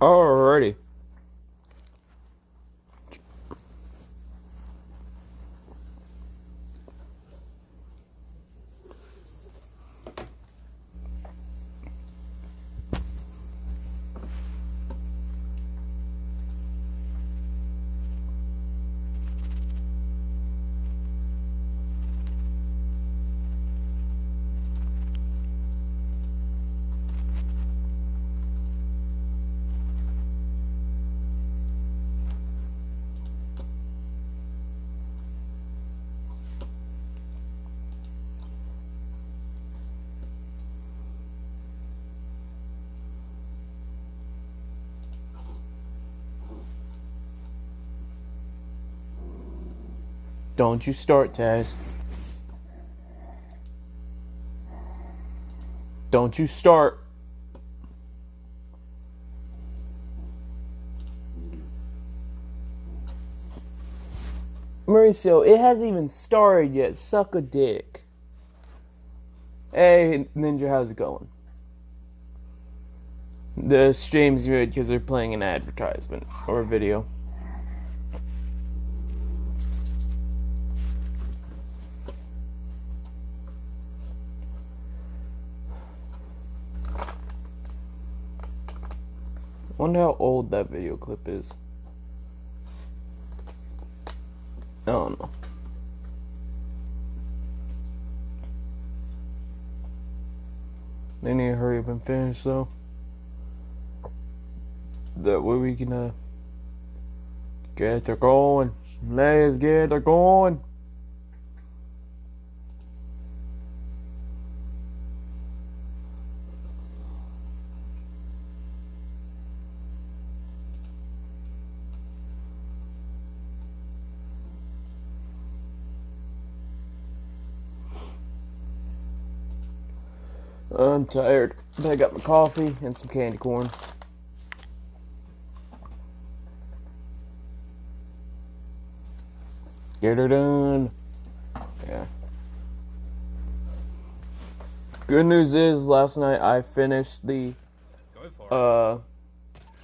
Alrighty. Don't you start, Taz. Don't you start. Mauricio, it hasn't even started yet. Suck a dick. Hey, Ninja, how's it going? The stream's good because they're playing an advertisement or a video. I wonder how old that video clip is. I don't know. They need to hurry up and finish though. That way we can get her going. Let's get her going. I'm tired. I got my coffee and some candy corn. Get her done. Yeah. Good news is, last night I finished the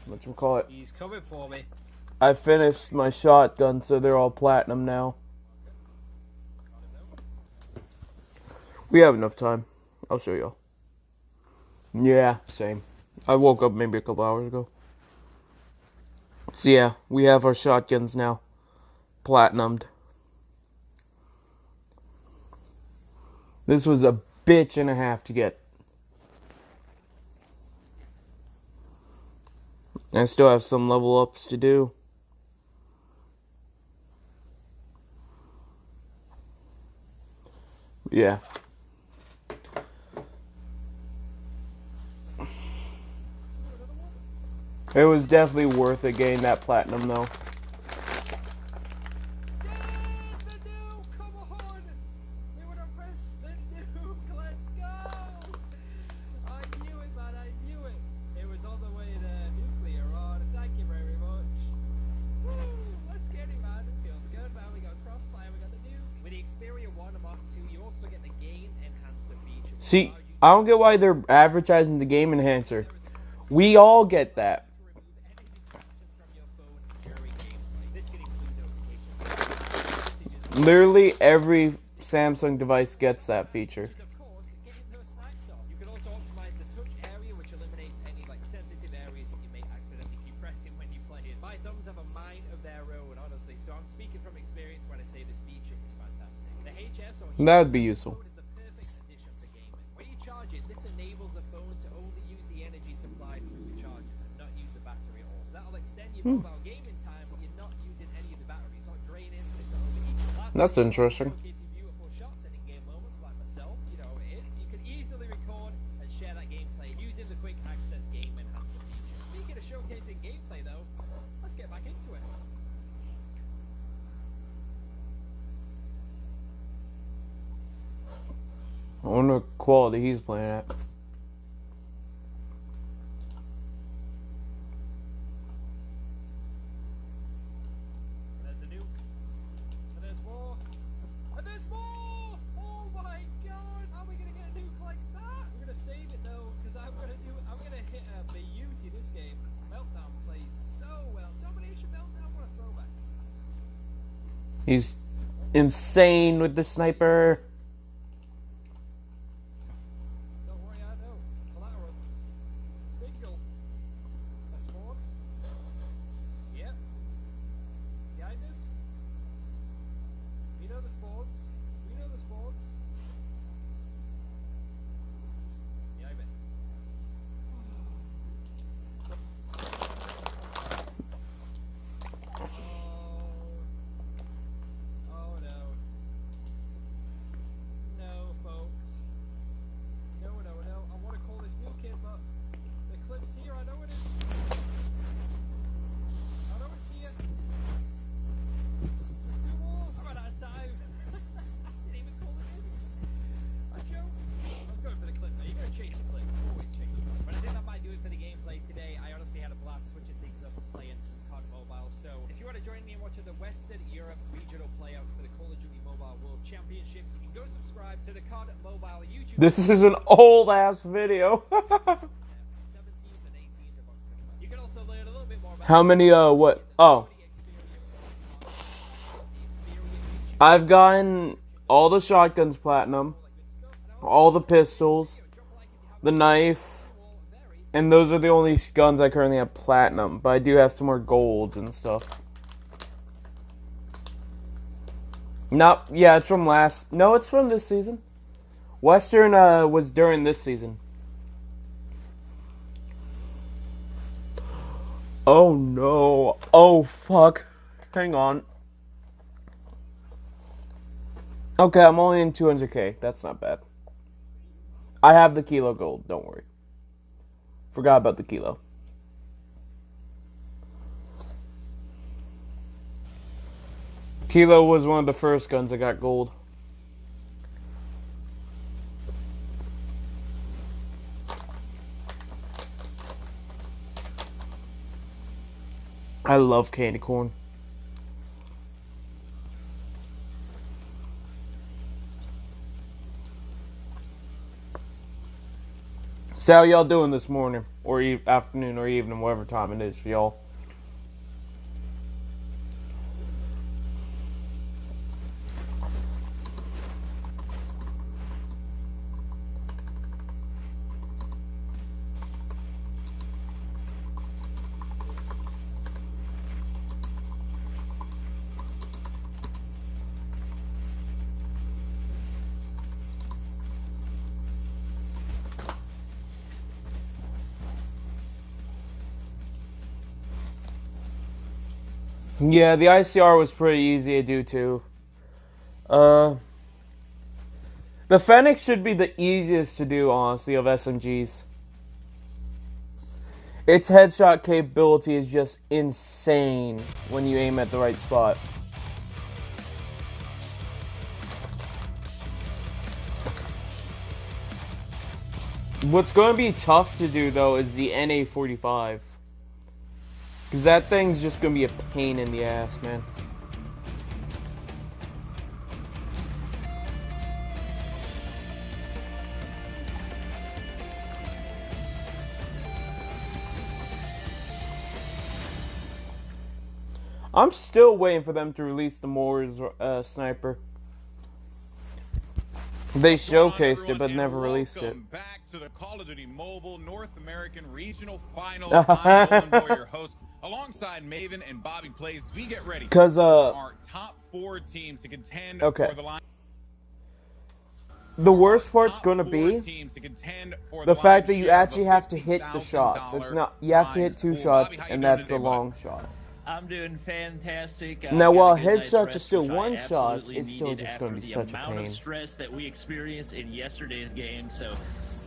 whatchamacallit? He's coming for me. I finished my shotgun, so they're all platinum now. We have enough time. I'll show y'all. Yeah, same. I woke up maybe a couple hours ago. So yeah, we have our shotguns now. Platinumed. This was a bitch and a half to get. I still have some level ups to do. Yeah. It was definitely worth it getting that platinum though. See, I don't get why they're advertising the game enhancer. We all get that. Literally every Samsung device gets that feature. That would be useful. That's interesting. I wonder what quality he's playing at. He's insane with the sniper. Don't worry, I know. Collateral. Signal. That's forward. Yep. Behind us. We know the sports. We know the sports. Yeah, I bet. Oh no. No, folks. No. I want to call this new kid, but the clip's here. I know it is. I know it's here. Let's do more. I'm out of time. I didn't even call it in. I joke. I was going for the clip though. You're going to chase the clip. Always chase the clip. But I think that might do it for the gameplay today. I honestly had a blast switching things up and playing some COD Mobile. So if you want to join me in watching the Western Europe regional playouts for the Call of Duty Mobile World Championships, you can go subscribe to the COD Mobile YouTube. This is an old ass video. 17th and 18th of October. You can also learn a little bit more about How many, what? Oh. I've gotten all the shotguns platinum, all the pistols, the knife, and those are the only guns I currently have platinum, but I do have some more golds and stuff. No, yeah, it's from last, no, it's from this season. Western, was during this season. Oh no, oh fuck, hang on. Okay, I'm only in 200k, that's not bad. I have the kilo gold, don't worry. Forgot about the kilo. Kilo was one of the first guns that got gold. I love candy corn. So how y'all doing this morning, or afternoon, or evening, whatever time it is for y'all? Yeah, the ICR was pretty easy to do too. The Fennec should be the easiest to do, honestly, of SMGs. Its headshot capability is just insane when you aim at the right spot. What's going to be tough to do, though, is the NA-45. Because that thing's just going to be a pain in the ass, man. I'm still waiting for them to release the Moors sniper. They showcased it, but never released it. Welcome back to the Call of Duty Mobile North American Regional Finals. I'm Nolan Boy, your host, alongside Maven and Bobby Plays. We get ready for our top 4 teams to contend for the line. The worst part's gonna be the fact that you actually have to hit the shots. It's not, you have to hit 2 shots, and that's a long shot. I'm doing fantastic. Now, while headshots are still one shot, it's still just going to be such a pain. The amount of stress that we experienced in yesterday's game. So,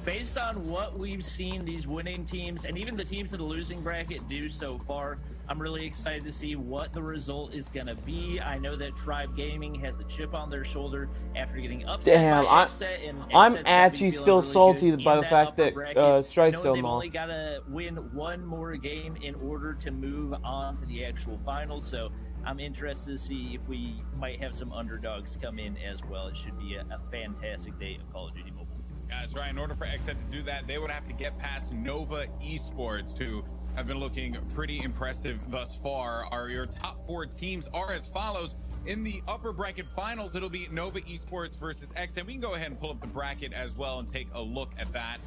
based on what we've seen these winning teams and even the teams in the losing bracket do so far, I'm really excited to see what the result is going to be. I know that Tribe Gaming has the chip on their shoulder after getting upset by Xset, and I'm actually still really salty by the fact that Strike Zone they've lost. only got to win one more game in order to move on to the actual finals. So I'm interested to see if we might have some underdogs come in as well. It should be a fantastic day of Call of Duty Mobile. That's right. In order for Xset to do that, they would have to get past Nova Esports, who have been looking pretty impressive thus far. Your top 4 teams are as follows. In the upper bracket finals, it'll be Nova Esports versus XSET. We can go ahead and pull up the bracket as well and take a look at that.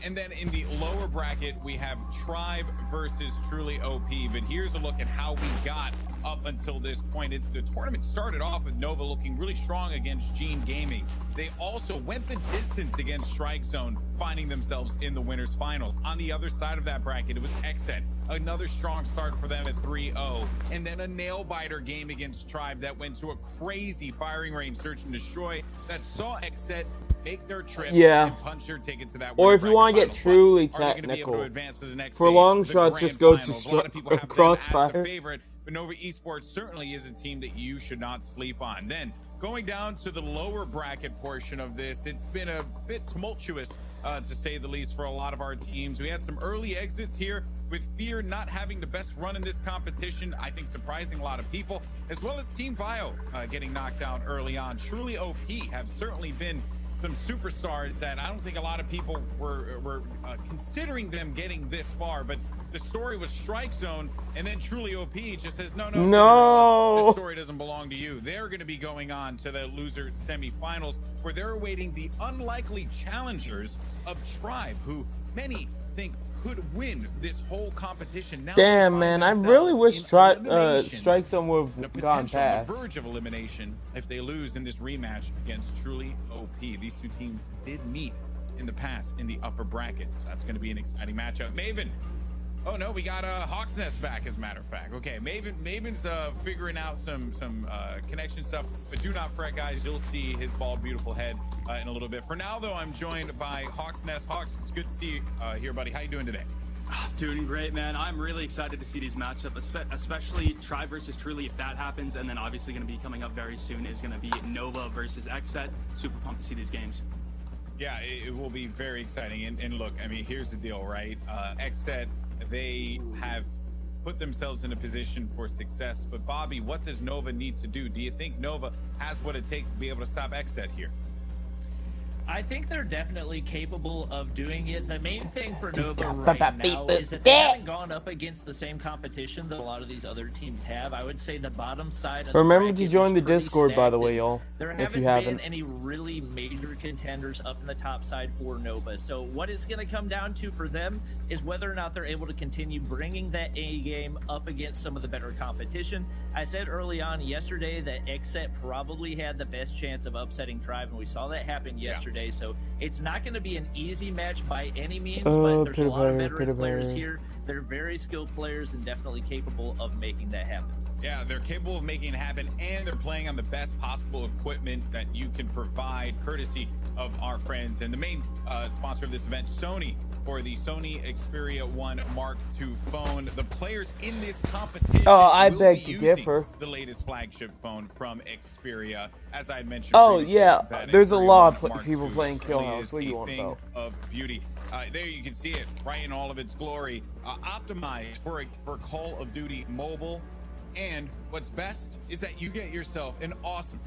And then in the lower bracket, we have Tribe versus Truly OP. But here's a look at how we got up until this point. The tournament started off with Nova looking really strong against Gene Gaming. They also went the distance against Strike Zone, finding themselves in the winners finals. On the other side of that bracket, it was XSET. Another strong start for them at 3-0. And then a nail-biter game against Tribe that went to a crazy firing range search and destroy that saw XSET make their trip and punch their ticket to that. Or if you want to get truly technical, for long shots, just go to Crossfire. But Nova Esports certainly is a team that you should not sleep on. Then going down to the lower bracket portion of this, it's been a bit tumultuous, to say the least, for a lot of our teams. We had some early exits here, with Fear not having the best run in this competition, I think surprising a lot of people, as well as Team Vio getting knocked out early on. Truly OP have certainly been some superstars that I don't think a lot of people were considering them getting this far, but the story was Strike Zone, and then Truly OP just says, no, this story doesn't belong to you. They're going to be going on to the loser semifinals, where they're awaiting the unlikely challengers of Tribe, who many think could win this whole competition. Now damn, man, I really wish Strike Zone would have gone past. On the verge of elimination if they lose in this rematch against Truly OP. These two teams did meet in the past in the upper bracket. So that's going to be an exciting matchup. Maven. Oh no, we got Hawk's Nest back, as a matter of fact. Okay, Maven's figuring out some connection stuff, but do not fret, guys. You'll see his bald, beautiful head in a little bit. For now, though, I'm joined by Hawk's Nest. Hawks, it's good to see you here, buddy. How you doing today? Doing great, man. I'm really excited to see these matchups, especially Tribe versus Truly, if that happens, and then obviously going to be coming up very soon is going to be Nova versus XSET. Super pumped to see these games. Yeah, it will be very exciting. And look, I mean, here's the deal, right? XSET, they have put themselves in a position for success, but Bobby, what does Nova need to do? Do you think Nova has what it takes to be able to stop XSET here? I think they're definitely capable of doing it. The main thing for Nova right now is that they haven't gone up against the same competition that a lot of these other teams have. I would say the bottom side of remember to join the Discord, by the way, y'all, there if you haven't haven't. been any really major contenders up in the top side for Nova. So what it's going to come down to for them is whether or not they're able to continue bringing that A game up against some of the better competition. I said early on yesterday that XSET probably had the best chance of upsetting Tribe, and we saw that happen yesterday. So it's not going to be an easy match by any means, but there's a lot of veteran players here. They're very skilled players and definitely capable of making that happen. Yeah, they're capable of making it happen, and they're playing on the best possible equipment that you can provide, courtesy of our friends and the main sponsor of this event, Sony, for the Sony Xperia 1 Mark II phone. The players in this competition I will beg be to differ. the latest flagship phone from Xperia, as I had mentioned. Oh yeah, there's a Xperia lot of Mark people II playing Kill really House. is What do you a want thing about? of beauty. There you can see it right in all of its glory, optimized for Call of Duty Mobile. And what's best is that you get yourself an awesome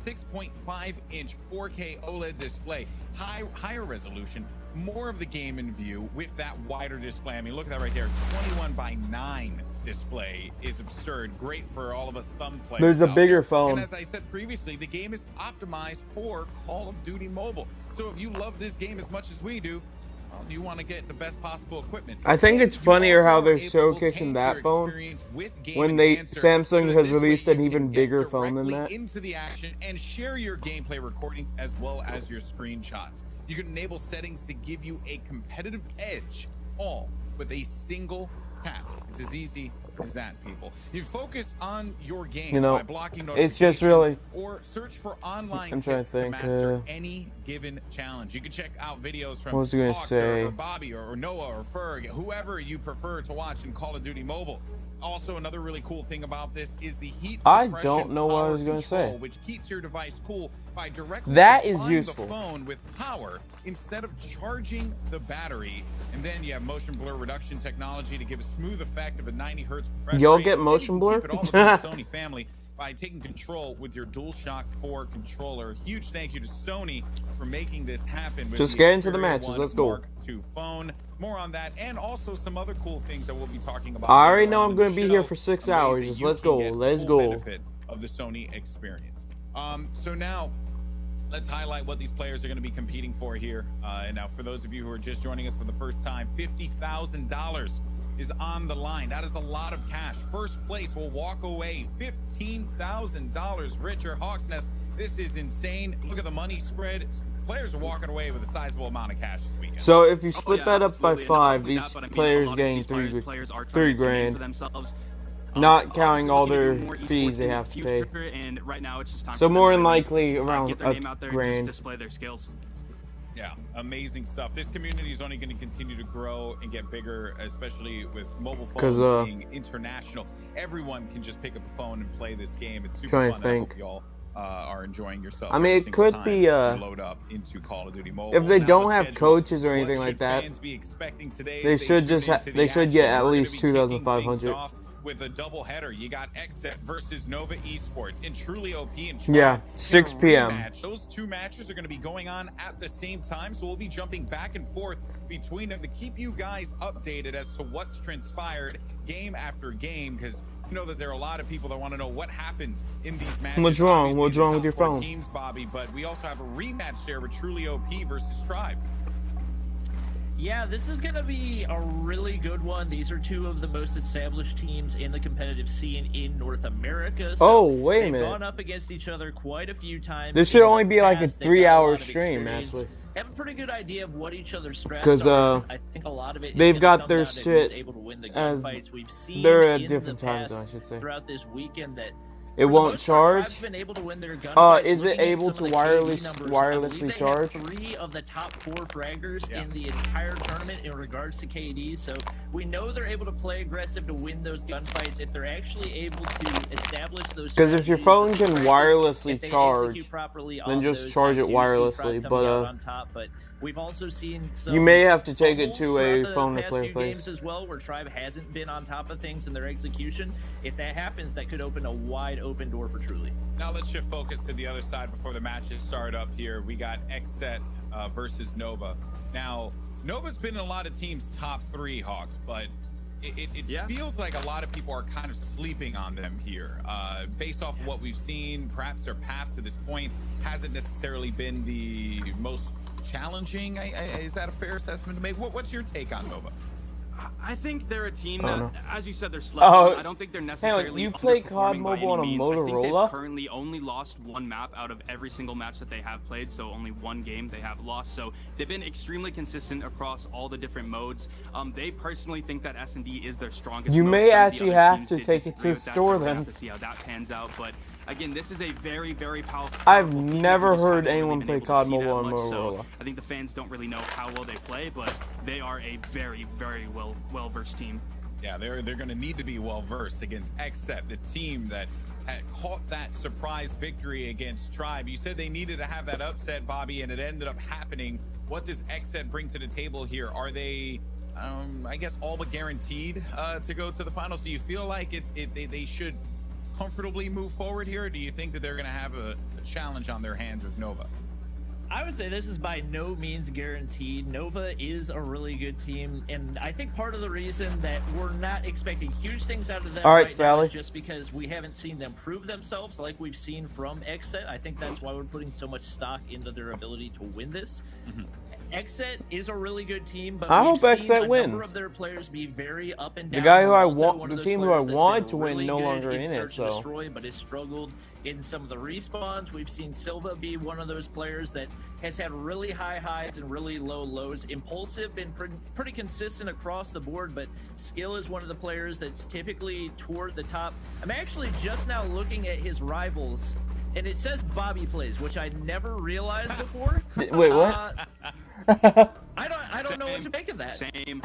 6.5-inch 4K OLED display, higher resolution, more of the game in view with that wider display. I mean, look at that right there. 21:9 display is absurd. Great for all of us thumb players. There's a bigger phone. And as I said previously, the game is optimized for Call of Duty Mobile. So if you love this game as much as we do, well, you want to get the best possible equipment. I think it's funnier how they're showcasing that phone when Samsung has released an even bigger phone than that. Into the action and share your gameplay recordings as well as your screenshots. You can enable settings to give you a competitive edge, all with a single tap. It's as easy as that, people. You focus on your game by blocking notifications, it's just really, or search for online I'm trying to think, master any given challenge. You can check out videos from Hawks or Bobby or Noah or Ferg, whoever you prefer to watch in Call of Duty Mobile. Also, another really cool thing about this is the heat suppression. I don't know what I was going to say. Which keeps your device cool by directly supplying the phone with power instead of charging the battery. And then you have motion blur reduction technology to give a smooth effect of a 90 hertz refresh Y'all rate. get motion blur? Keep it all within the Sony family by taking control with your DualShock 4 controller. Huge thank you to Sony for making this happen. With just get into the matches. Let's go. Mark II phone. More on that, and also some other cool things that we'll be talking about. I already know I'm going to be here for 6 hours. Let's go. Let's go. of the Sony experience. So now let's highlight what these players are going to be competing for here. And now for those of you who are just joining us for the first time, $50,000 is on the line. That is a lot of cash. First place will walk away $15,000. Richard Hawksnest, this is insane. Look at the money spread. Players are walking away with a sizable amount of cash this weekend. So if you split that up by 5, these players getting three grand. Not counting all their fees they have to pay. And right now it's just time so for more them than to likely around get their name out there and grand. just display their skills. Yeah, amazing stuff. This community is only going to continue to grow and get bigger, especially with mobile phones being international. Everyone can just pick up the phone and play this game. It's super fun. I hope y'all are enjoying yourself. I mean, it could be load up into Call of Duty Mobile. If they don't have coaches or anything like that, they should just they should get at least 2,500. With a doubleheader, you got XSET versus Nova Esports and Truly OP and Tribe. Yeah, 6 p.m. Those two matches are going to be going on at the same time, so we'll be jumping back and forth between them to keep you guys updated as to what's transpired game after game, because you know that there are a lot of people that want to know what happens in these matches. What's wrong? What's wrong with your phone? Teams, Bobby, but we also have a rematch there with Truly OP versus Tribe. Yeah, this is going to be a really good one. These are two of the most established teams in the competitive scene in North America. So wait a minute. They've gone up against each other quite a few times. This should only be like a 3-hour stream, actually. They have a pretty good idea of what each other's strats are. Because I think a lot of it they've got their shit able to win the gunfights. We've seen they're at different times, I should say. Throughout this weekend that it won't charge. Been able to win their gunfights. Is it able to wirelessly charge? 3 of the top 4 fraggers in the entire tournament in regards to KD. So we know they're able to play aggressive to win those gunfights if they're actually able to establish those. Because if your phone can wirelessly charge, then just those, charge it wirelessly. But we've also seen you may have to take it to a phone to play games as well, where Tribe hasn't been on top of things in their execution. If that happens, that could open a wide open door for Truly. Now let's shift focus to the other side before the matches start up here. We got XSET versus Nova. Now, Nova's been in a lot of teams' top 3, Hawks, but it feels like a lot of people are kind of sleeping on them here. Based off of what we've seen, perhaps their path to this point hasn't necessarily been the most challenging. Is that a fair assessment to make? What's your take on Nova? I think they're a team that, as you said, they're slept. I don't think they're necessarily. You play COD Mobile on a Motorola? I think they've currently only lost 1 map out of every single match that they have played, so only 1 game they have lost. So they've been extremely consistent across all the different modes. They personally think that S&D is their strongest. You mode. may Some actually have to take it to the store so then. We'll have to see how that pans out, but. Again, this is a very, very powerful I've team. never heard anyone play COD Mobile on Motorola. So I think the fans don't really know how well they play, but they are a very, very well-versed team. Yeah, they're going to need to be well-versed against XSET, the team that had caught that surprise victory against Tribe. You said they needed to have that upset, Bobby, and it ended up happening. What does XSET bring to the table here? Are they, I guess, all but guaranteed to go to the finals? Do you feel like they should comfortably move forward here, or do you think that they're going to have a challenge on their hands with Nova? I would say this is by no means guaranteed. Nova is a really good team, and I think part of the reason that we're not expecting huge things out of them right now is just because we haven't seen them prove themselves like we've seen from XSET. I think that's why we're putting so much stock into their ability to win this. XSET is a really good team, but I hope XSET wins. Number of their players be very up and down. The guy who I want, the team who I wanted to win, no longer in it. So, destroy, but has struggled in some of the respawns. We've seen Silva be one of those players that has had really high highs and really low lows. Impulsive, been pretty consistent across the board, but Skill is one of the players that's typically toward the top. I'm actually just now looking at his rivals, and it says Bobby Plays, which I never realized before. Wait, what? I don't know what to make of that. Same.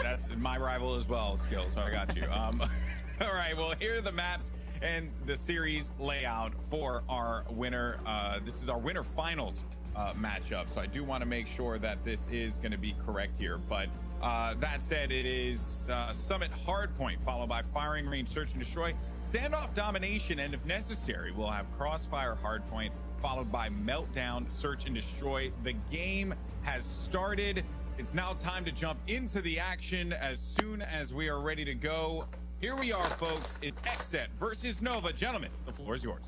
That's my rival as well, Skill, so I got you. All right, well, here are the maps and the series layout for our winner. This is our winner finals matchup, so I do want to make sure that this is going to be correct here. But that said, it is Summit Hardpoint, followed by Firing Range Search and Destroy, Standoff Domination, and if necessary, we'll have Crossfire Hardpoint, followed by Meltdown Search and Destroy. The game has started. It's now time to jump into the action. As soon as we are ready to go, Here we are, folks. It's XSET versus Nova. Gentlemen, the floor is yours.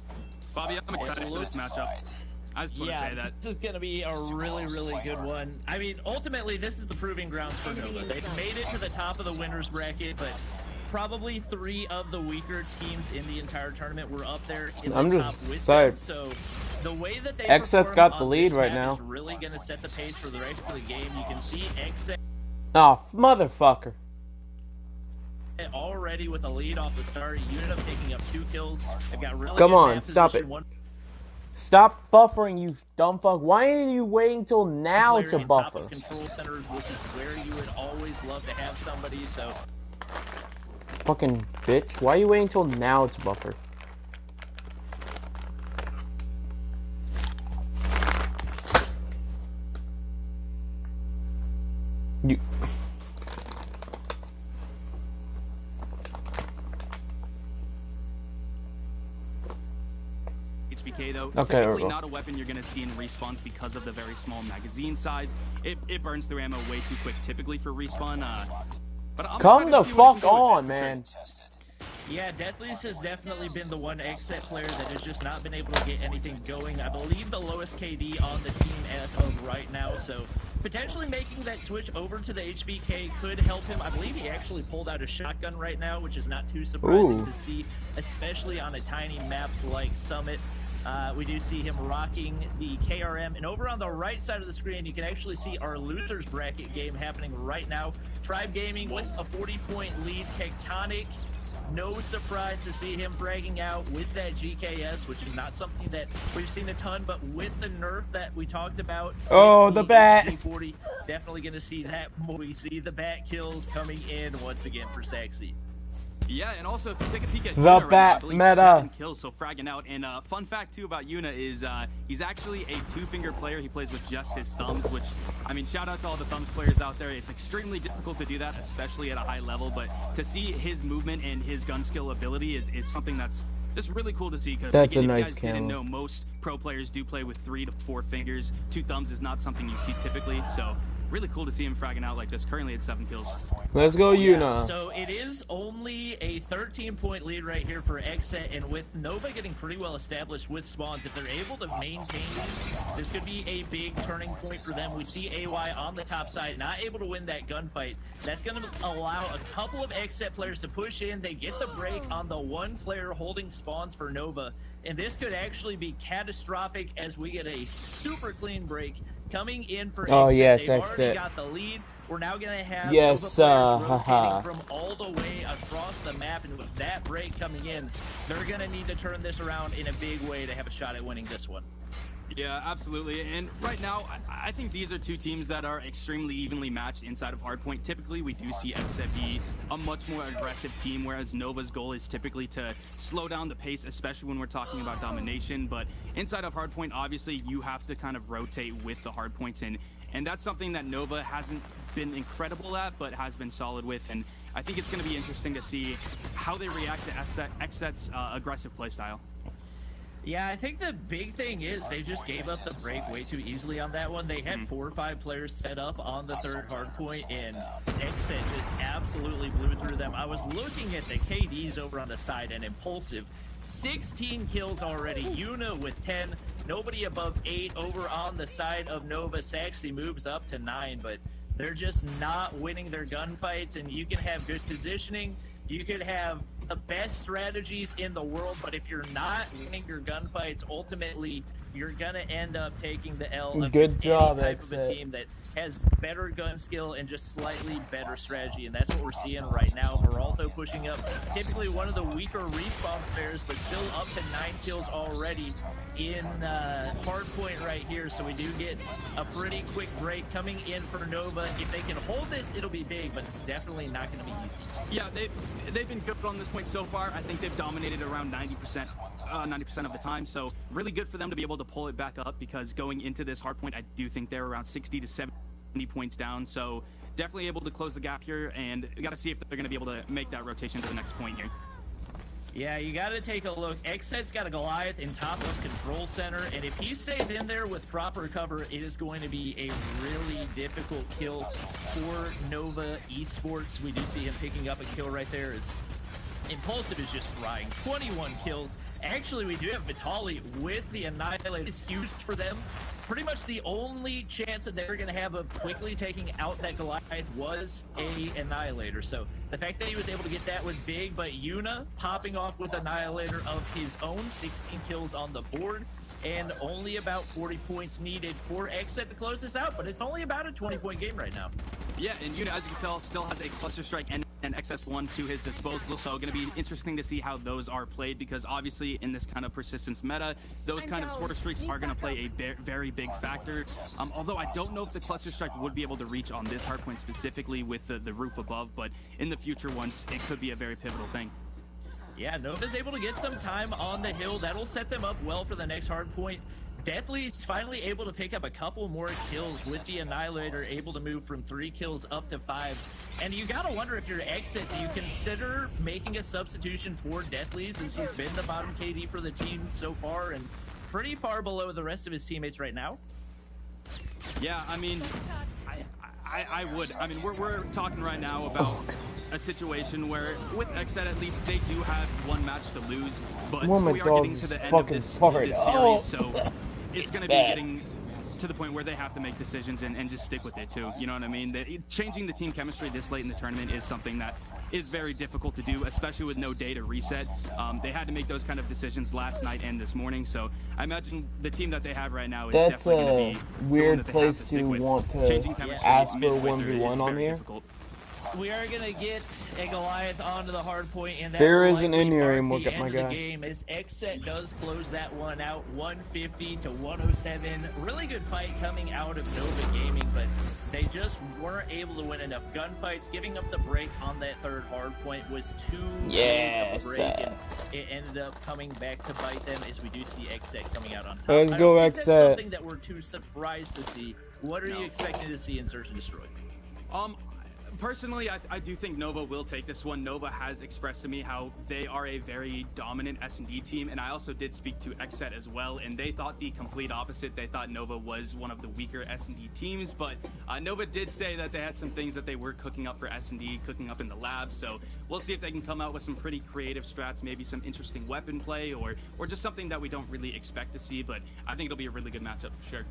Bobby, I'm excited for this matchup. I just want to say that. This is going to be a really, really good one. I mean, ultimately, this is the proving grounds for Nova. They've made it to the top of the winners bracket, but probably 3 of the weaker teams in the entire tournament were up there in the top with them. So the way that they XSET's got the lead right now. Is really going to set the pace for the rest of the game. You can see XSET. Oh, motherfucker. Already with a lead off the start. You ended up taking up 2 kills. They've got really Come good on, map stop it. position. Stop buffering, you dumb fuck. Why are you waiting till now to buffer? Top of control centers, which is where you would always love to have somebody, so... Fucking bitch. Why are you waiting till now to buffer? You... HVK though, okay, typically not a weapon you're going to see in respawns because of the very small magazine size. It burns through ammo way too quick typically for respawn. But I'm come the fuck on, man. Yeah, Deathleys has definitely been the one XSET player that has just not been able to get anything going. I believe the lowest KD on the team as of right now, so potentially making that switch over to the HVK could help him. I believe he actually pulled out a shotgun right now, which is not too surprising to see, especially on a tiny map like Summit. We do see him rocking the KRM, and over on the right side of the screen, you can actually see our losers bracket game happening right now. Tribe Gaming with a 40-point lead. Tectonic, no surprise to see him bragging out with that GKS, which is not something that we've seen a ton, but with the nerf that we talked about. Oh, the bat. G40, definitely going to see that. We see the bat kills coming in once again for Saxy. Yeah, and also if you take a peek at the Yuna bat right now, meta 7 kills, so fragging out. And fun fact too about Yuna is he's actually a 2-finger player. He plays with just his thumbs, which, I mean, shout out to all the thumbs players out there. It's extremely difficult to do that, especially at a high level, but to see his movement and his gun skill ability is something that's just really cool to see, because that's again, a nice if you guys didn't know, most pro players do play with 3 to 4 fingers. 2 thumbs is not something you see typically, so really cool to see him fragging out like this, currently at 7 kills. Let's go, Yuna. So it is only a 13-point lead right here for XSET, and with Nova getting pretty well established with spawns, if they're able to maintain this could be a big turning point for them. We see AY on the top side, not able to win that gunfight. That's going to allow a couple of XSET players to push in. They get the break on the one player holding spawns for Nova, and this could actually be catastrophic as we get a super clean break coming in for XSET. Oh, yes, They've XSET. already got the lead. We're now going to have yes, Nova players rotating from all the way across the map, and with that break coming in, they're going to need to turn this around in a big way to have a shot at winning this one. Yeah, absolutely. And right now, I think these are 2 teams that are extremely evenly matched inside of Hardpoint. Typically, we do see XSET be a much more aggressive team, whereas Nova's goal is typically to slow down the pace, especially when we're talking about domination. But inside of Hardpoint, obviously, you have to kind of rotate with the Hardpoints, and that's something that Nova hasn't been incredible at, but has been solid with. And I think it's going to be interesting to see how they react to XSET's aggressive playstyle. Yeah, I think the big thing is they just gave up the break way too easily on that one. They had 4 or 5 players set up on the 3rd hardpoint, and XSET just absolutely blew through them. I was looking at the KDs over on the side, and Impulsive, 16 kills already. Yuna with 10, nobody above 8 over on the side of Nova. Saxy moves up to 9, but they're just not winning their gunfights, and you can have good positioning. You could have the best strategies in the world, but if you're not winning your gunfights, ultimately you're gonna end up taking the L. Good job, type of a team that has better gun skill and just slightly better strategy, and that's what we're seeing right now. Peralto pushing up, typically one of the weaker respawn players, but still up to 9 kills already in hardpoint right here. So we do get a pretty quick break coming in for Nova. If they can hold this, it'll be big, but it's definitely not going to be easy. Yeah, they've been good on this point so far. I think they've dominated around 90% of the time, so really good for them to be able to pull it back up, because going into this hardpoint, I do think they're around 60 to 70 points down, so definitely able to close the gap here, and we got to see if they're going to be able to make that rotation to the next point here. Yeah, you got to take a look. XSET's got a Goliath in top of control center, and if he stays in there with proper cover, it is going to be a really difficult kill for Nova Esports. We do see him picking up a kill right there. It's Impulsive is just frying. 21 kills. Actually, we do have Vitali with the Annihilator. It's huge for them. Pretty much the only chance that they were going to have of quickly taking out that Goliath was a Annihilator. So the fact that he was able to get that was big, but Yuna popping off with Annihilator of his own, 16 kills on the board, and only about 40 points needed for Xset to close this out, but it's only about a 20-point game right now. Yeah, and Yuna, as you can tell, still has a Cluster Strike and XS1 to his disposal, so going to be interesting to see how those are played, because obviously in this kind of persistence meta, those kind of quarter streaks are going to play a very big factor. Although I don't know if the Cluster Strike would be able to reach on this hardpoint specifically with the roof above, but in the future ones, it could be a very pivotal thing. Yeah, Nova's able to get some time on the hill. That'll set them up well for the next hardpoint. Deathly's finally able to pick up a couple more kills with the Annihilator, able to move from 3 kills up to 5. And you gotta wonder, if you're Xset, do you consider making a substitution for Deathly, since he's been the bottom KD for the team so far and pretty far below the rest of his teammates right now? Yeah, I mean, I would. I mean, we're talking right now about a situation where with Xset at least they do have one match to lose, but we are getting to the end of this series, so it's going to be getting to the point where they have to make decisions and just stick with it too. You know what I mean? Changing the team chemistry this late in the tournament is something that is very difficult to do, especially with no day to reset. They had to make those kind of decisions last night and this morning, so I imagine the team that they have right now is definitely going to be weird place to want to ask for 1v1 on here. We are going to get a Goliath onto the hard point, and that there is an in-here and we'll get my guy. The game as Xset does close that one out, 150 to 107. Really good fight coming out of Nova Gaming, but they just weren't able to win enough gunfights. Giving up the break on that third hard point was too late of a break, and it ended up coming back to bite them, as we do see Xset coming out on top. Let's go, Xset. That's something that we're too surprised to see. What are you expecting to see in Search and Destroy? Personally, I do think Nova will take this one. Nova has expressed to me how they are a very dominant S&D team, and I also did speak to Xset as well, and they thought the complete opposite. They thought Nova was one of the weaker S&D teams, but Nova did say that they had some things that they were cooking up for S&D, cooking up in the lab, so we'll see if they can come out with some pretty creative strats, maybe some interesting weapon play, or just something that we don't really expect to see, but I think it'll be a really good matchup for sure.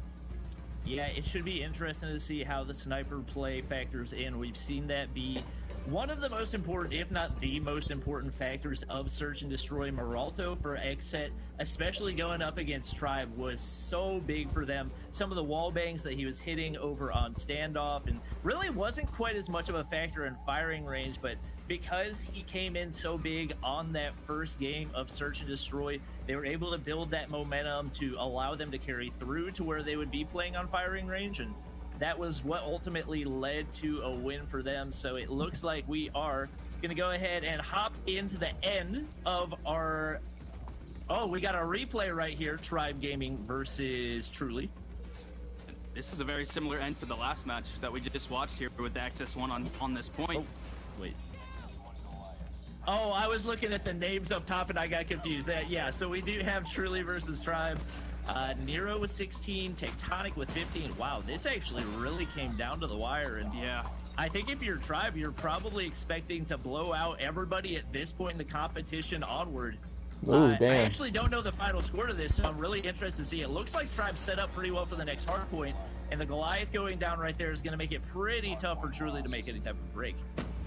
Yeah, it should be interesting to see how the sniper play factors in. We've seen that be one of the most important, if not the most important factors of Search and Destroy. Maralto for Xset, especially going up against Tribe, was so big for them. Some of the wall bangs that he was hitting over on standoff, and really wasn't quite as much of a factor in firing range, but because he came in so big on that first game of Search and Destroy, they were able to build that momentum to allow them to carry through to where they would be playing on firing range, and that was what ultimately led to a win for them. So it looks like we are going to go ahead and hop into the end of our... Oh, we got a replay right here, Tribe Gaming versus Truly. This is a very similar end to the last match that we just watched here with the XS1 on this point. Oh, wait. Oh, I was looking at the names up top and I got confused. Yeah, so we do have Truly versus Tribe. Nero with 16, Tectonic with 15. Wow, this actually really came down to the wire. And yeah, I think if you're Tribe, you're probably expecting to blow out everybody at this point in the competition onward. Ooh, damn. I actually don't know the final score to this, so I'm really interested to see. It looks like Tribe set up pretty well for the next hard point, and the Goliath going down right there is going to make it pretty tough for Truly to make any type of break.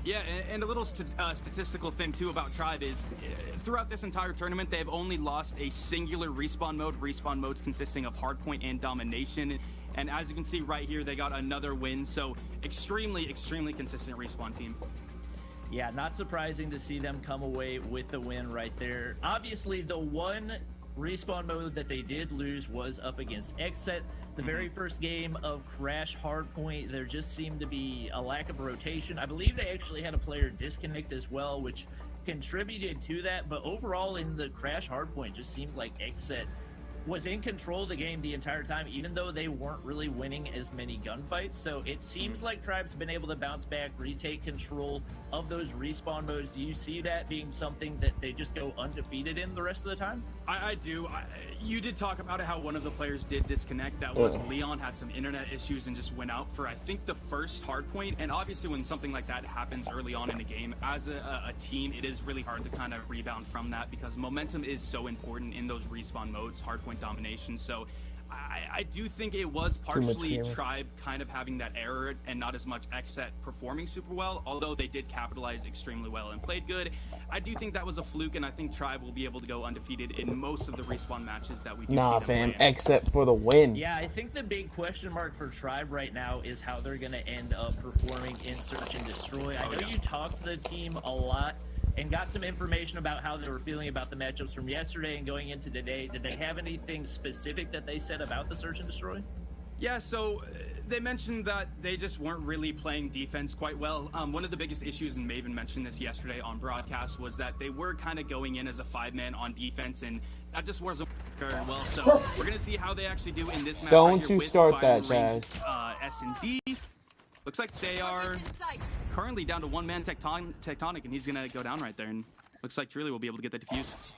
Yeah, and a little statistical thing too about Tribe is throughout this entire tournament, they've only lost a singular respawn mode. Respawn modes consisting of hardpoint and domination. And as you can see right here, they got another win. So extremely consistent respawn team. Yeah, not surprising to see them come away with the win right there. Obviously, the one respawn mode that they did lose was up against Xset. The very first game of Crash Hardpoint, there just seemed to be a lack of rotation. I believe they actually had a player disconnect as well, which contributed to that. But overall, in the Crash Hardpoint, just seemed like Xset was in control of the game the entire time, even though they weren't really winning as many gunfights. So it seems like Tribe's been able to bounce back, retake control of those respawn modes, do you see that being something that they just go undefeated in the rest of the time? I do. You did talk about it, how one of the players did disconnect. That was Leon, had some internet issues and just went out for, I think, the first hard point. And obviously when something like that happens early on in the game, as a team, it is really hard to kind of rebound from that because momentum is so important in those respawn modes, hardpoint domination. So I do think it was partially Tribe kind of having that error and not as much Xset performing super well, although they did capitalize extremely well and played good. I do think that was a fluke, and I think Tribe will be able to go undefeated in most of the respawn matches that we do see them fam, play in. Xset for the win. Yeah, I think the big question mark for Tribe right now is how they're going to end up performing in Search and Destroy. I know you talked to the team a lot and got some information about how they were feeling about the matchups from yesterday and going into today. Did they have anything specific that they said about the Search and Destroy? Yeah, so they mentioned that they just weren't really playing defense quite well. One of the biggest issues, and Maven mentioned this yesterday on broadcast, was that they were kind of going in as a 5-man on defense, and that just wasn't very well. So we're going to see how they actually do in this match. Don't you start that, Chaz. S&D. Looks like they are currently down to 1-man Tectonic, and he's going to go down right there. And looks like Truly will be able to get the defuse.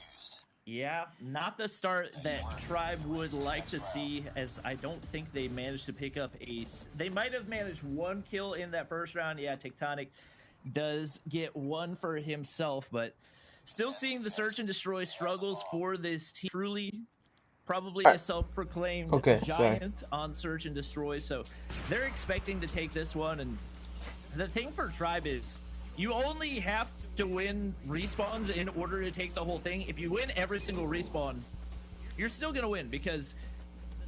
Yeah, not the start that Tribe would like to see, as I don't think they managed to pick up they might have managed 1 kill in that first round. Yeah, Tectonic does get 1 for himself, but still seeing the Search and Destroy struggles for this team. Truly probably a self-proclaimed giant on Search and Destroy, so they're expecting to take this one. And the thing for Tribe is you only have to win respawns in order to take the whole thing. If you win every single respawn, you're still gonna win, because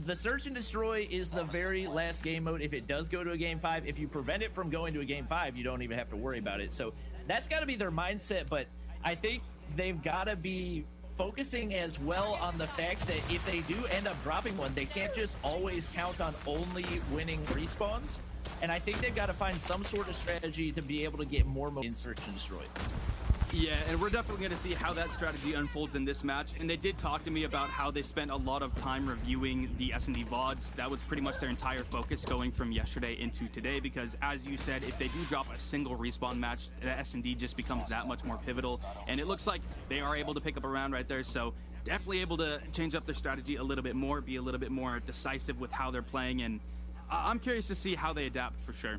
the Search and Destroy is the very last game mode. If it does go to a game 5, if you prevent it from going to a game 5, you don't even have to worry about it. So that's got to be their mindset, but I think they've got to be focusing as well on the fact that if they do end up dropping one, they can't just always count on only winning respawns. And I think they've got to find some sort of strategy to be able to get more in Search and Destroy. Yeah, and we're definitely going to see how that strategy unfolds in this match. And they did talk to me about how they spent a lot of time reviewing the S&D VODs. That was pretty much their entire focus going from yesterday into today, because as you said, if they do drop a single respawn match, the S&D just becomes that much more pivotal. And it looks like they are able to pick up a round right there. So definitely able to change up their strategy a little bit more, be a little bit more decisive with how they're playing. And I'm curious to see how they adapt for sure.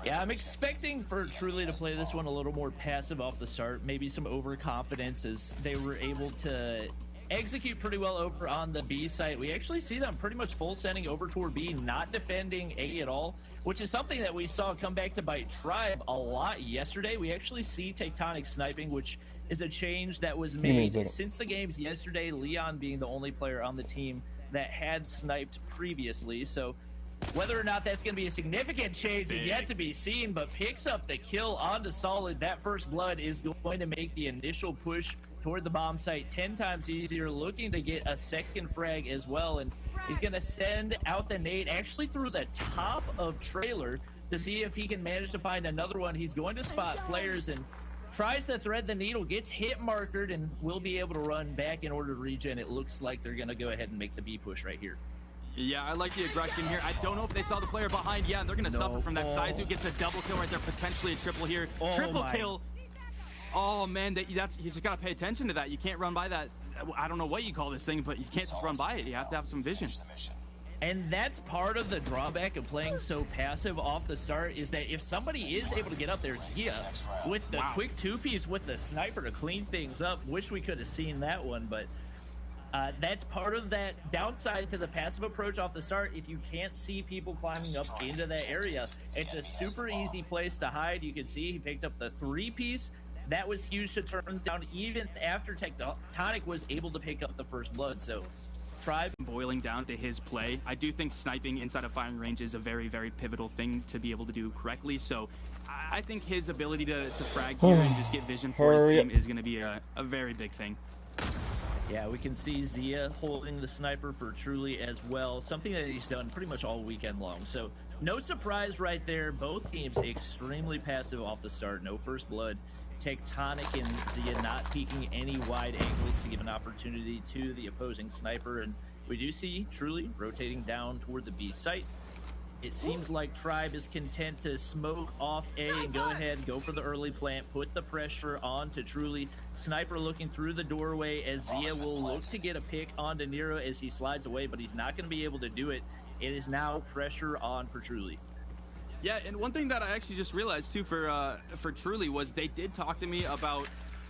Yeah, I'm expecting for Truly to play this one a little more passive off the start, maybe some overconfidence, as they were able to execute pretty well over on the B site. We actually see them pretty much full sending over toward B, not defending A at all, which is something that we saw come back to bite Tribe a lot yesterday. We actually see Tectonic sniping, which is a change that was made since the games yesterday, Leon being the only player on the team that had sniped previously. So whether or not that's going to be a significant change is yet to be seen, but picks up the kill onto Solid. That first blood is going to make the initial push toward the bomb site 10 times easier, looking to get a second frag as well. And he's going to send out the nade actually through the top of trailer to see if he can manage to find another one. He's going to spot players and tries to thread the needle, gets hit markered, and will be able to run back in order to regen. It looks like they're going to go ahead and make the B push right here. Yeah, I like the aggression here. I don't know if they saw the player behind. Yeah, they're going to suffer from that. Saizu gets a double kill right there, potentially a triple here. Triple kill. Oh, man, you just got to pay attention to that. You can't run by that. I don't know what you call this thing, but you can't just run by it. You have to have some vision. And that's part of the drawback of playing so passive off the start, is that if somebody is able to get up there, Zia, with the quick 2-piece with the sniper to clean things up. Wish we could have seen that one, but that's part of that downside to the passive approach off the start. If you can't see people climbing up into that area, it's a super easy place to hide. You can see he picked up the 3-piece. That was huge to turn down even after Tectonic was able to pick up the first blood. So Tribe boiling down to his play. I do think sniping inside of firing range is a very, very pivotal thing to be able to do correctly. So I think his ability to frag here and just get vision for his team is going to be a very big thing. Yeah, we can see Zia holding the sniper for Truly as well, something that he's done pretty much all weekend long. So no surprise right there. Both teams extremely passive off the start. No first blood. Tectonic and Zia not peeking any wide angles to give an opportunity to the opposing sniper. And we do see Truly rotating down toward the B site. It seems like Tribe is content to smoke off A and go ahead, go for the early plant, put the pressure on to Truly. Sniper looking through the doorway as Zia will look to get a pick onto Nero as he slides away, but he's not going to be able to do it. It is now pressure on for Truly. Yeah, and one thing that I actually just realized too for Truly was they did talk to me about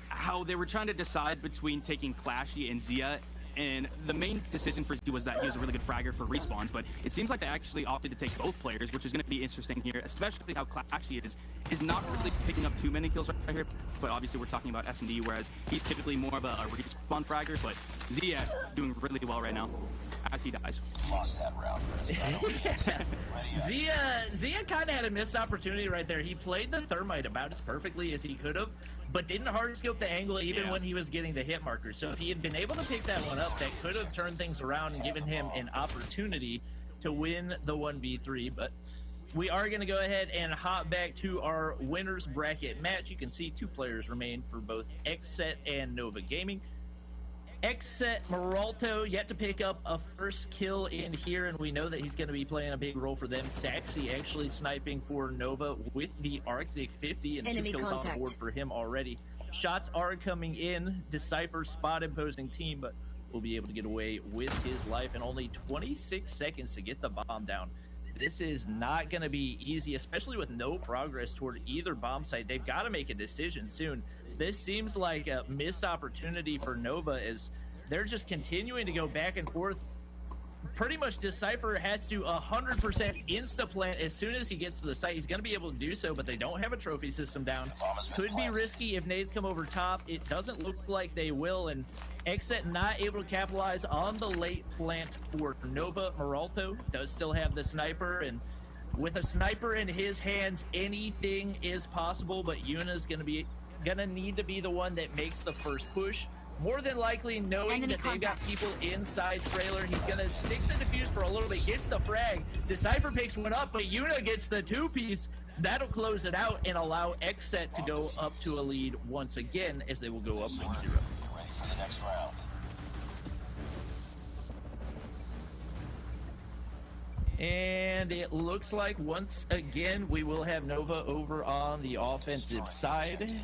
how they were trying to decide between taking Clashy and Zia. And the main decision for Z was that he was a really good fragger for respawns, but it seems like they actually opted to take both players, which is going to be interesting here, especially how Clashy is not really picking up too many kills right here, but obviously we're talking about S&D, whereas he's typically more of a respawn fragger, but Zia doing really well right now as he dies. Lost that round. Zia kind of had a missed opportunity right there. He played the Thermite about as perfectly as he could have, but didn't hard scope the angle even when he was getting the hit marker. So if he had been able to pick that one up, that could have turned things around and given him an opportunity to win the 1v3. But we are going to go ahead and hop back to our winners bracket match. You can see 2 players remain for both Xset and Nova Gaming. Xset Meralto yet to pick up a first kill in here, and we know that he's going to be playing a big role for them. Saxy actually sniping for Nova with the Arctic 50, and enemy 2 kills on the board for him already. Shots are coming in. Decipher spot imposing team, but will be able to get away with his life in only 26 seconds to get the bomb down. This is not going to be easy, especially with no progress toward either bomb site. They've got to make a decision soon. This seems like a missed opportunity for Nova as they're just continuing to go back and forth. Pretty much Decipher has to 100% insta-plant as soon as he gets to the site. He's going to be able to do so, but they don't have a trophy system down. Could be risky if nades come over top. It doesn't look like they will, and Xset not able to capitalize on the late plant for Nova. Meralto does still have the sniper, and with a sniper in his hands, anything is possible, but Yuna's gonna need to be the one that makes the first push. More than likely knowing that they've got people inside trailer, he's gonna stick the defuse for a little bit, gets the frag. Decipher picks one up, but Yuna gets the 2-piece. That'll close it out and allow Xset to go up to a lead once again as they will go up 1-0. Ready for the next round. And it looks like once again we will have Nova over on the offensive side.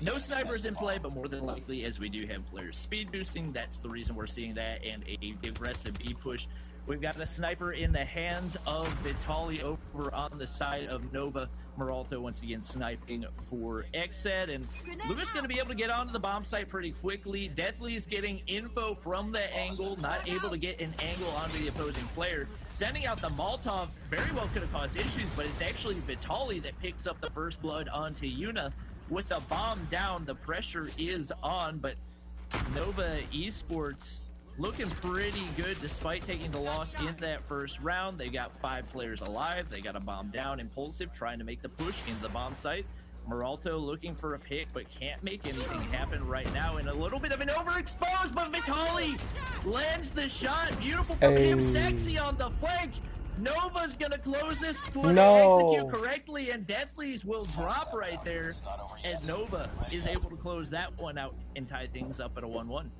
No snipers in play, but more than likely, as we do have players speed boosting, that's the reason we're seeing that, and a aggressive B push. We've got a sniper in the hands of Vitali over on the side of Nova. Meralto once again sniping for Xset, and Luga's going to be able to get onto the bomb site pretty quickly. Deathly's getting info from the angle, not able to get an angle onto the opposing player. Sending out the Molotov very well could have caused issues, but it's actually Vitali that picks up the first blood onto Yuna. With the bomb down, the pressure is on, but Nova Esports looking pretty good despite taking the loss in that first round. They got 5 players alive. They got a bomb down. Impulsive trying to make the push into the bomb site. Meralto looking for a pick, but can't make anything happen right now. And a little bit of an overexposed, but Vitali lands the shot. Beautiful from him. Sexy on the flank. Nova's gonna close this, but execute correctly, and Deathly's will drop right there as Nova is able to close that one out and tie things up at a 1-1.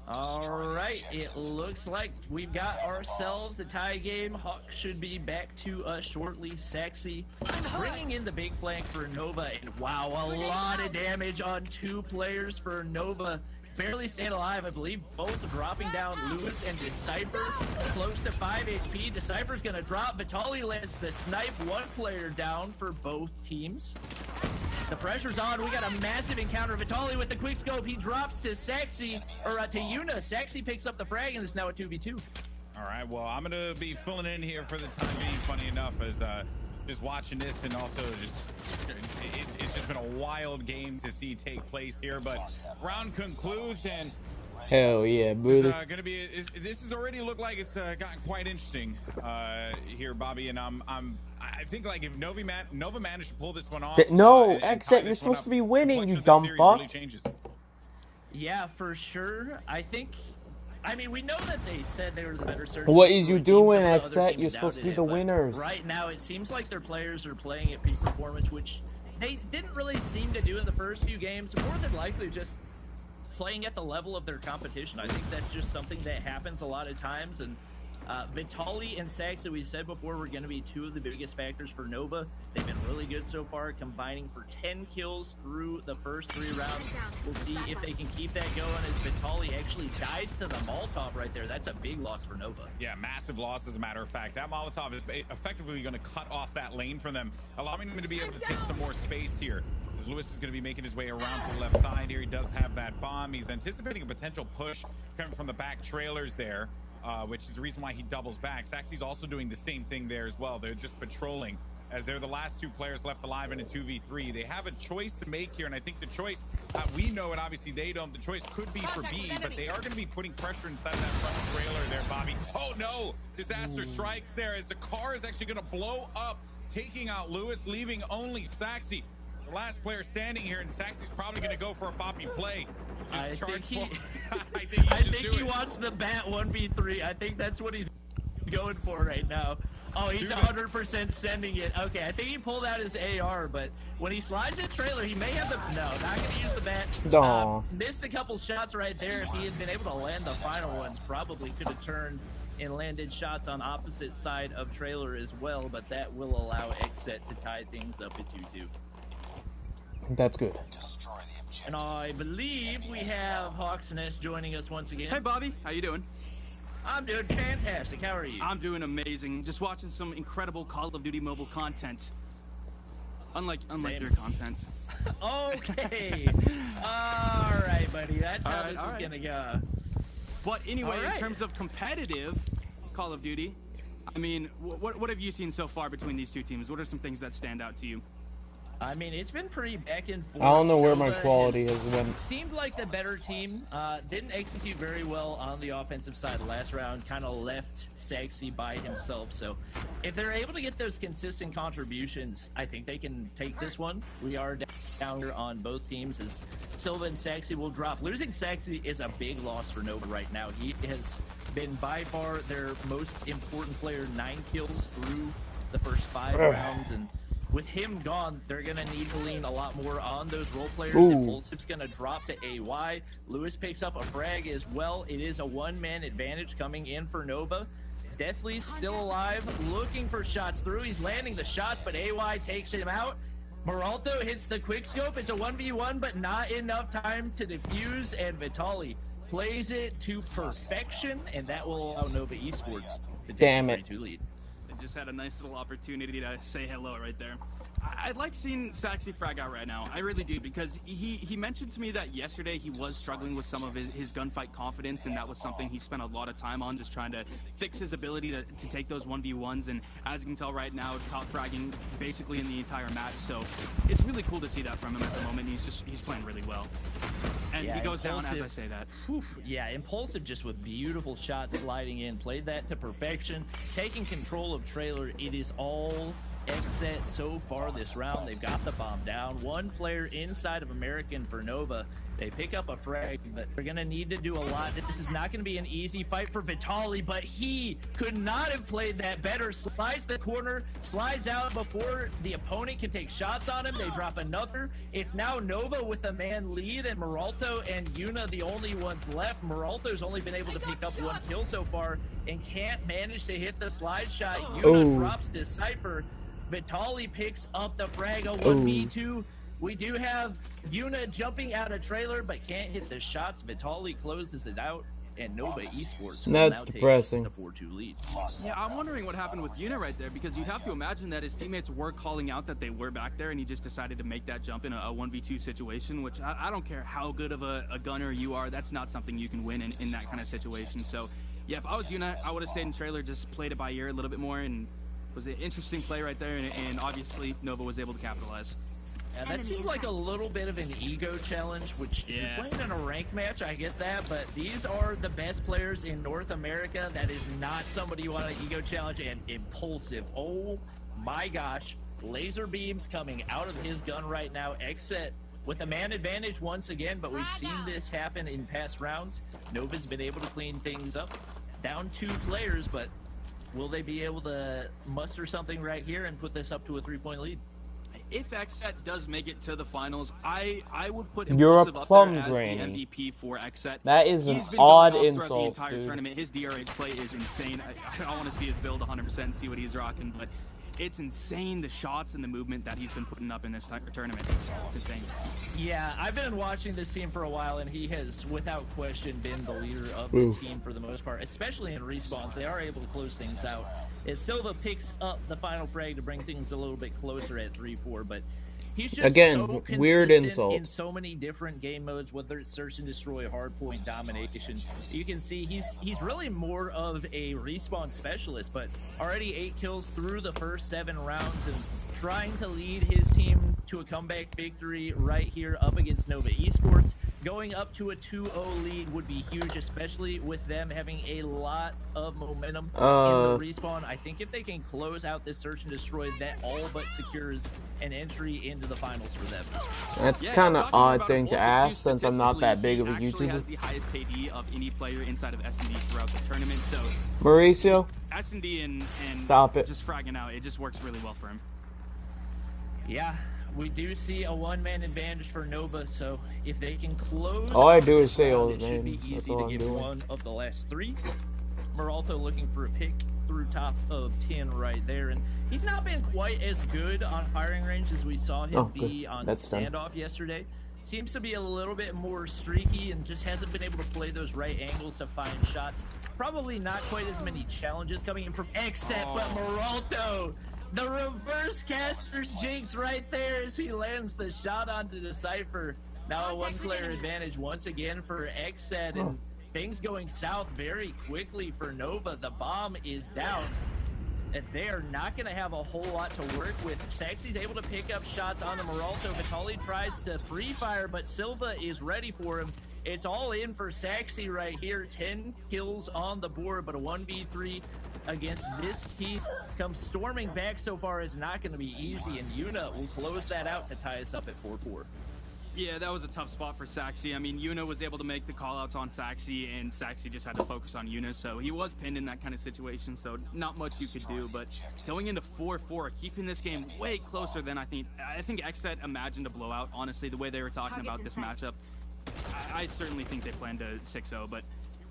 All right, it looks like we've got ourselves a tie game. Hawk should be back to us shortly. Sexy bringing in the big flank for Nova, and wow, a lot of damage on 2 players for Nova. Barely staying alive, I believe, both dropping down. Lewis and Decipher close to 5 HP. Decipher's gonna drop. Vitali lands the snipe. 1 player down for both teams. The pressure's on. We got a massive encounter. Vitali with the quick scope. He drops to Sexy, or to Yuna. Sexy picks up the frag, and it's now a 2v2. All right, well, I'm gonna be filling in here for the time being. Funny enough, as just watching this, and also just it's just been a wild game to see take place here. But round concludes, and hell yeah, brother. This has already looked like it's gotten quite interesting here, Bobby. And I think like if Nova managed to pull this one off, no, Xset, you're supposed to be winning, you dumb fuck. Really yeah, for sure. I mean, we know that they said they were the better search. What is you doing, Xset? You're supposed to be the winners. Right now, it seems like their players are playing at peak performance, which they didn't really seem to do in the first few games. More than likely, just playing at the level of their competition. I think that's just something that happens a lot of times, and Vitaly and Saxy, we said before, were going to be two of the biggest factors for Nova. They've been really good so far, combining for 10 kills through the first 3 rounds. We'll see if they can keep that going as Vitaly actually dies to the Molotov right there. That's a big loss for Nova. Yeah, massive loss, as a matter of fact. That Molotov is effectively going to cut off that lane for them, allowing them to be able to take some more space here. As Lewis is going to be making his way around to the left side here. He does have that bomb. He's anticipating a potential push coming from the back trailers there. Which is the reason why he doubles back. Saxy's also doing the same thing there as well. They're just patrolling as they're the last 2 players left alive in a 2v3. They have a choice to make here, and I think the choice, we know it, obviously they don't. The choice could be for B, but they are going to be putting pressure inside that front trailer there, Bobby. Oh no! Disaster strikes there as the car is actually going to blow up, taking out Lewis, leaving only Saxy. The last player standing here, and Saxy's probably going to go for a poppy play. I think he wants the bat 1v3. I think that's what he's going for right now. Oh, he's 100% sending it. Okay, I think he pulled out his AR, but when he slides in trailer, he may have the... No, not going to use the bat. Missed a couple shots right there. If he had been able to land the final ones, probably could have turned and landed shots on opposite side of trailer as well, but that will allow Xset to tie things up at 2-2. That's good. And I believe we have Hawks Nest joining us once again. Hey, Bobby. How you doing? I'm doing fantastic. How are you? I'm doing amazing. Just watching some incredible Call of Duty mobile content. Unlike your content. Okay. All right, buddy. That's how this is going to go. But anyway, in terms of competitive Call of Duty, I mean, what have you seen so far between these two teams? What are some things that stand out to you? I mean, it's been pretty back and forth. I don't know where my quality has went. Seemed like the better team. Didn't execute very well on the offensive side last round. Kind of left Saxy by himself. So if they're able to get those consistent contributions, I think they can take this one. We are down here on both teams as Silva and Saxy will drop. Losing Saxy is a big loss for Nova right now. He has been by far their most important player, 9 kills through the first 5 rounds, and with him gone, they're going to need to lean a lot more on those role players. Impulsive's going to drop to AY. Lewis picks up a frag as well. It is a 1-man advantage coming in for Nova. Deathly's still alive, looking for shots through. He's landing the shots, but AY takes him out. Maralto hits the quickscope. It's a 1v1, but not enough time to defuse, and Vitaly plays it to perfection, and that will allow Nova Esports to take a 3-2 lead. Just had a nice little opportunity to say hello right there. I like seeing Saxy frag out right now. I really do, because he mentioned to me that yesterday he was struggling with some of his gunfight confidence, and that was something he spent a lot of time on, just trying to fix his ability to take those 1v1s. And as you can tell right now, top fragging basically in the entire match. So it's really cool to see that from him at the moment. He's playing really well. And he goes down as I say that. Yeah, Impulsive just with beautiful shots sliding in. Played that to perfection. Taking control of trailer. It is all Xset so far this round. They've got the bomb down. 1 player inside of American for Nova. They pick up a frag, but they're going to need to do a lot. This is not going to be an easy fight for Vitaly, but he could not have played that better. Slides the corner, slides out before the opponent can take shots on him. They drop another. It's now Nova with a man lead, and Maralto and Yuna the only ones left. Maralto's only been able to pick up 1 kill so far and can't manage to hit the slide shot. Yuna drops Decipher. Vitaly picks up the frag, a 1v2. We do have Yuna jumping out of trailer, but can't hit the shots. Vitaly closes it out, and Nova Esports will now take the 4-2 lead. Yeah, I'm wondering what happened with Yuna right there, because you'd have to imagine that his teammates were calling out that they were back there, and he just decided to make that jump in a 1v2 situation, which I don't care how good of a gunner you are, that's not something you can win in that kind of situation. So, yeah, if I was Yuna, I would have stayed in trailer, just played it by ear a little bit more, and it was an interesting play right there, and obviously Nova was able to capitalize. Yeah, that seemed like a little bit of an ego challenge, which you're playing in a ranked match, I get that, but these are the best players in North America. That is not somebody you want an ego challenge. And Impulsive, oh my gosh, laser beams coming out of his gun right now. Xset with a man advantage once again, but we've seen this happen in past rounds. Nova's been able to clean things up. Down 2 players, but will they be able to muster something right here and put this up to a 3-point lead? if XSET does make it to the finals, I would put You're a Impulsive up plum there as granny. the MVP for XSET. That is an He's been odd going off throughout insult, the entire dude. tournament. His DRH play is insane. I want to see his build 100% and see what he's rocking, but it's insane, the shots and the movement that he's been putting up in this tournament. It's insane. Yeah, I've been watching this team for a while, and he has, without question, been the leader of the team for the most part, especially in respawns. They are able to close things out. As Silva picks up the final frag to bring things a little bit closer at 3-4, but he's just Again, so weird consistent insult. in so many different game modes, whether it's search and destroy, hardpoint, domination. You can see he's really more of a respawn specialist, but already 8 kills through the first 7 rounds and trying to lead his team to a comeback victory right here up against Nova Esports. Going up to a 2-0 lead would be huge, especially with them having a lot of momentum in the respawn. I think if they can close out this search and destroy, that all but secures an entry into the finals for them. That's kind of odd thing to ask since I'm not that big of a He actually YouTuber. has the highest KD of any player inside of S&D throughout the tournament, so Mauricio, S&D and stop it. just fragging out, it just works really well for him. Yeah, we do see a one-man advantage for Nova, so if they can close... All I out do this is say all round, his it should be names. easy That's to all I'm get doing. one of the last 3. Meralto looking for a pick through top of 10 right there, and he's not been quite as good on firing range as we saw him be good. on That's done. standoff yesterday. Seems to be a little bit more streaky and just hasn't been able to play those right angles to find shots. Probably not quite as many challenges coming in from XSET, but Meralto, the reverse caster's jinx right there as he lands the shot onto Decipher. Now a 1-player advantage once again for XSET, and things going south very quickly for Nova. The bomb is down, and they are not going to have a whole lot to work with. Saxy's able to pick up shots on the Meralto. Vitali tries to free fire, but Silva is ready for him. It's all in for Saxy right here. 10 kills on the board, but a 1v3 against this team comes storming back so far is not going to be easy, and Yuna will close that out to tie us up at 4-4. Yeah, that was a tough spot for Saxy. I mean, Yuna was able to make the callouts on Saxy, and Saxy just had to focus on Yuna, so he was pinned in that kind of situation, so not much you could do. But going into 4-4, keeping this game way closer than I think XSET imagined a blowout, honestly, the way they were talking about this matchup. I certainly think they planned a 6-0, but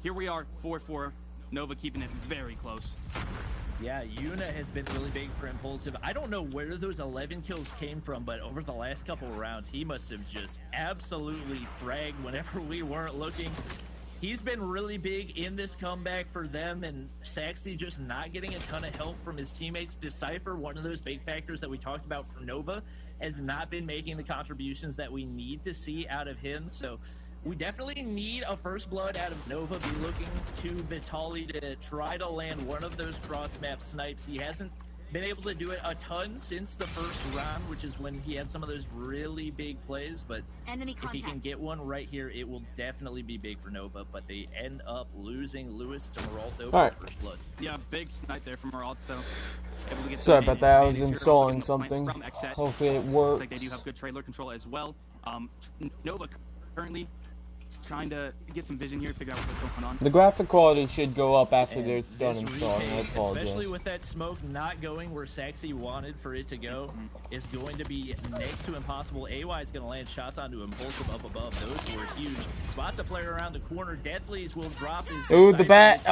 here we are, 4-4, Nova keeping it very close. Yeah, Yuna has been really big for Impulsive. I don't know where those 11 kills came from, but over the last couple of rounds, he must have just absolutely fragged whenever we weren't looking. He's been really big in this comeback for them, and Saxy just not getting a ton of help from his teammates. Decipher, one of those big factors that we talked about for Nova, has not been making the contributions that we need to see out of him. So we definitely need a first blood out of Nova. Be looking to Vitali to try to land one of those cross-map snipes. He hasn't been able to do it a ton since the first round, which is when he had some of those really big plays, but if he can get one right here, it will definitely be big for Nova. But they end up losing Lewis to Meralto for first blood. Yeah, big snipe there from Meralto. Able to get Sorry about that, I was here. installing Also getting a something. point from XSET. Hopefully it Looks works. like they do have good trailer control as well. Nova currently trying to get some vision here, figure out what's going on. The graphic quality should go up after And it's done this installing. I retake, apologize. especially with that smoke not going where Saxy wanted for it to go, is going to be next to impossible. AY is going to land shots onto Impulsive up above. Those were huge. Spots a player around the corner. Deathly's will drop his... Ooh, the bat.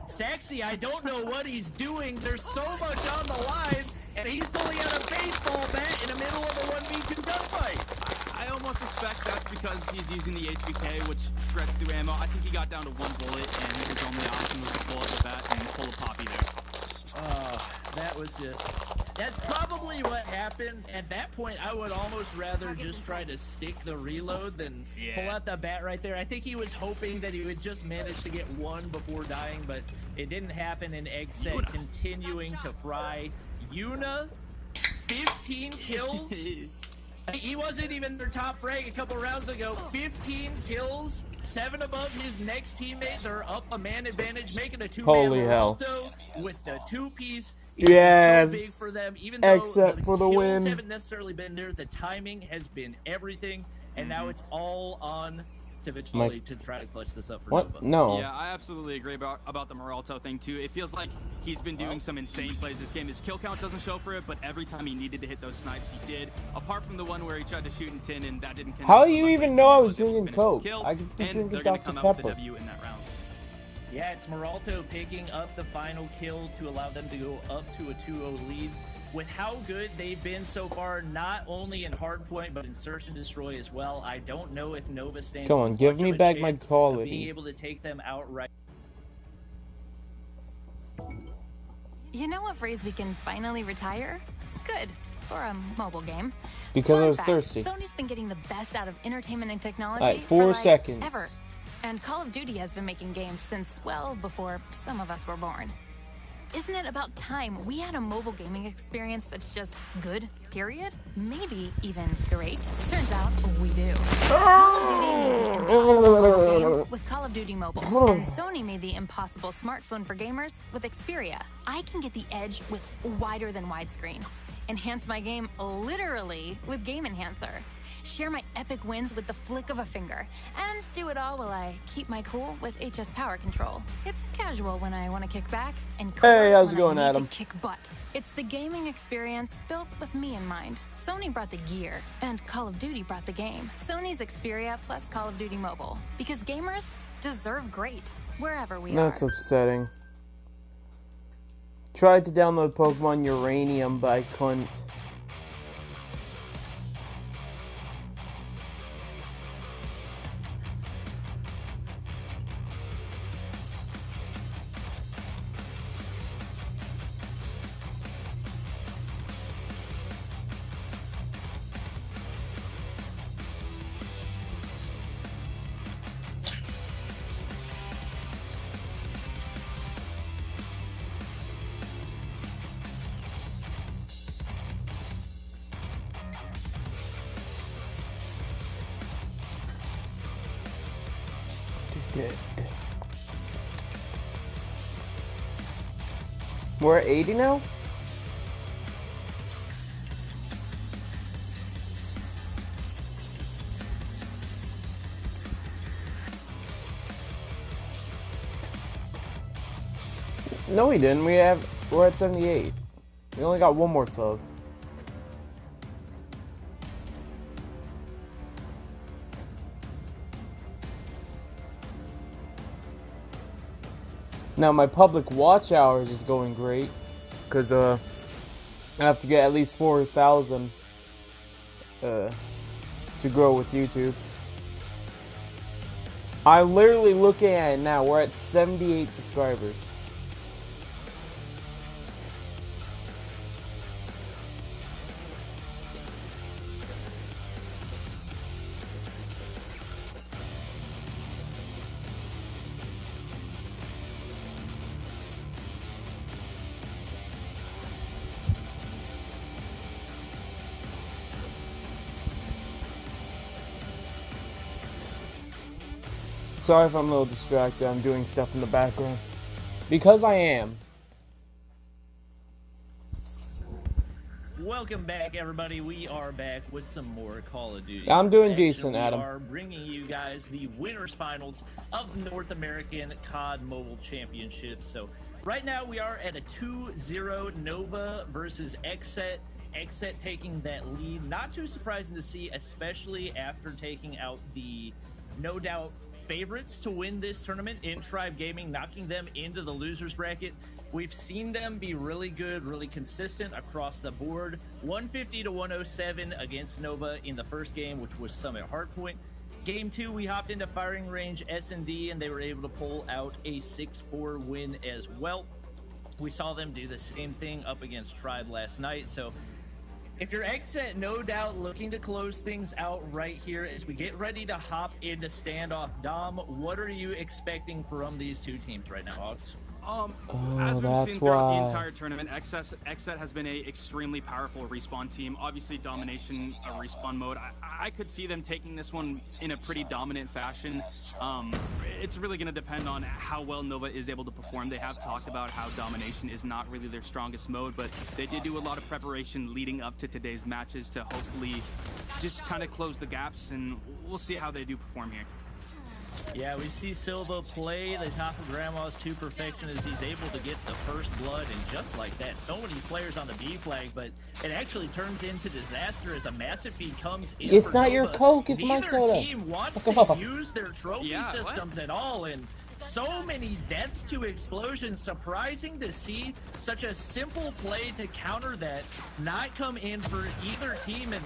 Saxy, I don't know what he's doing. There's so much on the line, and he's pulling out a baseball bat in the middle of a 1v2 gunfight. I almost suspect that's because he's using the HVK, which shreds through ammo. I think he got down to 1 bullet, and his only option was to pull up the bat and pull a poppy there. That was just... That's probably what happened. At that point, I would almost rather just try to stick the reload than pull out the bat right there. I think he was hoping that he would just manage to get one before dying, but it didn't happen, and XSET continuing to fry. Yuna, 15 kills. He wasn't even their top frag a couple rounds ago. 15 kills, 7 above his next teammates are up a man advantage, making a 2-man Holy hell. with the 2-piece. Yes. So big for them, even though Except for the kills win. haven't necessarily been there. The timing has been everything, and now it's all on to Vitali to try to clutch this up for what? Nova. No. Yeah, I absolutely agree about the Moralto thing too. It feels like he's been doing some insane plays this game. His kill count doesn't show for it, but every time he needed to hit those snipes, he did. Apart from the one where he tried to shoot in 10 and that didn't connect. How do you even know I was drinking Coke? I could be drinking Dr. Dr. Pepper. W in that round. Yeah, it's Moralto picking up the final kill to allow them to go up to a 2-0 lead. With how good they've been so far, not only in Hardpoint, but in Search and Destroy as well, I don't know if Nova stands Come on, give me back my quality. being able to take them outright. You know what phrase we can finally retire? Good. For a mobile game. Because Fun I was fact, thirsty. Sony's been getting the best out of entertainment and technology Alright, for 4 like seconds. ever. And Call of Duty has been making games since, well, before some of us were born. Isn't it about time we had a mobile gaming experience that's just good, period? Maybe even great? Turns out we do. Call of Duty made the impossible mobile game with Call of Duty Mobile, and Sony made the impossible smartphone for gamers with Xperia. I can get the edge with wider than widescreen, enhance my game literally with Game Enhancer, share my epic wins with the flick of a finger, and do it all while I keep my cool with HS Power Control. It's casual when I want to kick back, and cool Hey, how's it when going, I need Adam? to kick butt. It's the gaming experience built with me in mind. Sony brought the gear, and Call of Duty brought the game. Sony's Xperia plus Call of Duty Mobile, because gamers deserve great wherever we That's are. upsetting. Tried to download Pokemon Uranium, but I couldn't. Dead. We're at 80 now? No, we didn't. We're at 78. We only got one more sub. Now my public watch hours is going great, cause I have to get at least 4,000 to grow with YouTube. I'm literally looking at it now. We're at 78 subscribers. Sorry if I'm a little distracted. I'm doing stuff in the background. Because I am. Welcome back, everybody. We are back with some more Call of Duty. I'm doing action. decent, Adam. We are bringing you guys the winners finals of the North American COD Mobile Championship. So right now we are at a 2-0 Nova versus Xset. Xset taking that lead. Not too surprising to see, especially after taking out the no doubt favorites to win this tournament in Tribe Gaming, knocking them into the losers bracket. We've seen them be really good, really consistent across the board. 150 to 107 against Nova in the first game, which was Summit Hardpoint. Game 2, we hopped into Firing Range S&D, and they were able to pull out a 6-4 win as well. We saw them do the same thing up against Tribe last night, so if you're Xset, no doubt looking to close things out right here as we get ready to hop into standoff. Dom, what are you expecting from these two teams right now, Hogs? As we've that's seen throughout why. the entire tournament, Xset has been a extremely powerful respawn team. Obviously, domination respawn mode. I could see them taking this one in a pretty dominant fashion. It's really going to depend on how well Nova is able to perform. They have talked about how domination is not really their strongest mode, but they did do a lot of preparation leading up to today's matches to hopefully just kind of close the gaps, and we'll see how they do perform here. Yeah, we see Silva play the top of Grandma's to perfection as he's able to get the first blood, and just like that, so many players on the B flag, but it actually turns into disaster as a massive feed comes in. It's not your Coke, it's my soda. Neither team wants to use their trophy systems at all, and so many deaths to explosions. Surprising to see such a simple play to counter that not come in for either team, and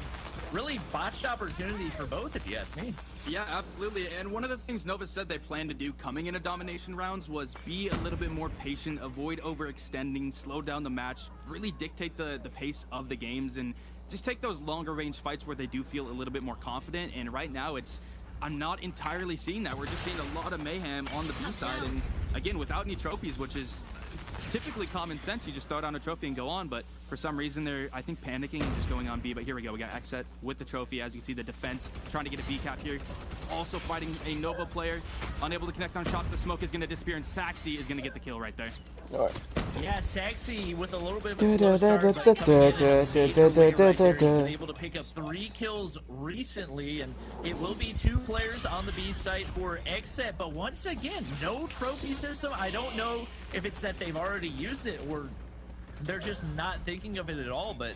really botched opportunity for both, if you ask me. Yeah, absolutely. And one of the things Nova said they planned to do coming into domination rounds was be a little bit more patient, avoid overextending, slow down the match, really dictate the pace of the games, and just take those longer range fights where they do feel a little bit more confident. And right now I'm not entirely seeing that. We're just seeing a lot of mayhem on the B side, and again, without any trophies, which is typically common sense. You just throw down a trophy and go on, but for some reason they're, I think, panicking and just going on B. But here we go. We got Xset with the trophy. As you can see, the defense trying to get a B cap here. Also fighting a Nova player, unable to connect on shots. The smoke is going to disappear, and Saxy is going to get the kill right there. All right. Yeah, Saxy with a little bit of a slow start, but coming in right there, he's been able to pick up 3 kills recently, and it will be 2 players on the B site for Xset. But once again, no trophy system. I don't know if it's that they've already used it or they're just not thinking of it at all, but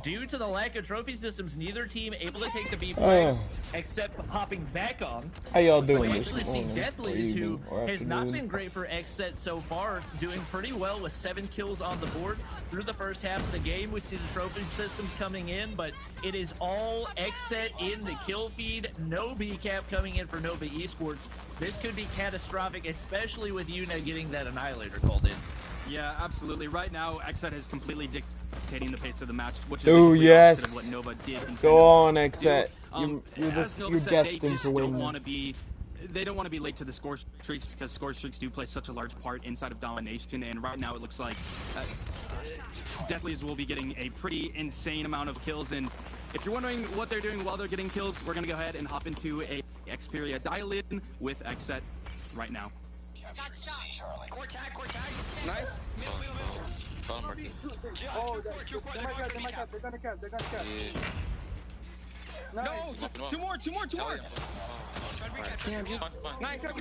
due to the lack of trophy systems, neither team able to take the B flag, except hopping back on. How y'all doing? We actually see Deathleys, who has not been great for Xset so far, doing pretty well with 7 kills on the board through the first half of the game. We see the trophy systems coming in, but it is all Xset in the kill feed. No B cap coming in for Nova Esports. This could be catastrophic, especially with Yuna getting that Annihilator called in. Yeah, absolutely. Right now, Xset is completely dictating the pace of the match, which is yes. opposite of what Nova did. Go on, Xset. You're destined to win. They don't want to be late to the score streaks, because score streaks do play such a large part inside of domination, and right now it looks like Deathleys will be getting a pretty insane amount of kills. And if you're wondering what they're doing while they're getting kills, we're going to go ahead and hop into a Xperia dial-in with Xset right now. Core tag. Nice. Oh, they're gonna cap. No, two more. damn, dude. Nice. Good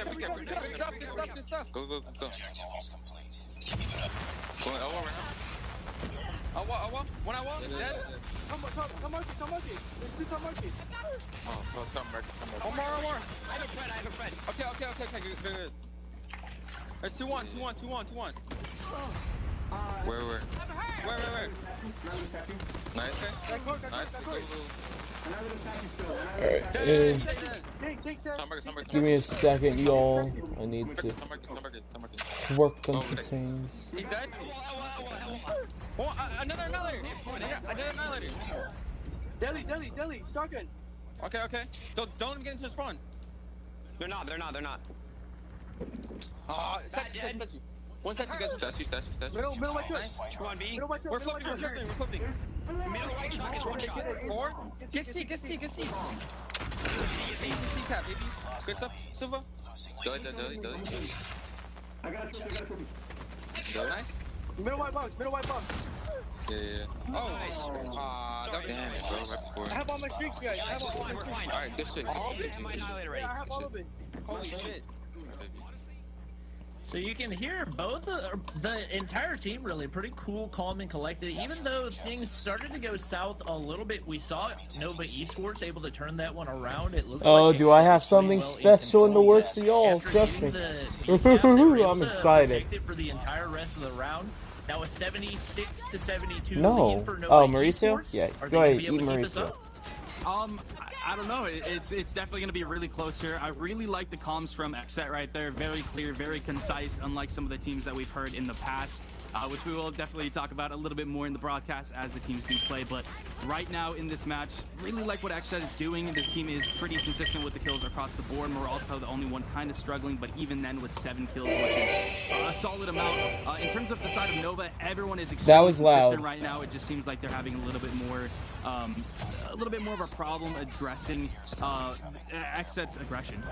stuff. Go. Going Awa right now. Awa. One Awa. Dead. Come monkey. There's 2 monkey. Oh, come back. One more. I have a friend. Okay. Good. There's 2-1. Where? Where? Nice. Alright, give me a second, y'all. I need to work on some things. He's dead. Another annihilator. Deli, shotgun. Okay. Don't let him get into the spawn. They're not. Statue. One statue, guys. Statue. Middle white truck. Nice. Come on, B. We're flipping. Middle right truck is 1 shot. 4. Get C. Easy C cap, baby. Good stuff, Silva. Deli. I got a trophy. Nice. Middle white box. Yeah. Oh, nice. That was Damn it, bro. Right before. I have all my streaks, guys. We're fine. Alright, good shit. I have my Annihilator ready. I have all of it. Holy shit. So you can hear both the entire team really pretty cool, calm, and collected. Even though things started to go south a little bit, we saw Nova Esports able to turn that one around. It looked like do I have something special in the works for y'all? Trust me. I'm excited. For the entire rest of the round. Now a 76-72 No. lead for Nova Mauricio? Esports. Yeah, Are go they ahead, gonna be able eat to keep this Mauricio. up? I don't know. It's definitely going to be really close here. I really like the comms from Xset right there. Very clear, very concise, unlike some of the teams that we've heard in the past, which we will definitely talk about a little bit more in the broadcast as the teams do play. But right now in this match, really like what Xset is doing. The team is pretty consistent with the kills across the board. Moralto, the only one kind of struggling, but even then with 7 kills, which is a solid amount. In terms of the side of Nova, everyone is extremely consistent right now. It just seems like they're having a little bit more of a problem addressing Xset's aggression.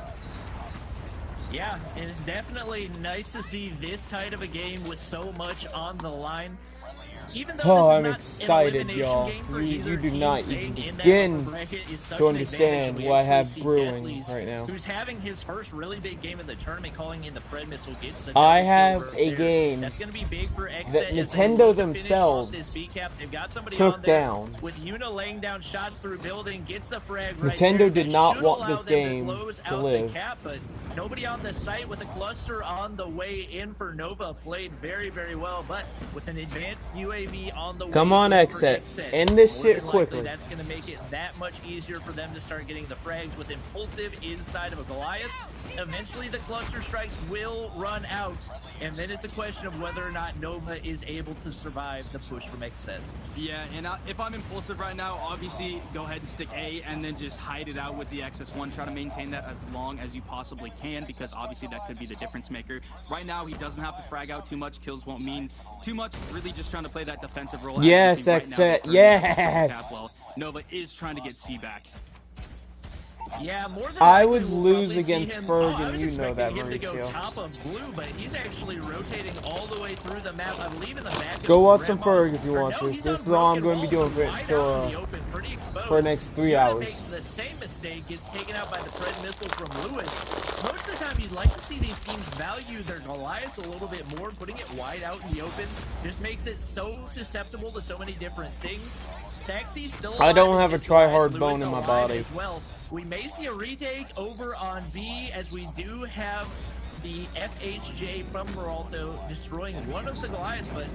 Yeah, and it's definitely nice to see this tight of a game with so much on the line. Even though I'm this is excited, y'all. You do not even begin to understand what I have brewing right now. Who's having his first really big game of the tournament, calling in the Pred Missile, gets the I have a game that's going to be big for that Xset Nintendo themselves They've got somebody took on there down. with Yuna laying down shots through building, gets the frag right Nintendo there. did That not should want allow this them game close to out live. The cap, but nobody on the site with a cluster on the way in for Nova played very, very well, but with an advanced UAV on the way. Come on, Xset. End this shit quickly. That's going to make it that much easier for them to start getting the frags with Impulsive inside of a Goliath. Eventually, the cluster strikes will run out, and then it's a question of whether or not Nova is able to survive the push from Xset. Yeah, and if I'm Impulsive right now, obviously go ahead and stick A and then just hide it out with the XS1. Try to maintain that as long as you possibly can, because obviously that could be the difference maker. Right now, he doesn't have to frag out too much. Kills won't mean too much. Really just trying to play that defensive role. Yes, Xset. Yes. Nova is trying to get C back. Yeah, more than I likely would we'll lose probably see against him. Ferg, I and was you know that, expecting him to go Mauricio. top of blue, but he's actually rotating all the way through the map. I believe in the back. Go watch of some Grandma. Ferg if you want to. He's This on is all I'm broken going to be walls, doing so wide for out in the open, pretty exposed. the next 3 Yuna hours. makes the same mistake, gets taken out by the Pred Missile from Lewis. Most of the time, you'd like to see these teams value their Goliaths a little bit more. Putting it wide out in the open just makes it so susceptible to so many different things. Taxi still I don't alive have a and try-hard Lewis bone in my alive body. as well. We may see a retake over on B, as we do have the FHJ from Peralto destroying one of the Goliaths, but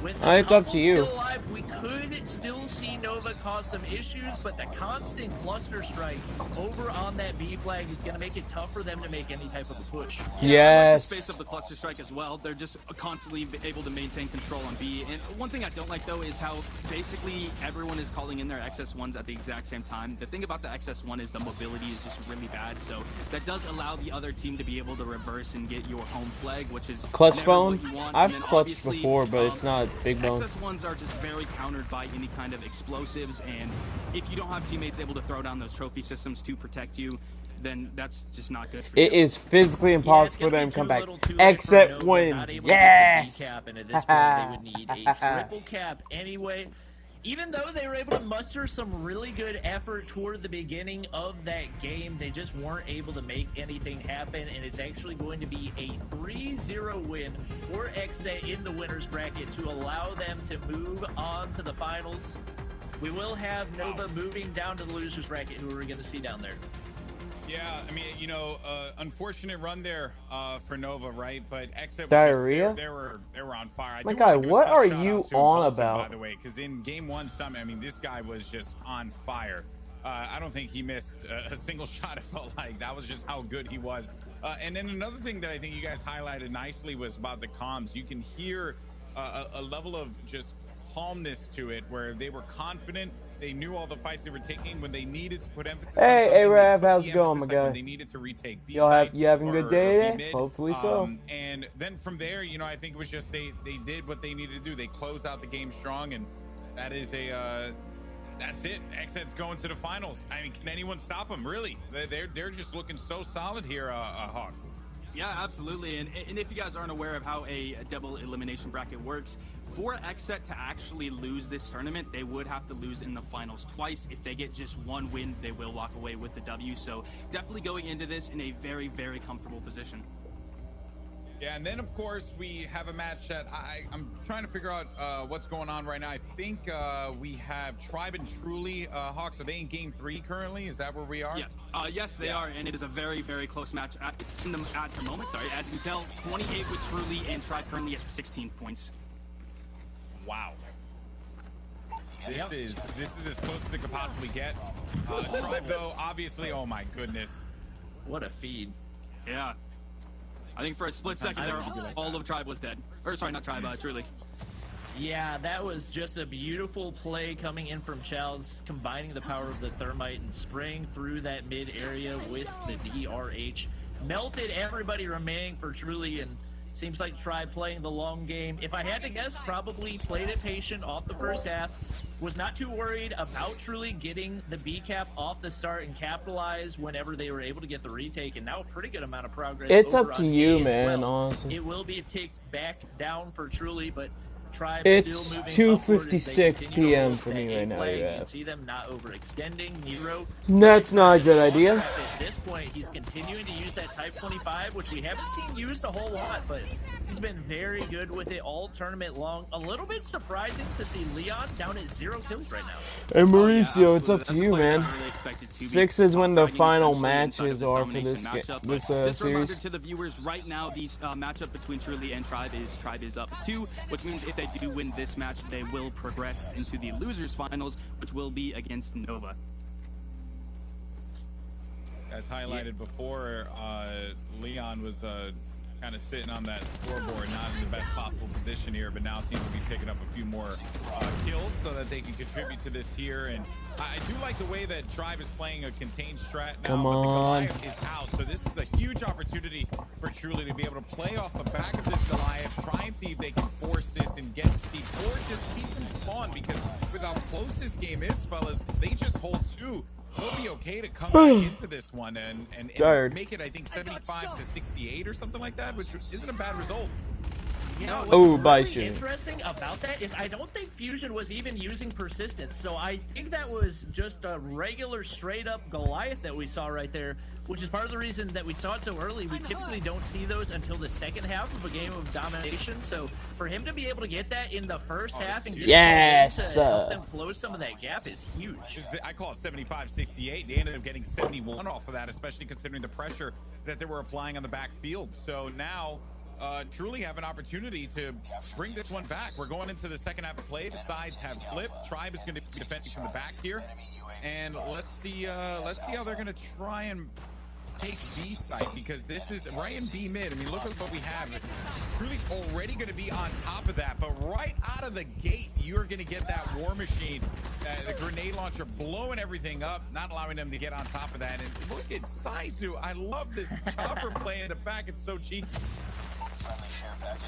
with the It's up to couple you. still alive, we could still see Nova cause some issues, but the constant cluster strike over on that B flag is going to make it tough for them to make any type of a push. I like the Yes. space of the cluster strike as well. They're just constantly able to maintain control on B. And one thing I don't like, though, is how basically everyone is calling in their XS1s at the exact same time. The thing about the XS1 is the mobility is just really bad, so that does allow the other team to be able to reverse and get your home flag, which is Clutch never bone? what you want. I've And then clutched obviously, before, but it's not big bone. XS1s are just very countered by any kind of explosives, and if you don't have teammates able to throw down those trophy systems to protect you, then that's just not good for you. It is physically impossible for them to come back. Except wins. Yes. Cap, and at this point, they would need a triple cap anyway. Even though they were able to muster some really good effort toward the beginning of that game, they just weren't able to make anything happen, and it's actually going to be a 3-0 win for Xset in the winner's bracket to allow them to move on to the finals. We will have Nova moving down to the loser's bracket, who we're going to see down there. Yeah, I mean, you know, unfortunate run there for Nova, right? But Xset was Diarrhea? just, they were on fire. I My do guy, wanna do a what special are shout you out to on Impulsive, about? By the way, because in Game 1 Summit, I mean, this guy was just on fire. I don't think he missed a single shot. It felt like that was just how good he was. And then another thing that I think you guys highlighted nicely was about the comms. You can hear a level of just calmness to it, where they were confident. They knew all the fights they were taking. When they needed to put emphasis on Hey, something, Arab, they put how's the it going, my emphasis, like, guy? when they needed to retake B You having a or- good day or today? B-mid. Hopefully so. And then from there, you know, I think it was just they did what they needed to do. They closed out the game strong, and that is that's it. Xset's going to the finals. I mean, can anyone stop them? Really? They're just looking so solid here, Hawks. Yeah, absolutely. And if you guys aren't aware of how a double elimination bracket works, for Xset to actually lose this tournament, they would have to lose in the finals twice. If they get just one win, they will walk away with the W. So definitely going into this in a very, very comfortable position. Yeah, and then of course we have a match that I'm trying to figure out what's going on right now. I think we have Tribe and Truly. Hawks, are they in Game 3 currently? Is that where we are? Yes, yes, they are, and it is a very, very close match at the moment. Sorry, as you can tell, 28 with Truly and Tribe currently at 16 points. Wow. This is as close as it could possibly get. Tribe though, obviously, oh my goodness. What a feed. Yeah. I think for a split second there, all of Tribe was dead. Or sorry, not Tribe, Truly. Yeah, that was just a beautiful play coming in from Childs, combining the power of the Thermite and spraying through that mid area with the DRH. Melted everybody remaining for Truly, and Seems like Tribe playing the long game. If I had to guess, probably played it patient off the first half. Was not too worried about truly getting the B cap off the start and capitalize whenever they were able to get the retake. And now a pretty good amount of progress. It's over up to on you, A as man, well. honestly. It will be ticked back down for Truly, but Tribe It's still moving 2:56 p.m. for me right now, You yeah. can see them not overextending. Nero. That's not a good idea. At this point, he's continuing to use that Type 25, which we haven't seen used a whole lot, but he's been very good with it all tournament long. A little bit surprising to see Leon down at 0 kills right now. And Mauricio, it's up to you, player man. I really expected to be 6 is when the fighting final essentially inside of matches this are for domination this matchup. this Just a reminder series. to the viewers, right now, the matchup between Truly and Tribe is up 2, which means if they do win this match, they will progress into the losers finals, which will be against Nova. As highlighted before, Leon was kind of sitting on that scoreboard, not in the best possible position here, but now seems to be picking up a few more kills so that they can contribute to this here. And I do like the way that Tribe is playing a contained strat now. Come but the on. Goliath is out, so this is a huge opportunity for Truly to be able to play off the back of this Goliath, try and see if they can force this and get speed, or just keep them spawn, because with how close this game is, fellas, they just hold 2. They'll be okay to come back into this one and make it, I think, 75 to 68 or something like that, which isn't a bad result. Yeah, Oh, what's bye, really Shane. interesting about that is I don't think Fusion was even using persistence, so I think that was just a regular straight-up Goliath that we saw right there, which is part of the reason that we saw it so early. We typically don't see those until the second half of a game of domination, so for him to be able to get that in the first half and get Yes, to help them close some of that gap is huge. I call it 75-68. They ended up getting 71 off of that, especially considering the pressure that they were applying on the backfield. So now Truly have an opportunity to bring this one back. We're going into the second half of play. The sides have flipped. Tribe is going to be defending from the back here, and let's see how they're going to try and take B site, because this is right in B mid. I mean, look at what we have. Truly's already going to be on top of that, but right out of the gate, you're going to get that War Machine, the grenade launcher blowing everything up, not allowing them to get on top of that. And look at Saizu. I love this chopper play in the back. It's so cheeky.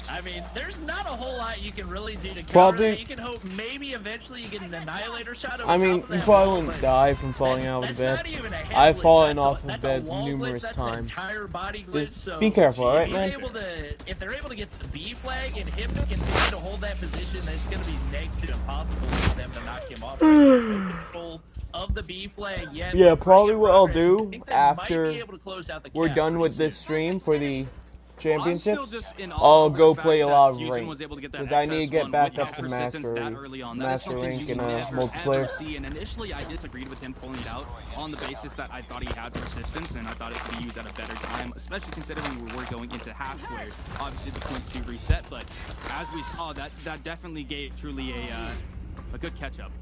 I mean, there's not a whole lot you can really do to counter Probably- that. You can hope maybe eventually you get an Annihilator shot over I mean, top of you that probably wall, wouldn't but die from falling out of that's bed. not even a head I've glitch. fallen That's a- off of that's a bed wall glitch. numerous That's times. An entire body glitch. Just So be careful, alright, if man? if they're able to get the B flag and him to continue to hold that position, it's going to be next to impossible for them to knock him off. No control of the B flag yet. Yeah, but probably pretty what I'll progress. do I think they might after be able to close out the we're gap done pretty with this soon. stream for the championships, I'm still just in awe I'll over go the play a fact lot that of Fusion rank, was able to get that because I need to excess get one back without up to persistence master that early on. That is master something rank you and never, multiplayer. ever see. And initially, I disagreed with him pulling it out on the basis that I thought he had persistence and I thought it could be used at a better time, especially considering we were going into half where obviously the points do reset. But as we saw, that definitely gave Truly a good catch up.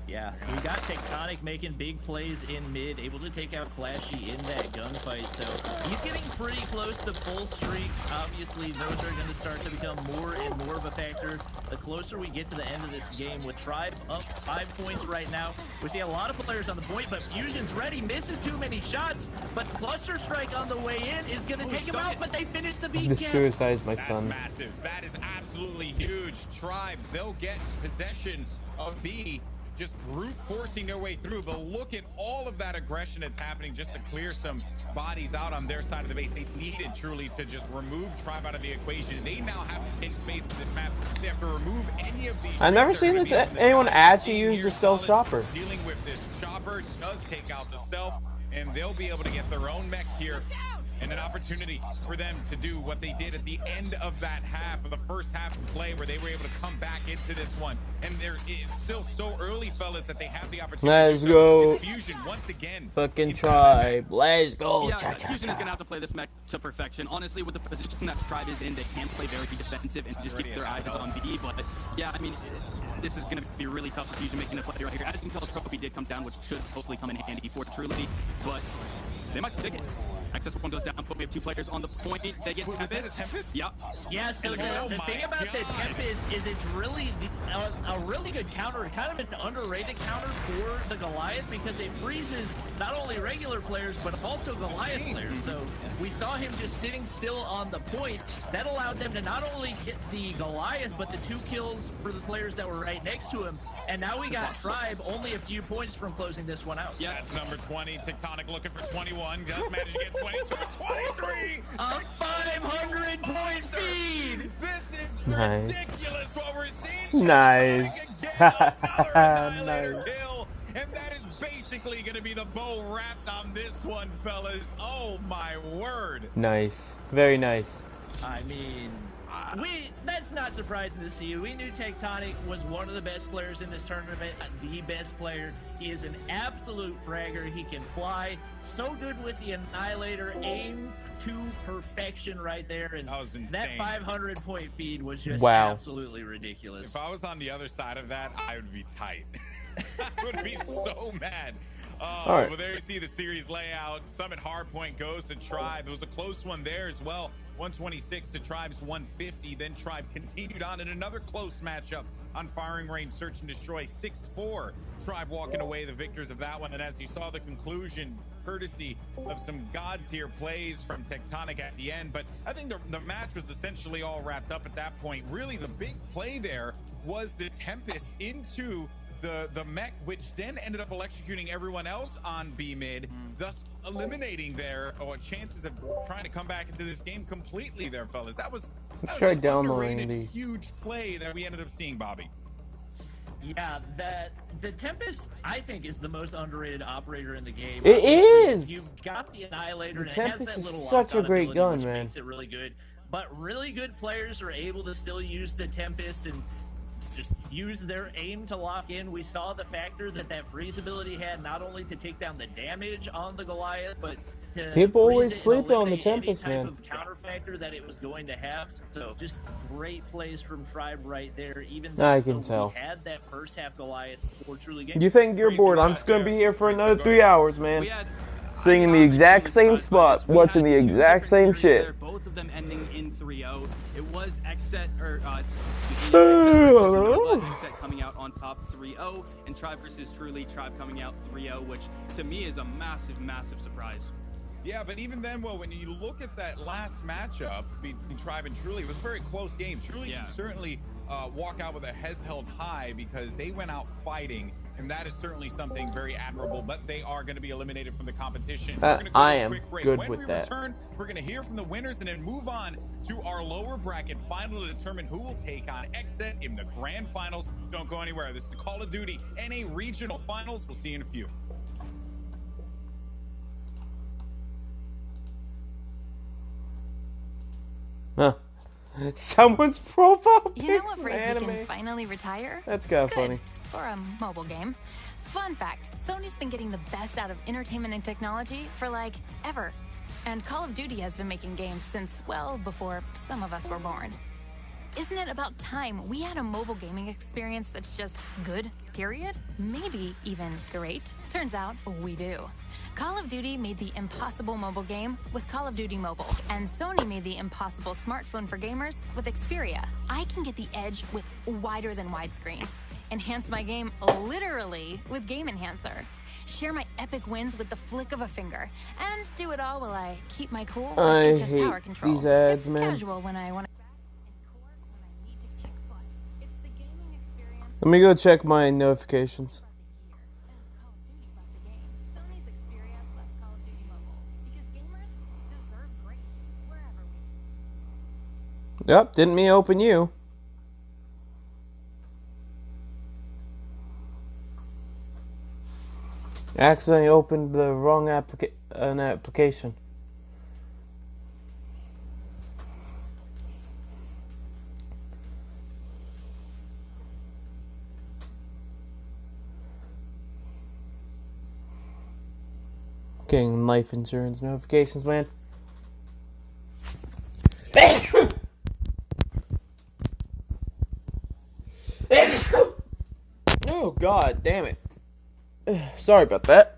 Yeah, we got Tectonic making big plays in mid, able to take out Clashy in that gunfight, so he's getting pretty close to full streaks. Obviously, those are going to start to become more and more of a factor the closer we get to the end of this game. With Tribe up 5 points right now, we see a lot of players on the point, but Fusion's ready, misses too many shots, but Cluster Strike on the way in is going to take him out, but they finish the beat. The suicide's my That's son. massive. That is absolutely huge. Tribe, they'll get possession of B, just brute forcing their way through. But look at all of that aggression that's happening just to clear some bodies out on their side of the base. They needed Truly to just remove Tribe out of the equation. They now have to take space in this map. They have to remove any of these. I've never streaks that are seen gonna this be on anyone side. actually Here, use the stealth Solid chopper. Dealing with this chopper does take out the stealth, and they'll be able to get their own mech here. And an opportunity for them to do what they did at the end of that half, of the first half of play, where they were able to come back into this one. And there is still so early, fellas, that they have the opportunity. Let's So go. it's Fusion once again. Fucking inside that Tribe. Let's go. Yeah, Cha cha Fusion is going to cha. have to play this mech to perfection. Honestly, with the position that Tribe is in, they can play very defensive and just keep their eyes on B. But yeah, I mean, this is going to be really tough for Fusion making a play right here. As you can tell, Trophy did come down, which should hopefully come in handy for Truly. But they might take it. Access one goes down, but we have 2 players on the point. They get Tempest. Yep. Yeah, so the thing about the Tempest is it's really a really good counter, kind of an underrated counter for the Goliath, because it freezes not only regular players, but also Goliath players. So we saw him just sitting still on the point. That allowed them to not only get the Goliath, but the 2 kills for the players that were right next to him. And now we got Tribe only a few points from closing this one out. Yeah, that's number 20. Tectonic looking for 21. Just managed to get 22, 23. A 500-point feed. This is Nice. ridiculous what we're seeing. Nice. Annihilator kill, and that is basically going to be the bow wrapped on this one, fellas. Oh my word. Nice. Very nice. I mean, that's not surprising to see. We knew Tectonic was one of the best players in this tournament, the best player. He is an absolute fragger. He can fly. So good with the Annihilator, aim to perfection right there. And that was insane. That 500-point feed was just absolutely ridiculous. If I was on the other side of that, I would be tight. I would be so mad. All right. Well, there you see the series layout. Summit Hardpoint goes to Tribe. It was a close one there as well. 126 to Tribe's 150. Then Tribe continued on in another close matchup on Firing Range Search and Destroy. 6-4. Tribe walking away the victors of that one. And as you saw, the conclusion, courtesy of some god tier plays from Tectonic at the end. But I think the match was essentially all wrapped up at that point. Really, the big play there was the Tempest into the mech, which then ended up electrocuting everyone else on B mid, thus eliminating their chances of trying to come back into this game completely there, fellas. That was an underrated, huge play that we ended up seeing, Bobby. Yeah, the Tempest, I think, is the most underrated operator in the game. It is! You've got the Annihilator, and it Tempest has that little is such a great ability, gun, which man. makes it really good. But really good players are able to still use the Tempest and just use their aim to lock in. We saw the factor that freeze ability had, not only to take down the damage on the Goliath, but to people always freeze it sleep and on the eliminate any Tempest, type man. of counter factor that it was going to have. So just great plays from Tribe right there. Even though I can tell. we had that first half Goliath before Truly Game. You think you're bored? I'm just gonna be here for another 3 hours, man. Sitting in the exact same spot, watching the exact same shit. There, both of them ending in 3-0. It was Xset or Xset coming out on top 3-0, and Tribe versus Truly, Tribe coming out 3-0, which to me is a massive, massive surprise. Yeah, but even then, well, when you look at that last matchup between Tribe and Truly, it was a very close game. Truly can certainly walk out with their heads held high because they went out fighting, and that is certainly something very admirable, but they are going to be eliminated from the competition. We're going to go I to a am quick break. good When with we that. return, we're going to hear from the winners and then move on to our lower bracket final to determine who will take on Xset in the grand finals. Don't go anywhere. This is Call of Duty NA Regional Finals. We'll see you in a few. Huh. Someone's profile pics You know what phrase anime. we can finally retire? That's kind of Good. funny. For a mobile game. Fun fact, Sony's been getting the best out of entertainment and technology for like ever. And Call of Duty has been making games since, well, before some of us were born. Isn't it about time we had a mobile gaming experience that's just good, period? Maybe even great? Turns out we do. Call of Duty made the impossible mobile game with Call of Duty Mobile, and Sony made the impossible smartphone for gamers with Xperia. I can get the edge with wider than widescreen, enhance my game literally with Game Enhancer, share my epic wins with the flick of a finger, and do it all while I keep my cool I and just hate power control. these ads, it's man. casual when I want to. Let me go check my notifications. Yep, didn't me open you. Accidentally opened the wrong application. Getting life insurance notifications, man. Oh, God damn it. Sorry about that.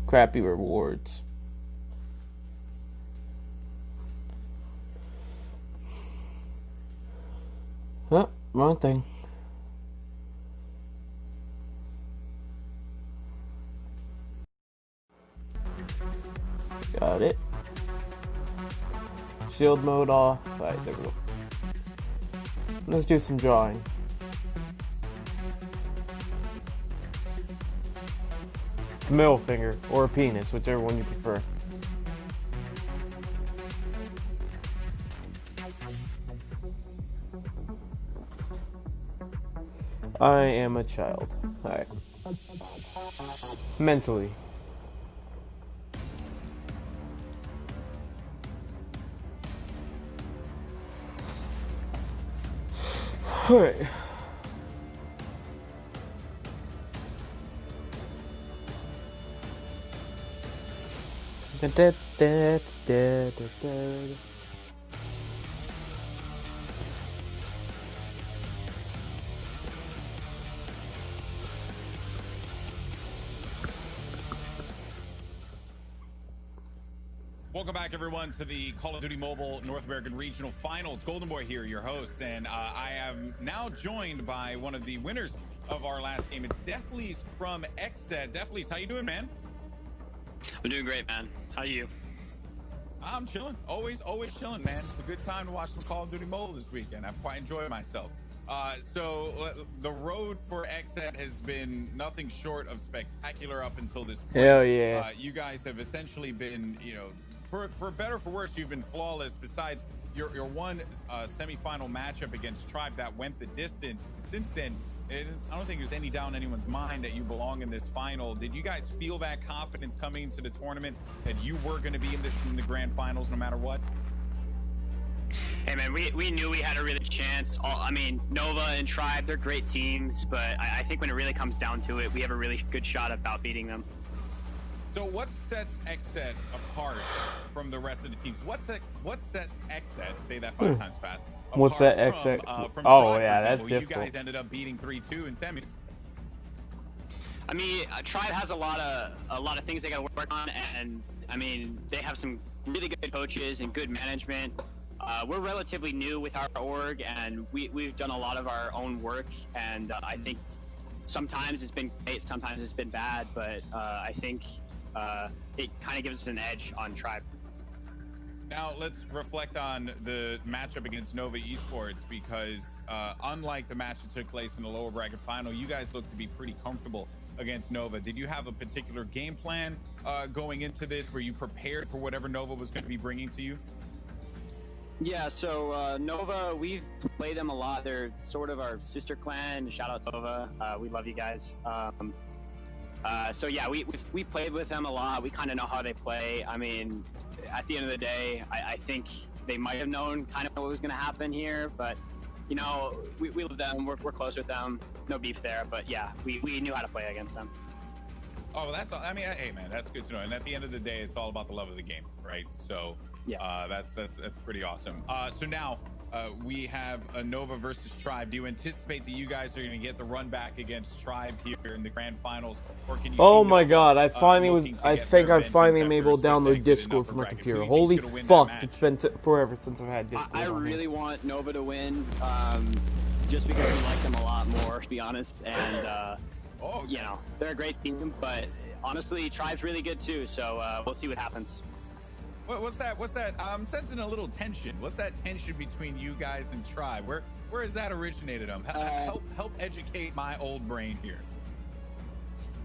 Crappy rewards. Oh, wrong thing. Got it. Shield mode off. Alright, there we go. Let's do some drawing. It's a middle finger or a penis, whichever one you prefer. I am a child. Alright. Mentally. Alright. Da, da, da, da, da, da. Welcome back, everyone, to the Call of Duty Mobile North American Regional Finals. Golden Boy here, your host, and I am now joined by one of the winners of our last game. It's Deathleys from XSET. Deathleys, how you doing, man? I'm doing great, man. How are you? I'm chilling. Always chilling, man. It's a good time to watch some Call of Duty Mobile this weekend. I've quite enjoyed myself. So the road for XSET has been nothing short of spectacular up until this point. Hell yeah. You guys have essentially been, you know, for better or for worse, you've been flawless. Besides your one semifinal matchup against Tribe that went the distance. Since then, I don't think there's any doubt in anyone's mind that you belong in this final. Did you guys feel that confidence coming into the tournament that you were going to be in the grand finals no matter what? Hey, man, we knew we had a really chance. I mean, Nova and Tribe, they're great teams, but I think when it really comes down to it, we have a really good shot about beating them. So what sets XSET apart from the rest of the teams? What sets XSET, say that 5 times fast. What's that XSET? Oh, yeah, that's difficult. You guys ended up beating 3-2 in semis. I mean, Tribe has a lot of things they got to work on, and I mean, they have some really good coaches and good management. We're relatively new with our org, and we've done a lot of our own work, and I think sometimes it's been great, sometimes it's been bad, but I think it kind of gives us an edge on Tribe. Now let's reflect on the matchup against Nova Esports, because unlike the match that took place in the lower bracket final, you guys look to be pretty comfortable against Nova. Did you have a particular game plan going into this? Were you prepared for whatever Nova was going to be bringing to you? Yeah, so Nova, we've played them a lot. They're sort of our sister clan. Shout out to Nova. We love you guys. So yeah, we played with them a lot. We kind of know how they play. I mean, at the end of the day, I think they might have known kind of what was going to happen here, but you know, we love them. We're close with them. No beef there, but yeah, we knew how to play against them. Oh, that's, I mean, hey man, that's good to know. And at the end of the day, it's all about the love of the game, right? So yeah, that's pretty awesome. So now we have a Nova versus Tribe. Do you anticipate that you guys are going to get the run back against Tribe here in the grand finals, or can you? Oh my God! I finally I think I finally am able to download Discord from my computer. Holy fuck! It's been forever since I've had Discord. I really want Nova to win, just because we like them a lot more, to be honest. And you know, they're a great team, but honestly, Tribe's really good too. So we'll see what happens. What's that? I'm sensing a little tension. What's that tension between you guys and Tribe? Where has that originated? Help educate my old brain here.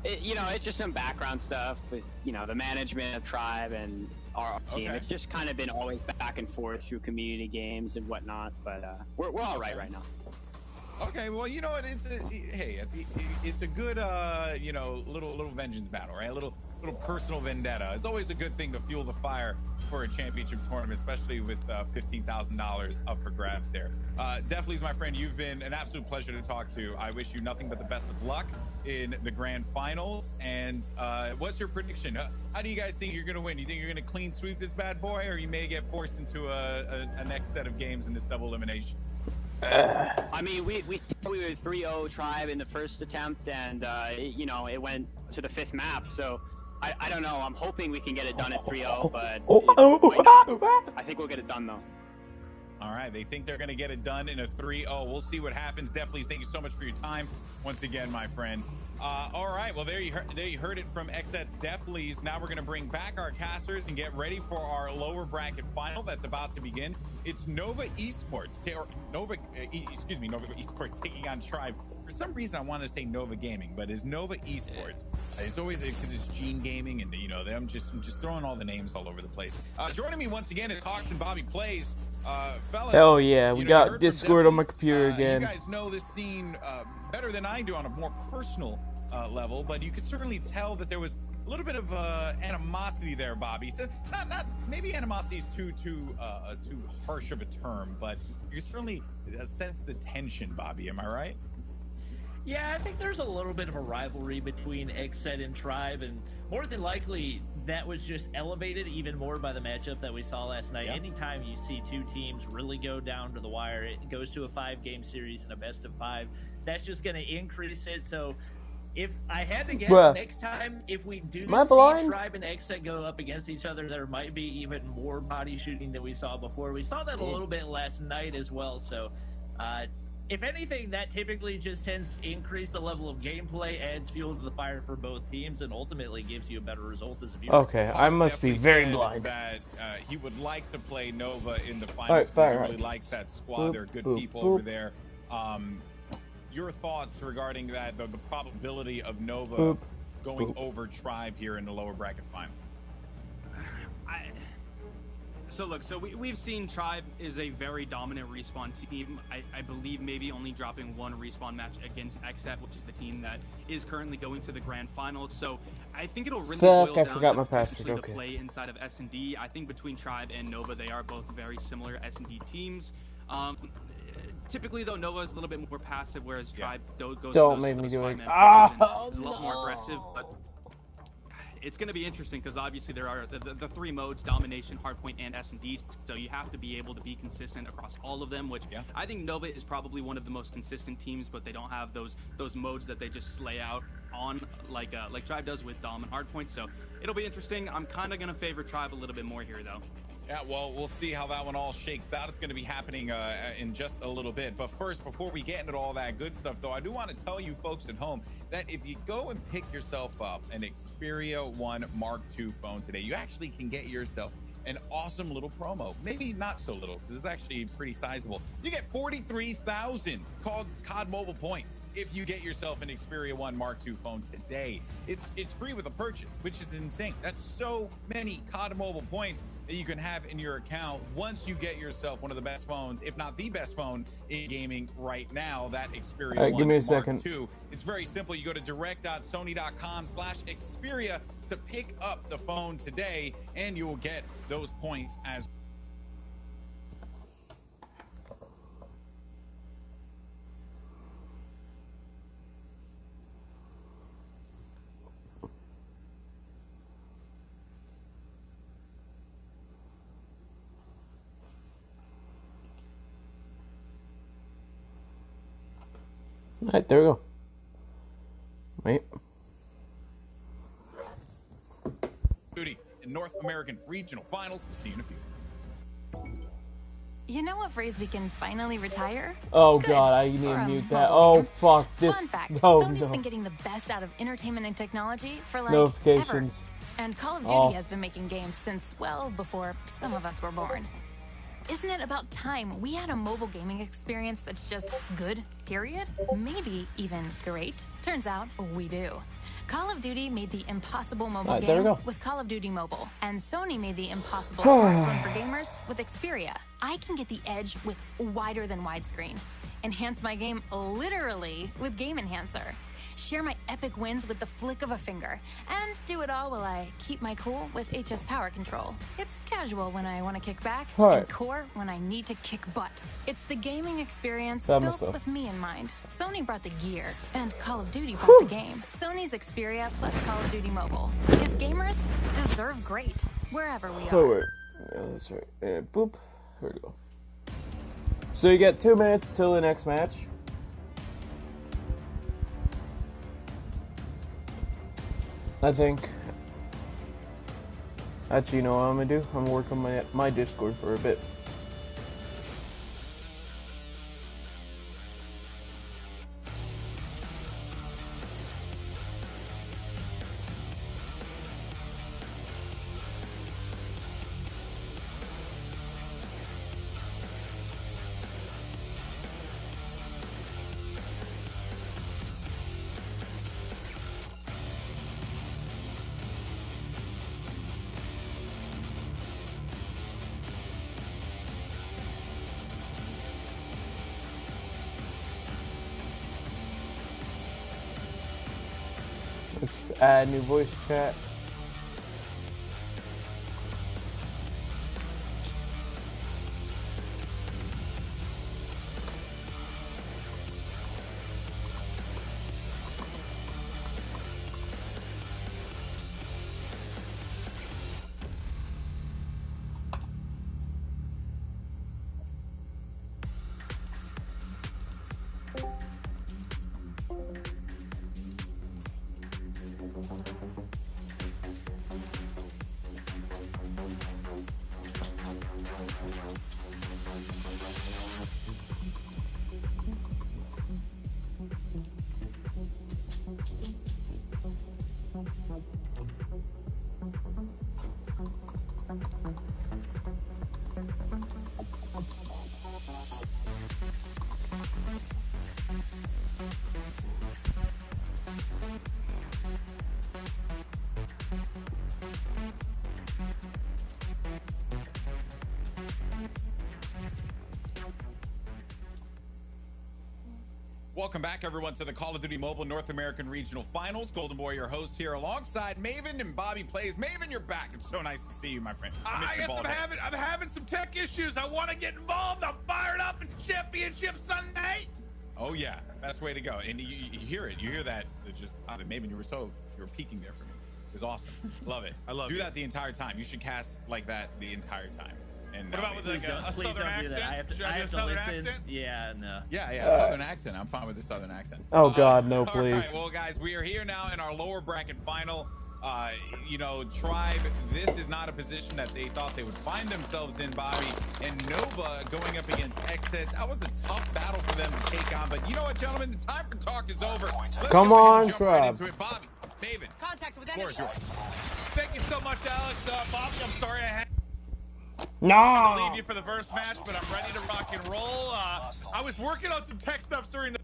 You know, it's just some background stuff with, you know, the management of Tribe and our team. Okay. It's just kind of been always back and forth through community games and whatnot, but we're all right now. Okay, well, you know what? It's a good you know, little vengeance battle, right? A little personal vendetta. It's always a good thing to fuel the fire for a championship tournament, especially with $15,000 up for grabs there. Deathleys, my friend, you've been an absolute pleasure to talk to. I wish you nothing but the best of luck in the grand finals. And what's your prediction? How do you guys think you're going to win? You think you're going to clean sweep this bad boy, or you may get forced into a next set of games in this double elimination? I mean, we were 3-0 Tribe in the first attempt, and you know, it went to the 5th map. So I don't know. I'm hoping we can get it done at 3-0, but I think we'll get it done though. All right, they think they're going to get it done in a 3-0. We'll see what happens. Definitely, thank you so much for your time once again, my friend. All right, well, there you heard it from XSET's Deathleys. Now we're going to bring back our casters and get ready for our lower bracket final that's about to begin. It's Nova Esports, Nova Esports taking on Tribe. For some reason, I want to say Nova Gaming, but it's Nova Esports. It's always because it's Gene Gaming, and I'm just throwing all the names all over the place. Joining me once again is Hawks and Bobby Plays. Fellas, hell yeah, we got Discord on my computer again. You guys know this scene better than I do on a more personal level, but you could certainly tell that there was a little bit of animosity there, Bobby. So not maybe animosity is too harsh of a term, but you can certainly sense the tension, Bobby. Am I right? Yeah, I think there's a little bit of a rivalry between XSET and Tribe, and more than likely that was just elevated even more by the matchup that we saw last night. Yep. Anytime you see two teams really go down to the wire, it goes to a 5-game series and a best of 5. That's just going to increase it. So if I had to guess, next time, if we do see Tribe and XSET go up against each other, there might be even more body shooting than we saw before. We saw that a little bit last night as well. So if anything, that typically just tends to increase the level of gameplay, adds fuel to the fire for both teams, and ultimately gives you a better result as a viewer. Okay, I must be very blind. That he would like to play Nova in the finals. He really likes that squad. They're good people over there. Your thoughts regarding that, the probability of Nova going over Tribe here in the lower bracket final? So look, we've seen Tribe is a very dominant respawn team. I believe maybe only dropping one respawn match against XSET, which is the team that is currently going to the grand final. So I think it'll really boil down to potentially the play inside of S&D. I think between Tribe and Nova, they are both very similar S&D teams. Typically, though, Nova is a little bit more passive, whereas Tribe goes is a lot more aggressive. But it's going to be interesting because obviously there are the 3 modes: domination, hardpoint, and S&D. So you have to be able to be consistent across all of them, which I think Nova is probably one of the most consistent teams, but they don't have those modes that they just lay out on like Tribe does with Dom and hardpoint. So it'll be interesting. I'm kind of going to favor Tribe a little bit more here, though. Yeah, well, we'll see how that one all shakes out. It's going to be happening in just a little bit. But first, before we get into all that good stuff, though, I do want to tell you folks at home that if you go and pick yourself up an Xperia 1 Mark II phone today, you actually can get yourself an awesome little promo. Maybe not so little, because it's actually pretty sizable. You get 43,000 COD Mobile points if you get yourself an Xperia 1 Mark II phone today. It's free with a purchase, which is insane. That's so many COD Mobile points that you can have in your account once you get yourself one of the best phones, if not the best phone in gaming right now, that Xperia 1 give me a Mark second. II. It's very simple. You go to direct.sony.com/Xperia to pick up the phone today, and you will get those points as All right, there we go. Wait. Duty in North American Regional Finals. We'll see you in a few. You know what phrase we can finally retire? Oh Good. God, I need to mute that. mobile Oh fuck this. Fun fact, No, Sony's no. been getting the best out of entertainment and technology for like Notifications. ever. And Call of Duty has been making games since well before some of us were born. Isn't it about time we had a mobile gaming experience that's just good, period? Maybe even great? Turns out we do. Call of Duty made the impossible mobile there we game go. with Call of Duty Mobile, and Sony made the impossible smartphone for gamers with Xperia. I can get the edge with wider than widescreen, enhance my game literally with Game Enhancer, share my epic wins with the flick of a finger, and do it all while I keep my cool with HS Power Control. It's casual when I want to kick back, and core when I need to kick butt. It's the gaming experience built with me in mind. Sony brought the gear, and Call of Duty brought the game. Sony's Xperia plus Call of Duty Mobile. Because gamers deserve great, wherever we are. Oh wait, yeah, that's right. And boop, here we go. So you get 2 minutes till the next match. I think. That's, you know what I'm gonna do? I'm gonna work on my Discord for a bit. Let's add new voice chat. Welcome back, everyone, to the Call of Duty Mobile North American Regional Finals. Golden Boy, your host, here alongside Maven and Bobby Plays. Maven, you're back. It's so nice to see you, my friend. I guess I'm having some tech issues. I want to get involved. I'm fired up in Championship Sunday. Oh yeah, best way to go. And you hear it. You hear that. It's just Maven, you were peeking there for me. It was awesome. Love it. I love it. Do that the entire time. You should cast like that the entire time. And what about with like a southern accent? I have to southern listen. accent? Yeah, no. Yeah, southern accent. I'm fine with the southern accent. Oh God, no, please. All right, well, guys, we are here now in our lower bracket final. You know, Tribe, this is not a position that they thought they would find themselves in, Bobby. And Nova going up against Exit, that was a tough battle for them to take on. But you know what, gentlemen, the time for talk is over. Come on, Tribe. Right into it. Bobby, Maven, contact with yours. Thank you so much, Alex. Bobby, I'm sorry I had to leave you for the first match, but I'm ready to rock and roll. I was working on some tech stuff during the...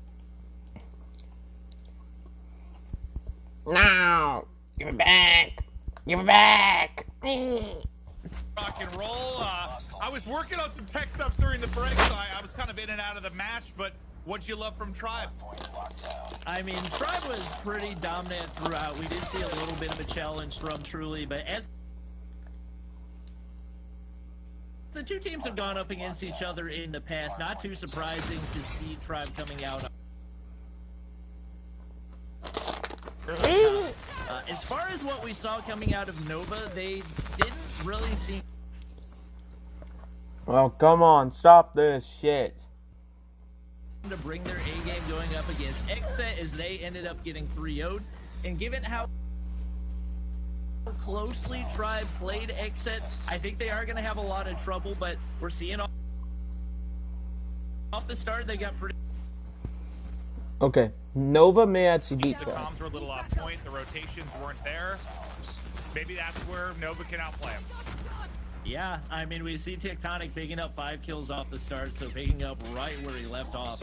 No! Give it back! Give it back! Rock and roll. I was working on some tech stuff during the break, so I was kind of in and out of the match, but what'd you love from Tribe? I mean, Tribe was pretty dominant throughout. We did see a little bit of a challenge from Truly, but as the two teams have gone up against each other in the past, not too surprising to see Tribe coming out. As far as what we saw coming out of Nova, they didn't really seem... Oh, come on, stop this shit. ...to bring their A-game going up against Exet as they ended up getting 3-0'd. And given how closely Tribe played Exet, I think they are going to have a lot of trouble, but we're seeing off the start, they got pretty... Okay, Nova may actually beat The Tribe. comms were a little off point, the rotations weren't there. Maybe that's where Nova can outplay them. Yeah, I mean, we see Tectonic picking up 5 kills off the start, so picking up right where he left off.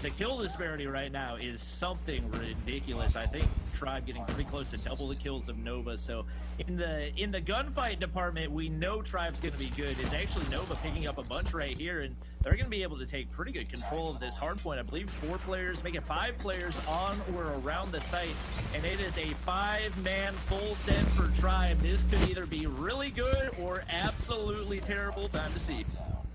The kill disparity right now is something ridiculous. I think Tribe getting pretty close to double the kills of Nova. So in the gunfight department, we know Tribe's going to be good. It's actually Nova picking up a bunch right here, and they're going to be able to take pretty good control of this hard point. I believe 4 players, make it 5 players on or around the site, and it is a 5-man full send for Tribe. This could either be really good or absolutely terrible. Time to see.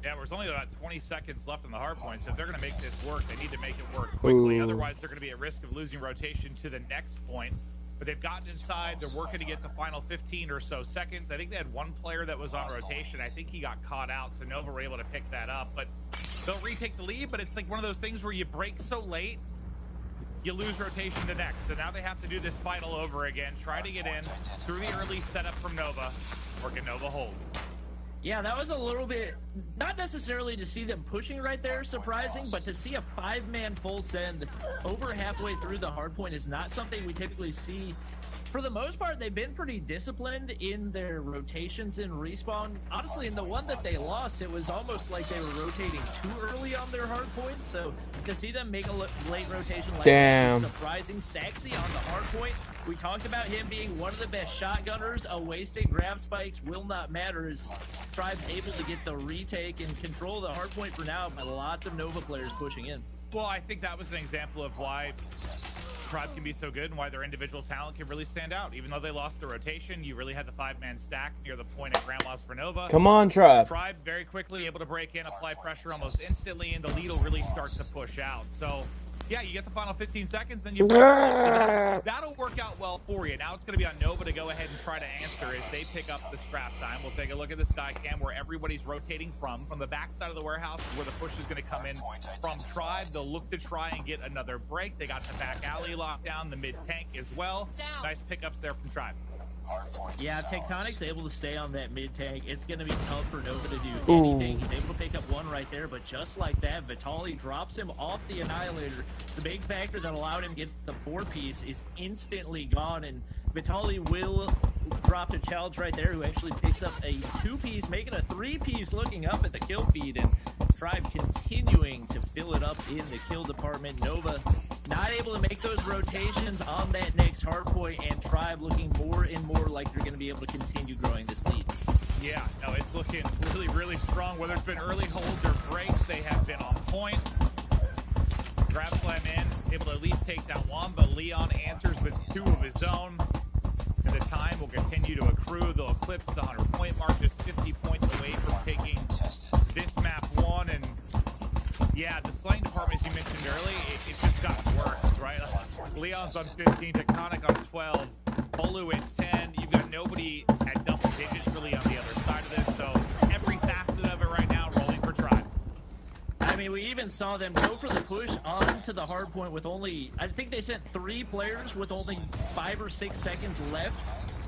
Yeah, there's only about 20 seconds left on the hard point, so if they're going to make this work, they need to make it work quickly. Ooh. Otherwise, they're going to be at risk of losing rotation to the next point. But they've gotten inside. They're working to get the final 15 or so seconds. I think they had 1 player that was on rotation. I think he got caught out, so Nova were able to pick that up. But they'll retake the lead, but it's like one of those things where you break so late, you lose rotation the next. So now they have to do this fight all over again. Try to get in through the early setup from Nova, or can Nova hold? Yeah, that was a little bit, not necessarily to see them pushing right there surprising, but to see a 5-man full send over halfway through the hard point is not something we typically see. For the most part, they've been pretty disciplined in their rotations in respawn. Honestly, in the one that they lost, it was almost like they were rotating too early on their hard point. So to see them make a late rotation like that is surprising. Saxy on the hard point. We talked about him being one of the best shotgunners. A wasted grab spikes will not matter as Tribe's able to get the retake and control the hard point for now, but lots of Nova players pushing in. Well, I think that was an example of why Tribe can be so good and why their individual talent can really stand out. Even though they lost the rotation, you really had the 5-man stack near the point at Grandma's for Nova. Come on, Tribe. Tribe very quickly able to break in, apply pressure almost instantly, and the lead will really start to push out. So, yeah, you get the final 15 seconds, and that'll work out well for you. Now it's going to be on Nova to go ahead and try to answer as they pick up the scrap time. We'll take a look at the sky cam where everybody's rotating from the back side of the warehouse where the push is going to come in from Tribe. They'll look to try and get another break. They got the back alley locked down, the mid tank as well. Nice pickups there from Tribe. Yeah, Tectonic's able to stay on that mid tank. It's going to be tough for Nova to do anything. He's able to pick up one right there, but just like that, Vitaly drops him off the Annihilator. The big factor that allowed him to get the 4-piece is instantly gone, and Vitaly will drop a challenge right there, who actually picks up a 2-piece, making a 3-piece looking up at the kill feed, and Tribe continuing to fill it up in the kill department. Nova not able to make those rotations on that next hard point, and Tribe looking more and more like they're going to be able to continue growing this lead. Yeah, no, it's looking really, really strong. Whether it's been early holds or breaks, they have been on point. Grab slam in, able to at least take down one, but Leon answers with 2 of his own. And the time will continue to accrue. They'll eclipse the 100-point mark, just 50 points away from taking this map 1. And yeah, the slaying department, as you mentioned early, it's just gotten worse, right? Leon's on 15, Tectonic on 12, Bolu at 10. You've got nobody at double digits really on the other side of this. So every facet of it right now rolling for Tribe. I mean, we even saw them go for the push onto the hard point with only, I think they sent 3 players with only 5 or 6 seconds left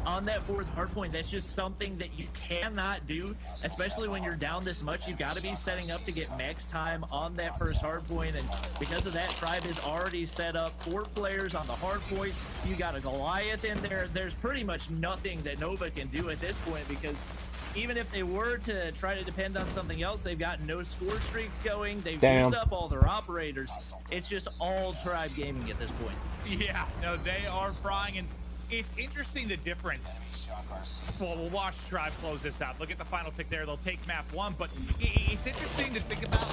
on that 4th hard point. That's just something that you cannot do, especially when you're down this much. You've got to be setting up to get max time on that first hard point, and because of that, Tribe has already set up 4 players on the hard point. You got a Goliath in there. There's pretty much nothing that Nova can do at this point, because even if they were to try to depend on something else, they've got no score streaks going. They've used up all their operators. It's just all Tribe gaming at this point. Yeah, no, they are frying, and it's interesting the difference. Well, we'll watch Tribe close this out. Look at the final tick there. They'll take map 1, but it's interesting to think about.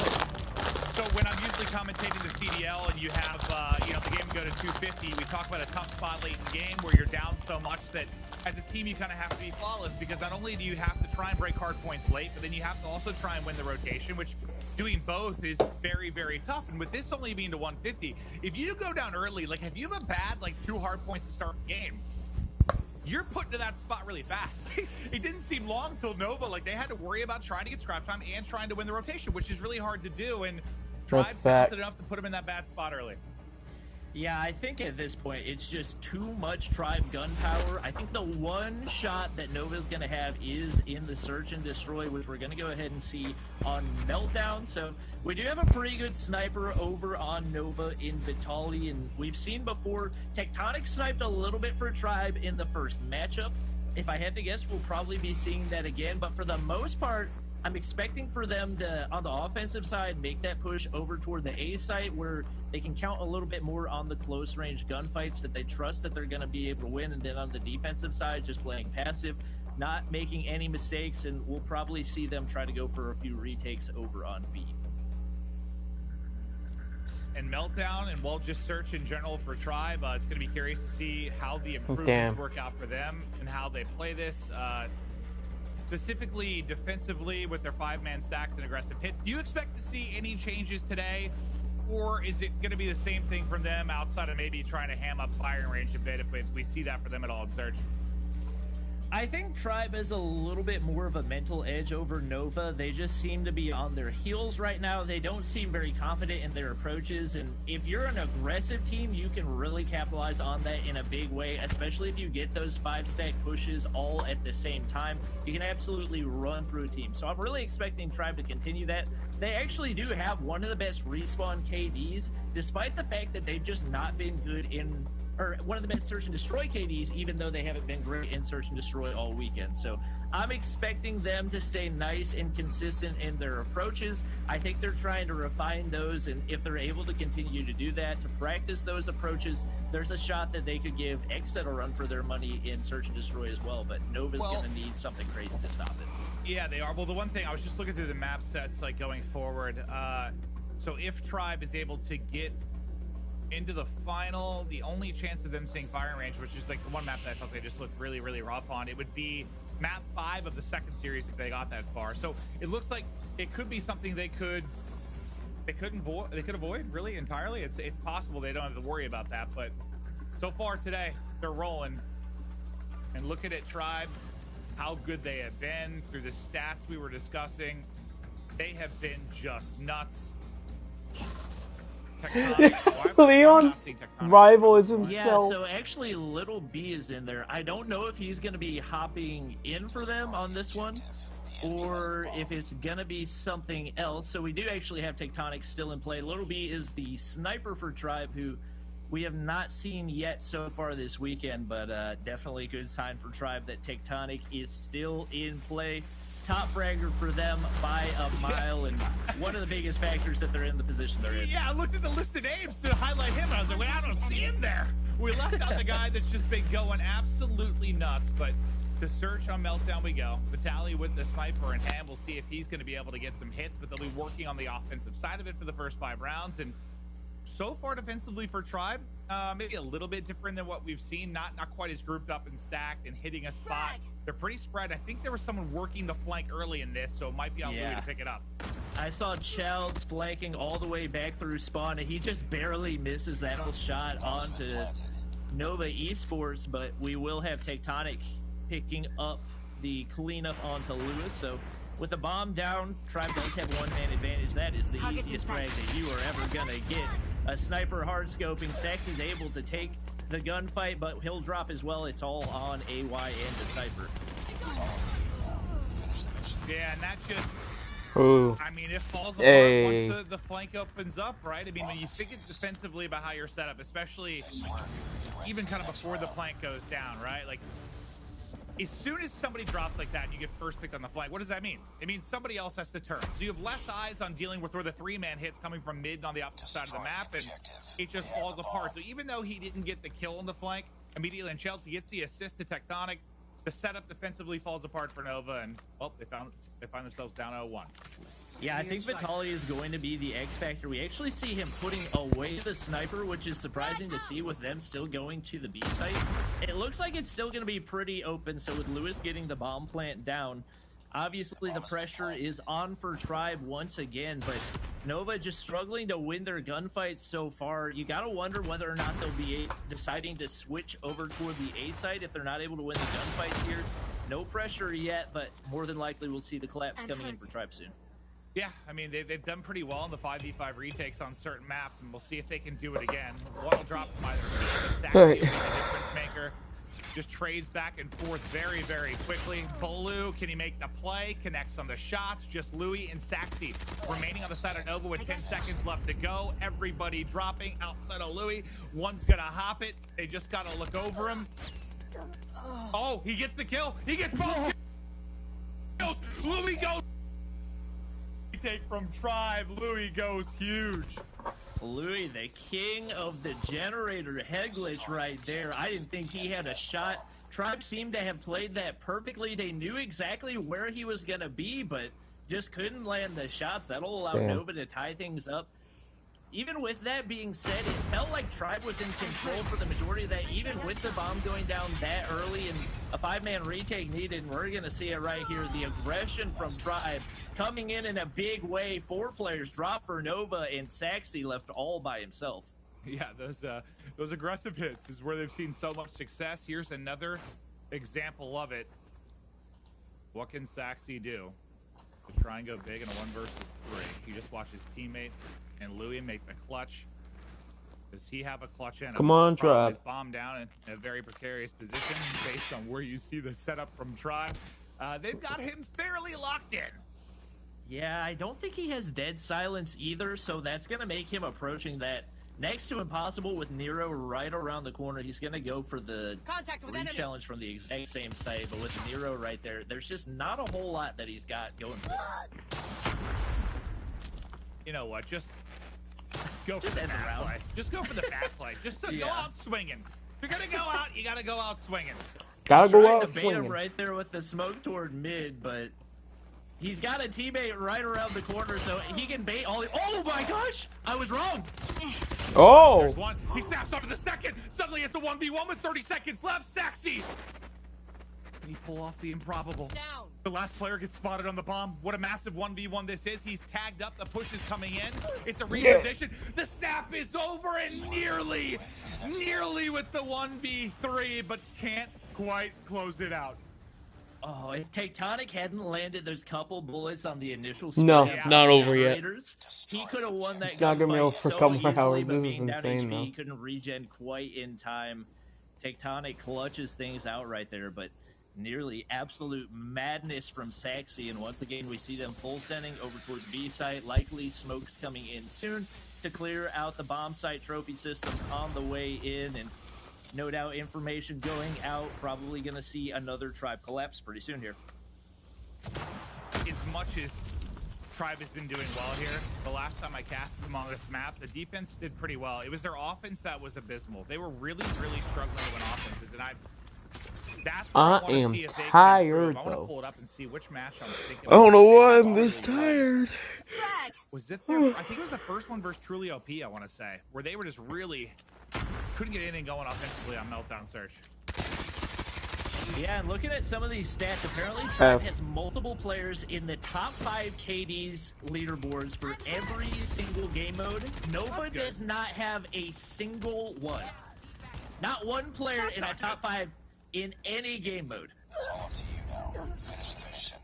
So when I'm usually commentating the CDL and you have, the game go to 250, we talk about a tough spot late in the game where you're down so much that as a team you kind of have to be flawless, because not only do you have to try and break hard points late, but then you have to also try and win the rotation, which doing both is very, very tough. And with this only being to 150, if you go down early, like if you have a bad 2 hard points to start the game, you're put into that spot really fast. It didn't seem long till Nova, they had to worry about trying to get scrap time and trying to win the rotation, which is really hard to do, and Tribe talented enough to put him in that bad spot early. Yeah, I think at this point, it's just too much Tribe gunpowder. I think the one shot that Nova's going to have is in the Search and Destroy, which we're going to go ahead and see on Meltdown. So we do have a pretty good sniper over on Nova in Vitaly, and we've seen before, Tectonic sniped a little bit for Tribe in the first matchup. If I had to guess, we'll probably be seeing that again, but for the most part, I'm expecting for them to, on the offensive side, make that push over toward the A site where they can count a little bit more on the close range gunfights that they trust that they're going to be able to win. And then on the defensive side, just playing passive, not making any mistakes, and we'll probably see them try to go for a few retakes over on B. And Meltdown, and we'll just search in general for Tribe. It's going to be curious to see how the improvements work out for them and how they play this. Specifically defensively with their 5-man stacks and aggressive hits. Do you expect to see any changes today, or is it going to be the same thing from them outside of maybe trying to ham up firing range a bit if we see that for them at all in Search? I think Tribe has a little bit more of a mental edge over Nova. They just seem to be on their heels right now. They don't seem very confident in their approaches, and if you're an aggressive team, you can really capitalize on that in a big way, especially if you get those 5-stack pushes all at the same time. You can absolutely run through a team. So I'm really expecting Tribe to continue that. They actually do have one of the best respawn KDs, despite the fact that they've just not been good in... or one of the best search and destroy KDs, even though they haven't been great in search and destroy all weekend. So I'm expecting them to stay nice and consistent in their approaches. I think they're trying to refine those, and if they're able to continue to do that, to practice those approaches, there's a shot that they could give Xset a run for their money in search and destroy as well. But Nova's going to need something crazy to stop it. Yeah, they are. Well, the one thing, I was just looking through the map sets, like, going forward. So if Tribe is able to get into the final, the only chance of them seeing firing range, which is like the one map that I thought they just looked really, really rough on, it would be map 5 of the second series if they got that far. So it looks like it could be something they could avoid really entirely. It's possible they don't have to worry about that, but so far today they're rolling. And looking at Tribe, how good they have been through the stats we were discussing, they have been just nuts. Leon's rival is himself. Yeah, so actually Little B is in there. I don't know if he's going to be hopping in for them on this one, or if it's going to be something else. So we do actually have Tectonic still in play. Little B is the sniper for Tribe, who we have not seen yet so far this weekend, but definitely a good sign for Tribe that Tectonic is still in play. Top fragger for them by a mile, and one of the biggest factors that they're in the position they're in. Yeah, I looked at the list of names to highlight him, and I was like, wait, I don't see him there. We left out the guy that's just been going absolutely nuts, but to search on Meltdown we go. Vitaly with the sniper in hand. We'll see if he's going to be able to get some hits, but they'll be working on the offensive side of it for the first 5 rounds. And so far defensively for Tribe, maybe a little bit different than what we've seen. Not quite as grouped up and stacked and hitting a spot. They're pretty spread. I think there was someone working the flank early in this, so it might be on Louis to pick it up. I saw Childs flanking all the way back through spawn, and he just barely misses that whole shot onto Nova Esports, but we will have Tectonic picking up the cleanup onto Lewis. So with the bomb down, Tribe does have one-man advantage. That is the easiest frag that you are ever going to get. A sniper hard scoping. Saxy's able to take the gunfight, but he'll drop as well. It's all on AY and Decipher. Yeah, and that just... Ooh. I mean, it falls apart once the flank opens up, right? I mean, when you think it defensively about how you're set up, especially even kind of before the flank goes down, right? Like, as soon as somebody drops like that and you get first picked on the flank, what does that mean? It means somebody else has to turn. So you have less eyes on dealing with where the 3-man hits coming from mid on the opposite side of the map, and it just falls apart. So even though he didn't get the kill on the flank immediately in Chelsea, gets the assist to Tectonic, the setup defensively falls apart for Nova, and well, they find themselves down 0-1. Yeah, I think Vitaly is going to be the X factor. We actually see him putting away the sniper, which is surprising to see with them still going to the B site. It looks like it's still going to be pretty open, so with Lewis getting the bomb plant down, obviously the pressure is on for Tribe once again, but Nova just struggling to win their gunfights so far. You got to wonder whether or not they'll be deciding to switch over toward the A site if they're not able to win the gunfights here. No pressure yet, but more than likely we'll see the collapse coming in for Tribe soon. Yeah, I mean, they've done pretty well in the 5v5 retakes on certain maps, and we'll see if they can do it again. One will drop from either team, but Saxy will be the difference maker. Just trades back and forth very, very quickly. Bolu, can he make the play? Connects on the shots. Just Louis and Saxy remaining on the side of Nova with 10 seconds left to go. Everybody dropping outside of Louis. One's gonna hop it. They just gotta look over him. Oh, he gets the kill. He gets both kills. Louis goes. Take from Tribe. Louis goes huge. Louis, the king of the generator head glitch right there. I didn't think he had a shot. Tribe seemed to have played that perfectly. They knew exactly where he was going to be, but just couldn't land the shots. That'll allow Nova to tie things up. Even with that being said, it felt like Tribe was in control for the majority of that, even with the bomb going down that early and a 5-man retake needed. And we're going to see it right here. The aggression from Tribe coming in a big way. 4 players drop for Nova, and Saxy left all by himself. Yeah, those aggressive hits is where they've seen so much success. Here's another example of it. What can Saxy do to try and go big in a 1 versus 3? He just watched his teammate and Louis make the clutch. Does he have a clutch in? Come on, Tribe. His bomb down in a very precarious position based on where you see the setup from Tribe. They've got him fairly locked in. Yeah, I don't think he has dead silence either, so that's going to make him approaching that next to impossible with Nero right around the corner. He's going to go for the re-challenge from the exact same site, but with Nero right there, there's just not a whole lot that he's got going for him. You know what? Just go for the fat play. Just go for the fat play. Just go out swinging. If you're going to go out, you got to go out swinging. Gotta go out to bait swinging. him right there with the smoke toward mid, but he's got a teammate right around the corner, so he can bait all the— Oh my gosh! I was wrong! Oh! There's one. He snaps up in the second. Suddenly it's a 1v1 with 30 seconds left. Saxy! Can he pull off the improbable? Down. The last player gets spotted on the bomb. What a massive 1v1 this is. He's tagged up. The push is coming in. It's a reposition. The snap is over and nearly with the 1v3, but can't quite close it out. Oh, if Tectonic hadn't landed those couple bullets on the initial No, spam not over yet. He could have won that It's not gonna be over for a so couple easily, hours. but This being is down insane, HP, though. he couldn't regen quite in time. Tectonic clutches things out right there, but nearly absolute madness from Saxy, and once again we see them full sending over toward B site. Likely smokes coming in soon to clear out the bomb site. Trophy systems on the way in, and no doubt information going out. Probably going to see another Tribe collapse pretty soon here. As much as Tribe has been doing well here, the last time I casted them on this map, the defense did pretty well. It was their offense that was abysmal. They were really struggling to win offenses, and I am tired, I want to though. pull it up and see which match I'm thinking. I don't know why I'm this tired. Was it their, I think it was the first one versus Truly OP, I want to say, where they were just really couldn't get anything going offensively on Meltdown Search. Yeah, and looking at some of these stats, apparently Tribe has multiple players in the top 5 KDs leaderboards for every single game mode. Nova does not have a single one. Not one player in a top 5 in any game mode. It's all up to you now. Finish the mission.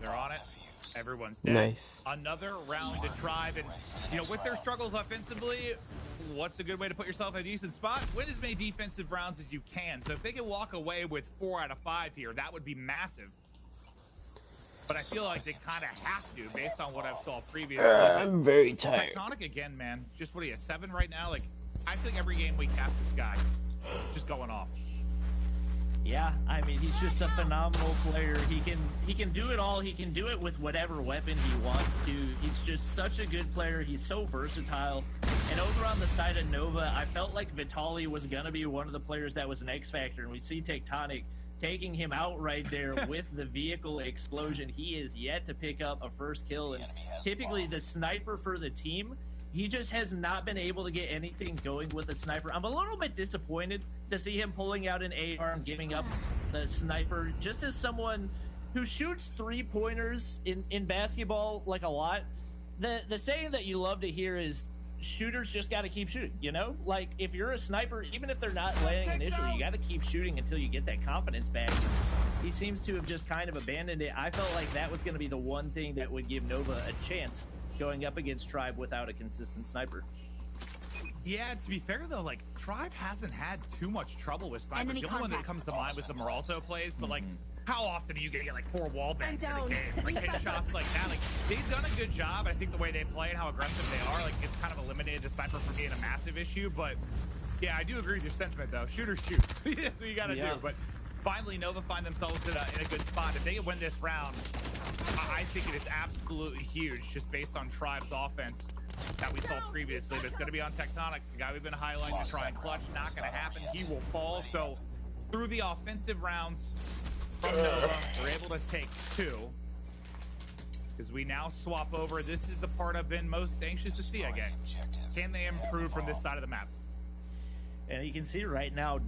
They're on it. Everyone's dead. Nice. Another round to Tribe, and you know, with their struggles offensively, what's a good way to put yourself in a decent spot? Win as many defensive rounds as you can. So if they can walk away with 4 out of 5 here, that would be massive. But I feel like they kind of have to, based on what I've saw previously. I'm very tired. Tectonic again, man. Just what are you, 7 right now? Like, I think every game we cast this guy, just going off. Yeah, I mean, he's just a phenomenal player. He can do it all. He can do it with whatever weapon he wants to. He's just such a good player. He's so versatile. And over on the side of Nova, I felt like Vitaly was going to be one of the players that was an X factor. And we see Tectonic taking him out right there with the vehicle explosion. He is yet to pick up a first kill. And typically the sniper for the team, he just has not been able to get anything going with the sniper. I'm a little bit disappointed to see him pulling out an AR and giving up the sniper. Just as someone who shoots 3-pointers in basketball like a lot, the saying that you love to hear is shooters just got to keep shooting, you know? Like, if you're a sniper, even if they're not landing initially, you got to keep shooting until you get that confidence back. He seems to have just kind of abandoned it. I felt like that was going to be the one thing that would give Nova a chance going up against Tribe without a consistent sniper. Yeah, to be fair though, like, Tribe hasn't had too much trouble with snipers. The only one that comes to mind was the Moralto plays, but like, how often are you gonna get like 4 wall bangs in a game? Like, headshots like that. Like, they've done a good job. I think the way they play and how aggressive they are, like, it's kind of eliminated the sniper from being a massive issue. But yeah, I do agree with your sentiment though. Shooters shoot. That's what you gotta do. But finally, Nova find themselves in a good spot. If they win this round, I think it is absolutely huge, just based on Tribe's offense that we saw previously. But it's going to be on Tectonic, the guy we've been highlighting to try and clutch. Not going to happen. He will fall. So through the offensive rounds from Nova, we're able to take 2. As we now swap over, this is the part I've been most anxious to see, I guess. Can they improve from this side of the map? And you can see right now,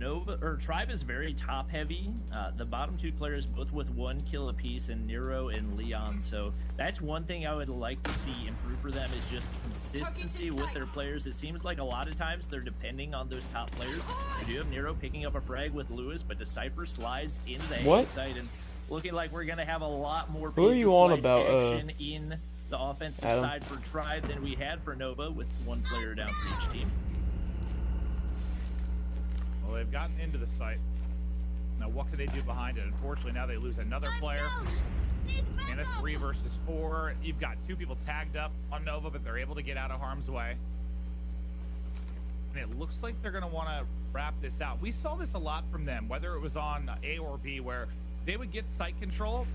Tribe is very top heavy. The bottom two players both with 1 kill apiece, and Nero and Leon. So that's one thing I would like to see improve for them, is just consistency with their players. It seems like a lot of times they're depending on those top players. We do have Nero picking up a frag with Lewis, but Decipher slides into the A side, and looking like we're gonna have a lot more Who are you on about, action in the offensive Adam? side for Tribe than we had for Nova, with 1 player down for each team. Well, they've gotten into the site. Now, what can they do behind it? Unfortunately, now they lose another player. In a 3 versus 4. You've got 2 people tagged up on Nova, but they're able to get out of harm's way. And it looks like they're going to want to wrap this out. We saw this a lot from them, whether it was on A or B, where they would get site control,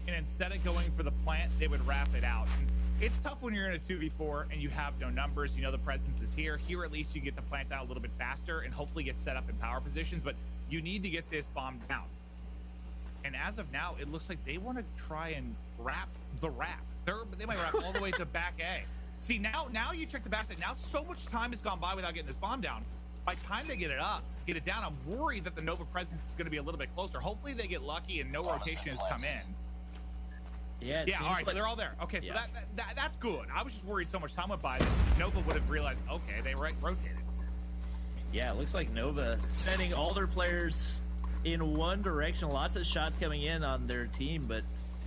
and instead of going for the plant, they would wrap it out. And it's tough when you're in a 2v4 and you have no numbers. You know the presence is here. Here, at least, you get the plant out a little bit faster and hopefully get set up in power positions, but you need to get this bomb down. And as of now, it looks like they want to try and wrap the wrap. They might wrap all the way to back A. See, now you check the backside. Now so much time has gone by without getting this bomb down. By the time they get it down, I'm worried that the Nova presence is going to be a little bit closer. Hopefully they get lucky and no rotation has come in. Yeah, all right, like, they're all there. Okay, so that's good. I was just worried so much time went by that Nova would have realized, okay, they rotated. Yeah, it looks like Nova sending all their players in one direction. Lots of shots coming in on their team, but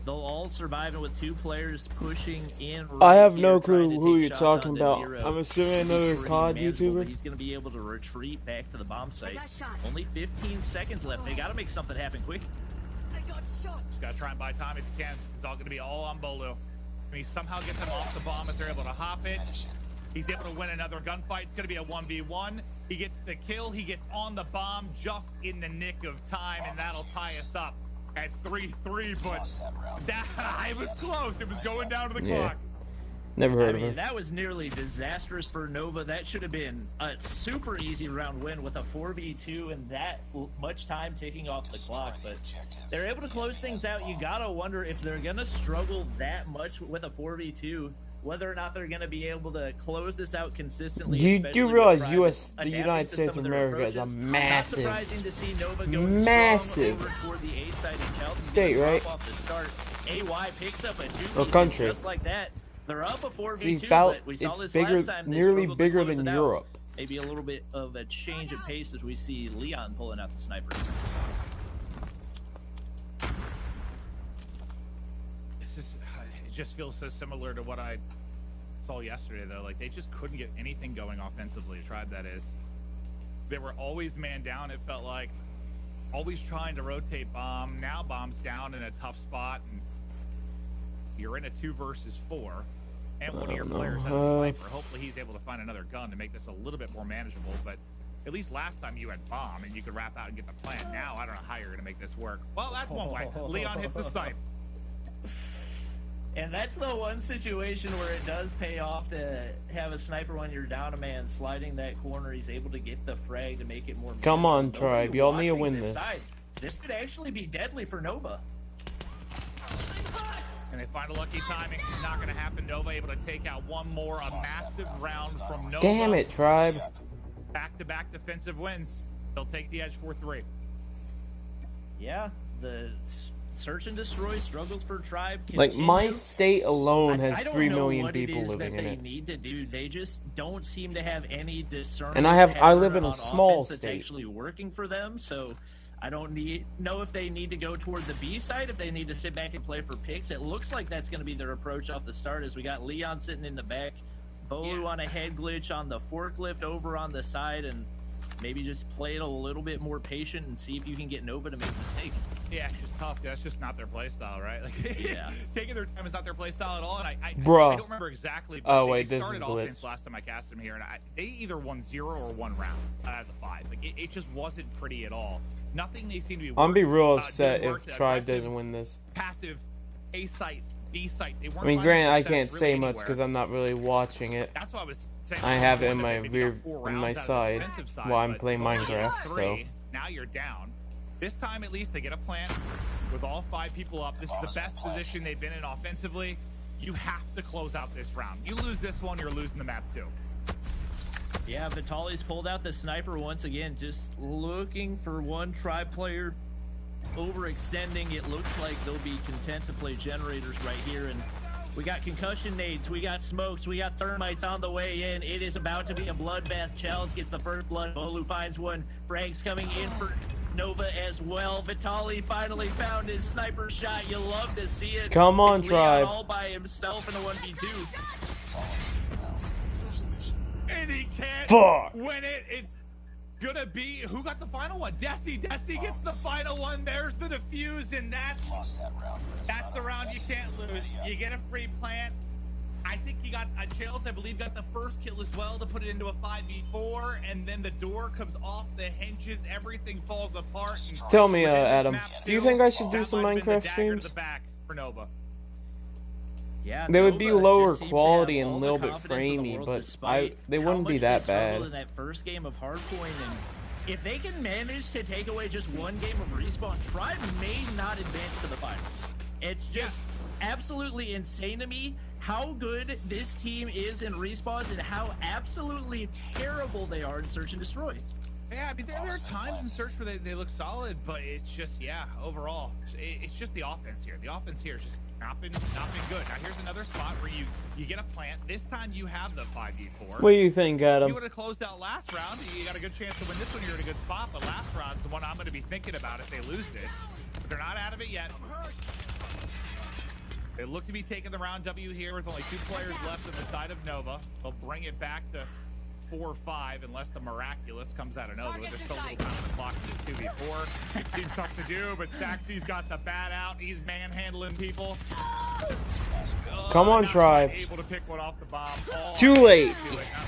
they'll all survive it with 2 players pushing in. I have no clue who you're talking about. I'm assuming another COD YouTuber. He's going to be able to retreat back to the bomb site. Only 15 seconds left. They got to make something happen quick. Just gotta try and buy time if you can. It's all gonna be all on Bolu. When he somehow gets them off the bomb, if they're able to hop it, he's able to win another gunfight. It's gonna be a 1v1. He gets the kill. He gets on the bomb just in the nick of time, and that'll tie us up at 3-3. But it was close. It was going down to the clock. Never heard of her. That was nearly disastrous for Nova. That should have been a super easy round win with a 4v2 and that much time ticking off the clock. But they're able to close things out. You gotta wonder if they're gonna struggle that much with a 4v2, whether or not they're gonna be able to close this out consistently. You do realize the United States of America is a massive, massive state, right? AY picks up a 2v2 country. just like that. They're up a 4v2, it's about, but we saw this bigger, last time. nearly bigger than Europe. Maybe a little bit of a change of pace as we see Leon pulling out the sniper. It just feels so similar to what I saw yesterday, though. Like, they just couldn't get anything going offensively, Tribe, that is. They were always man down, it felt like. Always trying to rotate bomb. Now bomb's down in a tough spot, and you're in a 2 versus 4. And one of your players has a sniper. Hopefully he's able to find another gun to make this a little bit more manageable, but at least last time you had bomb and you could wrap out and get the plan. Now I don't know how you're going to make this work. Well, that's one way. Leon hits the snipe. And that's the one situation where it does pay off to have a sniper when you're down a man. Sliding that corner, he's able to get the frag to make it more manageable. Come on, Tribe. Y'all need to win this. This could actually be deadly for Nova. And they find a lucky timing. It's not going to happen. Nova able to take out one more. A massive round from Nova. Damn it, Tribe. Back-to-back defensive wins. They'll take the edge 4-3. Yeah, the search and destroy struggles for Tribe. Like, my state alone has 3 million people living in it. I don't know what it is that they need to do. They just don't seem to have any discernment. And I live in a small state. That's actually working for them, so I don't know if they need to go toward the B side, if they need to sit back and play for picks. It looks like that's going to be their approach off the start, as we got Leon sitting in the back, Bolu on a head glitch on the forklift over on the side, and maybe just play it a little bit more patient and see if you can get Nova to make a mistake. Yeah, it's just tough. That's just not their play style, right? Like, yeah, taking their time is not their play style at all. And I don't remember exactly. But they started offense last time I cast them here, and they either won 0 or 1 round out of the 5. Like, it just wasn't pretty at all. Nothing they seem to be. I'm gonna be real upset if Tribe doesn't win this. Passive A site, B site. They weren't. I mean, granted, I can't say much because I'm not really watching it. That's what I was saying. I have it in my side while I'm playing Minecraft. So now you're down. This time, at least, they get a plant with all 5 people up. This is the best position they've been in offensively. You have to close out this round. You lose this one, you're losing the map too. Yeah, Vitaly's pulled out the sniper once again, just looking for one Tribe player. Overextending, it looks like they'll be content to play generators right here, and we got concussion nades, we got smokes, we got thermites on the way in. It is about to be a bloodbath. Chels gets the first blood, Bolu finds one, Frank's coming in for Nova as well. Vitaly finally found his sniper shot. You love to see it. Come on, it's Tribe. Leon all by himself in a 1v2. And he can't win it. It's gonna be, who got the final one? Desi gets the final one. There's the defuse, and that's the round you can't lose. You get a free plant. I think he got Chels, I believe, got the first kill as well to put it into a 5v4, and then the door comes off the hinges. Everything falls apart. Tell me, Adam, do you think I should do some Minecraft streams? For Nova. Yeah, they would be Nova lower just seems to quality have and a all little the bit confidence in the framey, world but despite they wouldn't how be much that they struggled bad. in that first game of Hardpoint, and if they can manage to take away just one game of Respawn, Tribe may not advance to the finals. It's just absolutely insane to me how good this team is in Respawns and how absolutely terrible they are in Search and Destroy. Yeah, I mean, there are times in Search where they look solid, but it's just, overall, it's just the offense here. The offense here is just not been good. Now, here's another spot where you get a plant. This time you have the 5v4. What do you think, Adam? If you would have closed out last round, you got a good chance to win this one. You're in a good spot, but last round's the one I'm going to be thinking about if they lose this. But they're not out of it yet. They look to be taking the round W here with only 2 players left on the side of Nova. They'll bring it back to 4-5 unless the miraculous comes out of Nova. There's so little time on the clock in this 2v4. It seems tough to do, but Saxy's got the bat out. He's manhandling people. Come on, Tribe. Able to pick one off the bomb. Too late.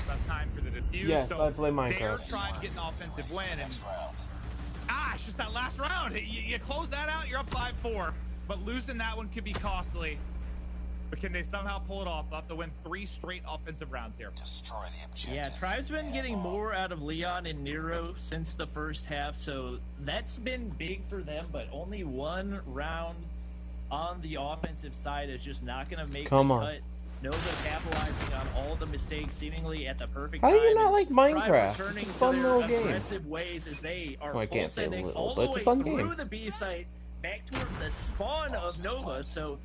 Not time for the defuse. Yes, so I play Minecraft. They're trying to get an offensive win, and it's just that last round. You close that out, you're up 5-4. But losing that one could be costly. But can they somehow pull it off? They'll have to win 3 straight offensive rounds here. Destroy the objective. Yeah, Tribe's been getting more out of Leon and Nero since the first half, so that's been big for them, but only 1 round on the offensive side is just not going to make the cut. Nova capitalizing on all the mistakes seemingly at the perfect time. How do you not like Minecraft? It's a fun little game. Aggressive ways as they are I can't say a sending little, all but the it's a way fun through game. the B site back toward the spawn of Nova, so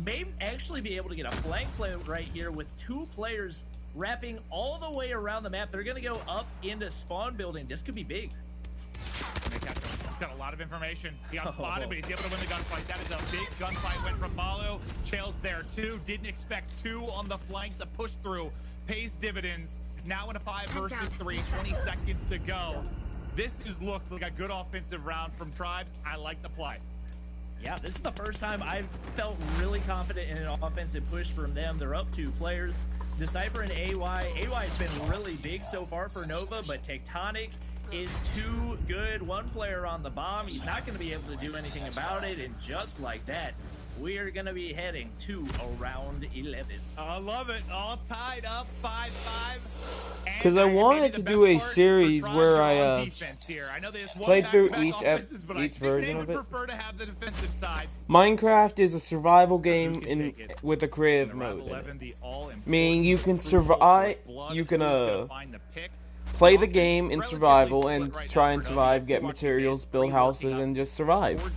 may actually be able to get a flank play right here with 2 players wrapping all the way around the map. They're going to go up into spawn building. This could be big. He's got a lot of information. He got spotted, but he's able to win the gunfight. That is a big gunfight. Went from Balu. Chels there too. Didn't expect 2 on the flank. The push through pays dividends. Now in a 5 versus 3, 20 seconds to go. This has looked like a good offensive round from Tribes. I like the play. Yeah, this is the first time I've felt really confident in an offensive push from them. They're up 2 players. Decipher and AY. AY's been really big so far for Nova, but Tectonic is too good. 1 player on the bomb. He's not going to be able to do anything about it, and just like that, we are going to be heading to around 11. I love it. All tied up 5-5. Because I wanted to do a series where I played through each version of it. Minecraft is a survival game with a creative mode in it. Meaning you can survive, you can play the game in survival and try and survive, get materials, build houses, and just survive.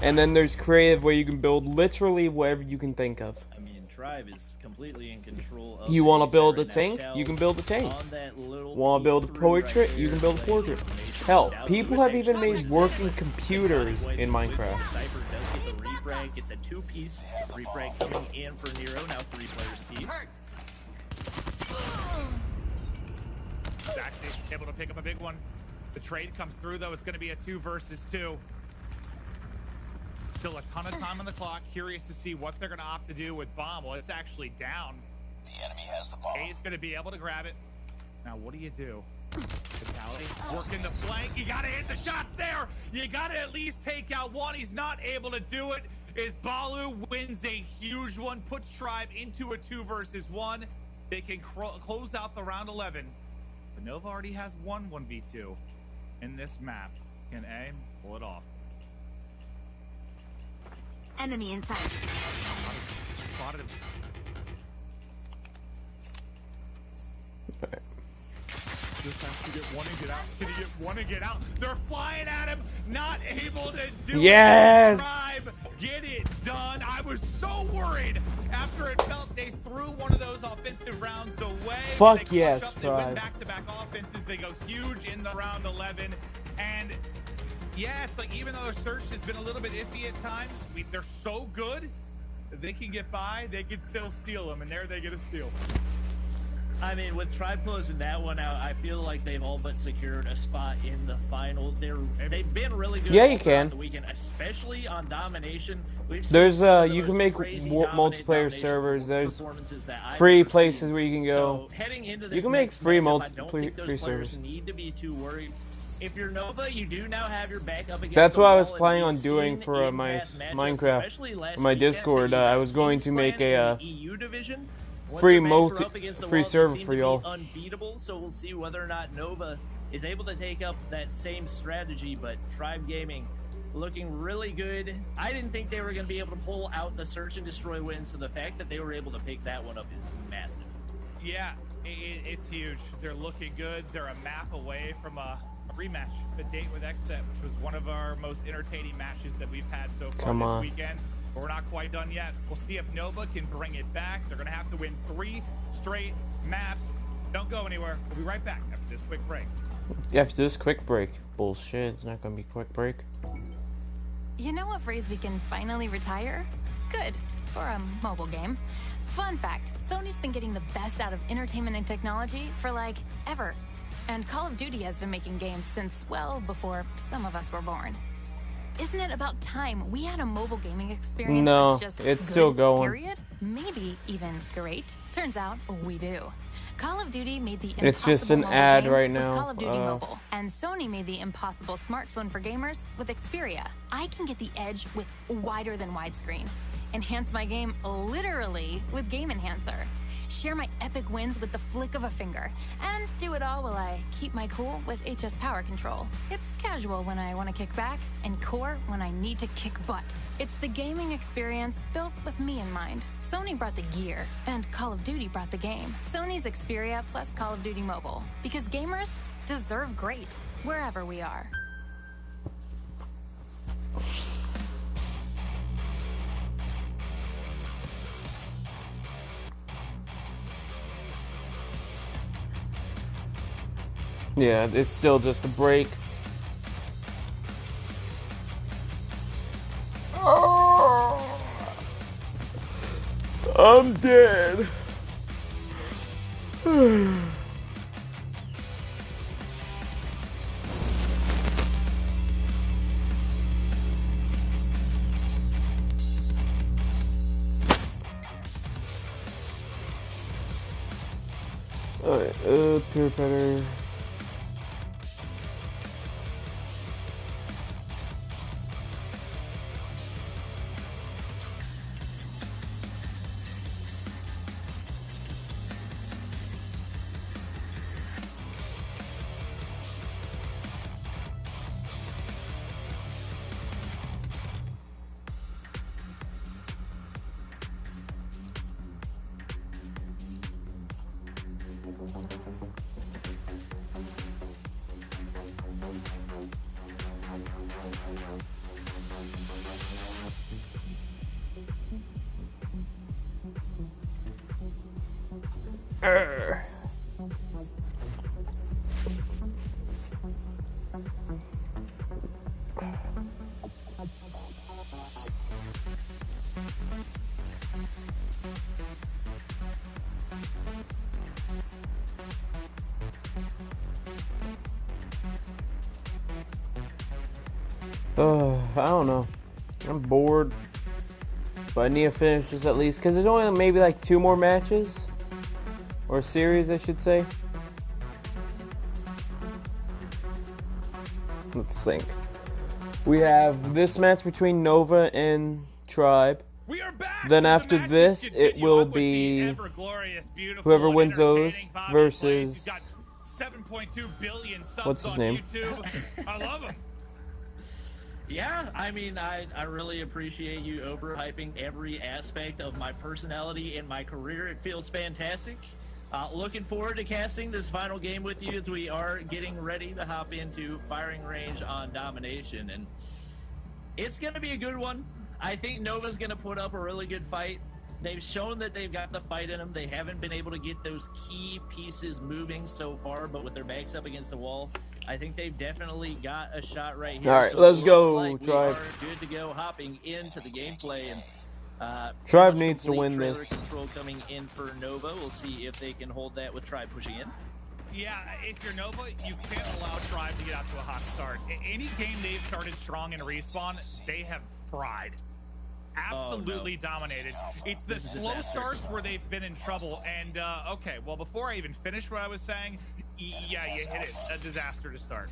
And then there's creative where you can build literally whatever you can think of. I mean, Tribe is completely in control of You want to build a tank? You can build a tank. Want to build a portrait? You can build a portrait. Hell, people have even made working computers in Minecraft. Cypher does get the refrag. It's a 2-piece refrag coming in for Nero. Now 3 players apiece. Saxy able to pick up a big one. The trade comes through, though. It's going to be a 2 versus 2. Still a ton of time on the clock. Curious to see what they're going to opt to do with bomb. Well, it's actually down. The enemy has the bomb. A's going to be able to grab it. Now, what do you do? Fatality. Working the flank. You got to hit the shots there. You got to at least take out 1. He's not able to do it. As Balu wins a huge one, puts Tribe into a 2 versus 1. They can close out the round 11. But Nova already has 1-1v2 in this map. Can A pull it off? Enemy inside. Spotted him. this time. Can he get one and get out? Can he get one and get out? They're flying at him, not able to do yes! it. Tribe, get it done. I was so worried after it felt they threw one of those offensive rounds away. Fuck yes, Tribe. They win Tribe. back-to-back offenses. They go huge in the round 11. And yeah, it's like even though their search has been a little bit iffy at times, they're so good that they can get by. They can still steal them, and there they get a steal. I mean, with Tribe closing that one out, I feel like they've all but secured a spot in the final. They've been really good. Yeah, you all throughout can. the weekend, especially on domination. We've seen There's some of you the can most make crazy multiplayer domination servers. There's performances that I've free ever places seen. where you can go. So heading into this You can make next free matchup, I don't think those free players servers. need to be too worried. If you're Nova, you do now have your back up against That's the what I was wall, and planning we've on doing seen for in my past matchups, Minecraft, especially last my weekend, Discord. that you I have was going to Kings make Clan a in the EU division. Once free their backs are up against the free walls, they server seem for to be y'all. unbeatable, so we'll see whether or not Nova is able to take up that same strategy. But Tribe Gaming looking really good. I didn't think they were going to be able to pull out the search and destroy win, so the fact that they were able to pick that one up is massive. Yeah, it's huge. They're looking good. They're a map away from a rematch, a date with XSET, which was one of our most entertaining matches that we've had so far this weekend. But we're not quite done yet. We'll see if Nova can bring it back. They're going to have to win 3 straight maps. Don't go anywhere. We'll be right back after this quick break. After this quick break. Bullshit, it's not going to be a quick break. You know what phrase we can finally retire? Good. For a mobile game. Fun fact, Sony's been getting the best out of entertainment and technology for, like, ever. And Call of Duty has been making games since, well, before some of us were born. Isn't it about time we had a mobile gaming experience No, that's just it's good, still going. period? Maybe even great. Turns out we do. Call of Duty made the It's just an impossible mobile ad game right with now. Call of Duty Mobile, and Sony made the impossible smartphone for gamers with Xperia. I can get the edge with wider than widescreen. Enhance my game literally with Game Enhancer. Share my epic wins with the flick of a finger. And do it all while I keep my cool with HS Power Control. It's casual when I want to kick back, and core when I need to kick butt. It's the gaming experience built with me in mind. Sony brought the gear, and Call of Duty brought the game. Sony's Xperia plus Call of Duty Mobile. Because gamers deserve great, wherever we are. Yeah, it's still just a break. Oh, I'm dead. Alright, Pure Better. I don't know. I'm bored. But I need to finish this at least. Because there's only maybe like 2 more matches. Or series, I should say. Let's think. We have this match between Nova and Tribe. We are back. Then after this, it will be whoever wins those versus 7.2 billion subs what's his on name? YouTube. I love him. Yeah, I mean, I really appreciate you overhyping every aspect of my personality and my career. It feels fantastic. Looking forward to casting this final game with you as we are getting ready to hop into firing range on Domination. And it's going to be a good one. I think Nova's going to put up a really good fight. They've shown that they've got the fight in them. They haven't been able to get those key pieces moving so far, but with their backs up against the wall, I think they've definitely got a shot right here. All right, so let's go, like Tribe. We are good to go hopping into the gameplay. And Tribe needs to win trailer this. Control coming in for Nova. We'll see if they can hold that with Tribe pushing in. Yeah, if you're Nova, you can't allow Tribe to get out to a hot start. Any game they've started strong in Respawn, they have fried. Absolutely dominated. It's the slow starts where they've been in trouble. And, okay, well, before I even finish what I was saying, yeah, you hit it. A disaster to start.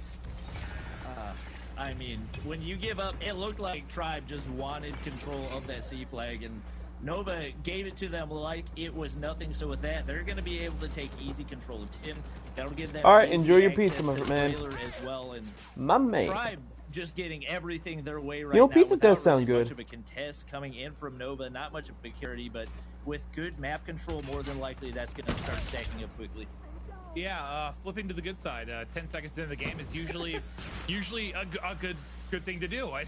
I mean, when you give up, it looked like Tribe just wanted control of that C flag, and Nova gave it to them like it was nothing. So with that, they're going to be able to take easy control of Tim. That'll give them. All right, easy enjoy your access pizza, my to man. Taylor as well, and My man. Tribe just getting everything their way right You know, now. pizza without does sound really good. Much of a contest coming in from Nova, not much of a security, but with good map control, more than likely that's going to start stacking up quickly. Yeah, flipping to the good side. 10 seconds into the game is usually a good thing to do. I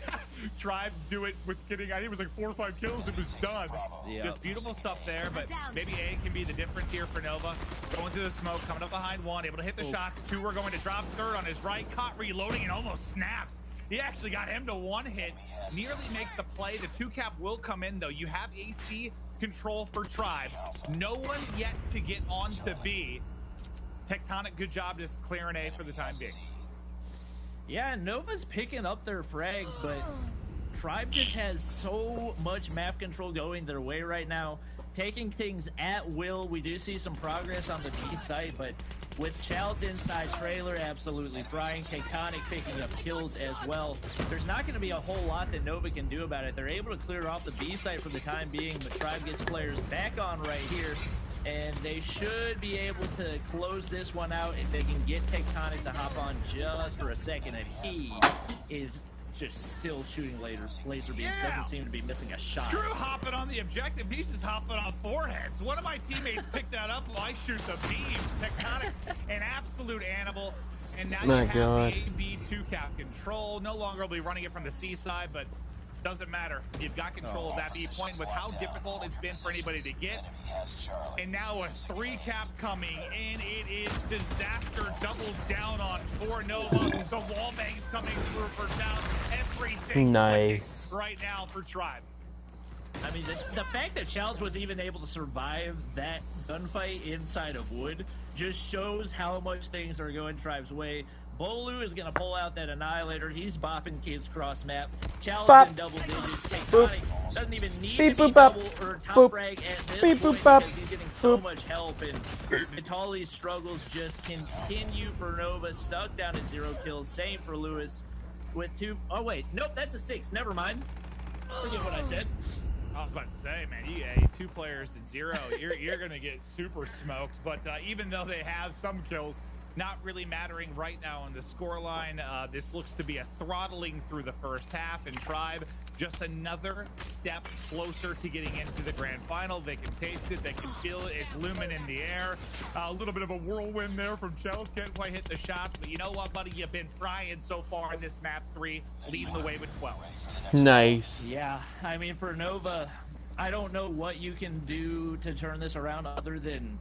tried to do it with getting, I think it was like 4 or 5 kills. It was done. Yep. Just beautiful stuff there, but maybe A can be the difference here for Nova. Going through the smoke, coming up behind one, able to hit the shots. 2 are going to drop third on his right. Caught reloading and almost snaps. He actually got him to 1 hit. Nearly makes the play. The 2-cap will come in, though. You have AC control for Tribe. No one yet to get on to B. Tectonic, good job just clearing A for the time being. Yeah, Nova's picking up their frags, but Tribe just has so much map control going their way right now. Taking things at will. We do see some progress on the B site, but with Child's inside trailer absolutely frying, Tectonic picking up kills as well. There's not going to be a whole lot that Nova can do about it. They're able to clear off the B site for the time being, but Tribe gets players back on right here, and they should be able to close this one out if they can get Tectonic to hop on just for a second, and he is just still shooting laser beams. Doesn't seem to be missing a shot. Screw hopping on the objective. He's just hopping on foreheads. One of my teammates picked that up while I shoot the beams. Tectonic, an absolute animal. And now My you have God. the AB 2-cap control. No longer will be running it from the C side, but doesn't matter. You've got control of that B point with how difficult it's been for anybody to get. And now a 3-cap coming in. It is disaster doubled down on for Nova. The wall bangs coming through for down. Everything Nice. clicking right now for Tribe. I mean, the fact that Childs was even able to survive that gunfight inside of Wood just shows how much things are going Tribe's way. Bolu is going to pull out that Annihilator. He's bopping kids cross map. Chalice in double digits. Tectonic doesn't even need to be double or top frag at this point because he's getting so much help. And Vitali's struggles just continue for Nova. Stuck down at 0 kills. Same for Lewis with 2. Oh, wait. Nope, that's a 6. Never mind. Forget what I said. I was about to say, man, 2 players and 0. You're going to get super smoked. But even though they have some kills, not really mattering right now on the scoreline. This looks to be a throttling through the first half, and Tribe just another step closer to getting into the grand final. They can taste it, they can feel it. It's looming in the air. A little bit of a whirlwind there from Chels. Can't quite hit the shots, but you know what, buddy? You've been frying so far in this map 3, leading the way with 12. Nice. Yeah, I mean, for Nova, I don't know what you can do to turn this around other than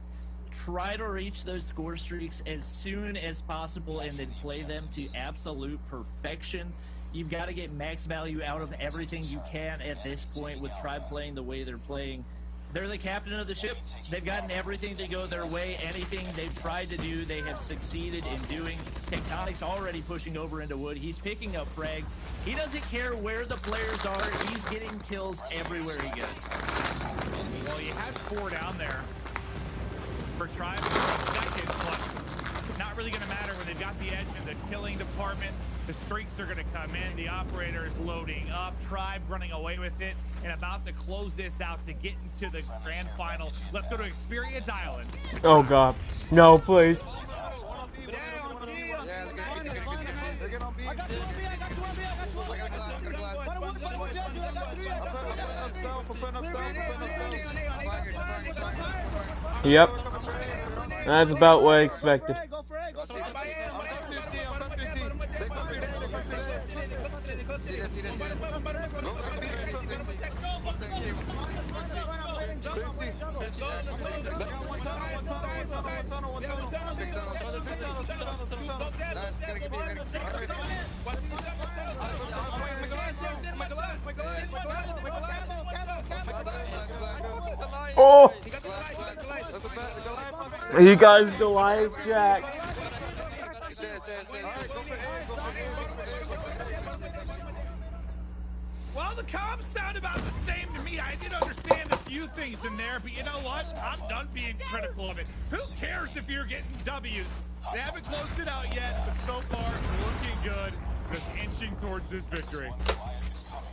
try to reach those score streaks as soon as possible and then play them to absolute perfection. You've got to get max value out of everything you can at this point with Tribe playing the way they're playing. They're the captain of the ship. They've gotten everything to go their way. Anything they've tried to do, they have succeeded in doing. Tectonic's already pushing over into Wood. He's picking up frags. He doesn't care where the players are. He's getting kills everywhere he goes. Well, you had 4 down there for Tribe for a second, but not really going to matter when they've got the edge in the killing department. The streaks are going to come in. The operator is loading up. Tribe running away with it and about to close this out to get into the grand final. Let's go to Experience Island. Oh God, no, please. Yep. That's about what I expected. Oh! You guys, Goliath Jack. Well, the comms sound about the same to me. I did understand a few things in there, but you know what? I'm done being critical of it. Who cares if you're getting W's? They haven't closed it out yet, but so far, looking good. Just inching towards this victory.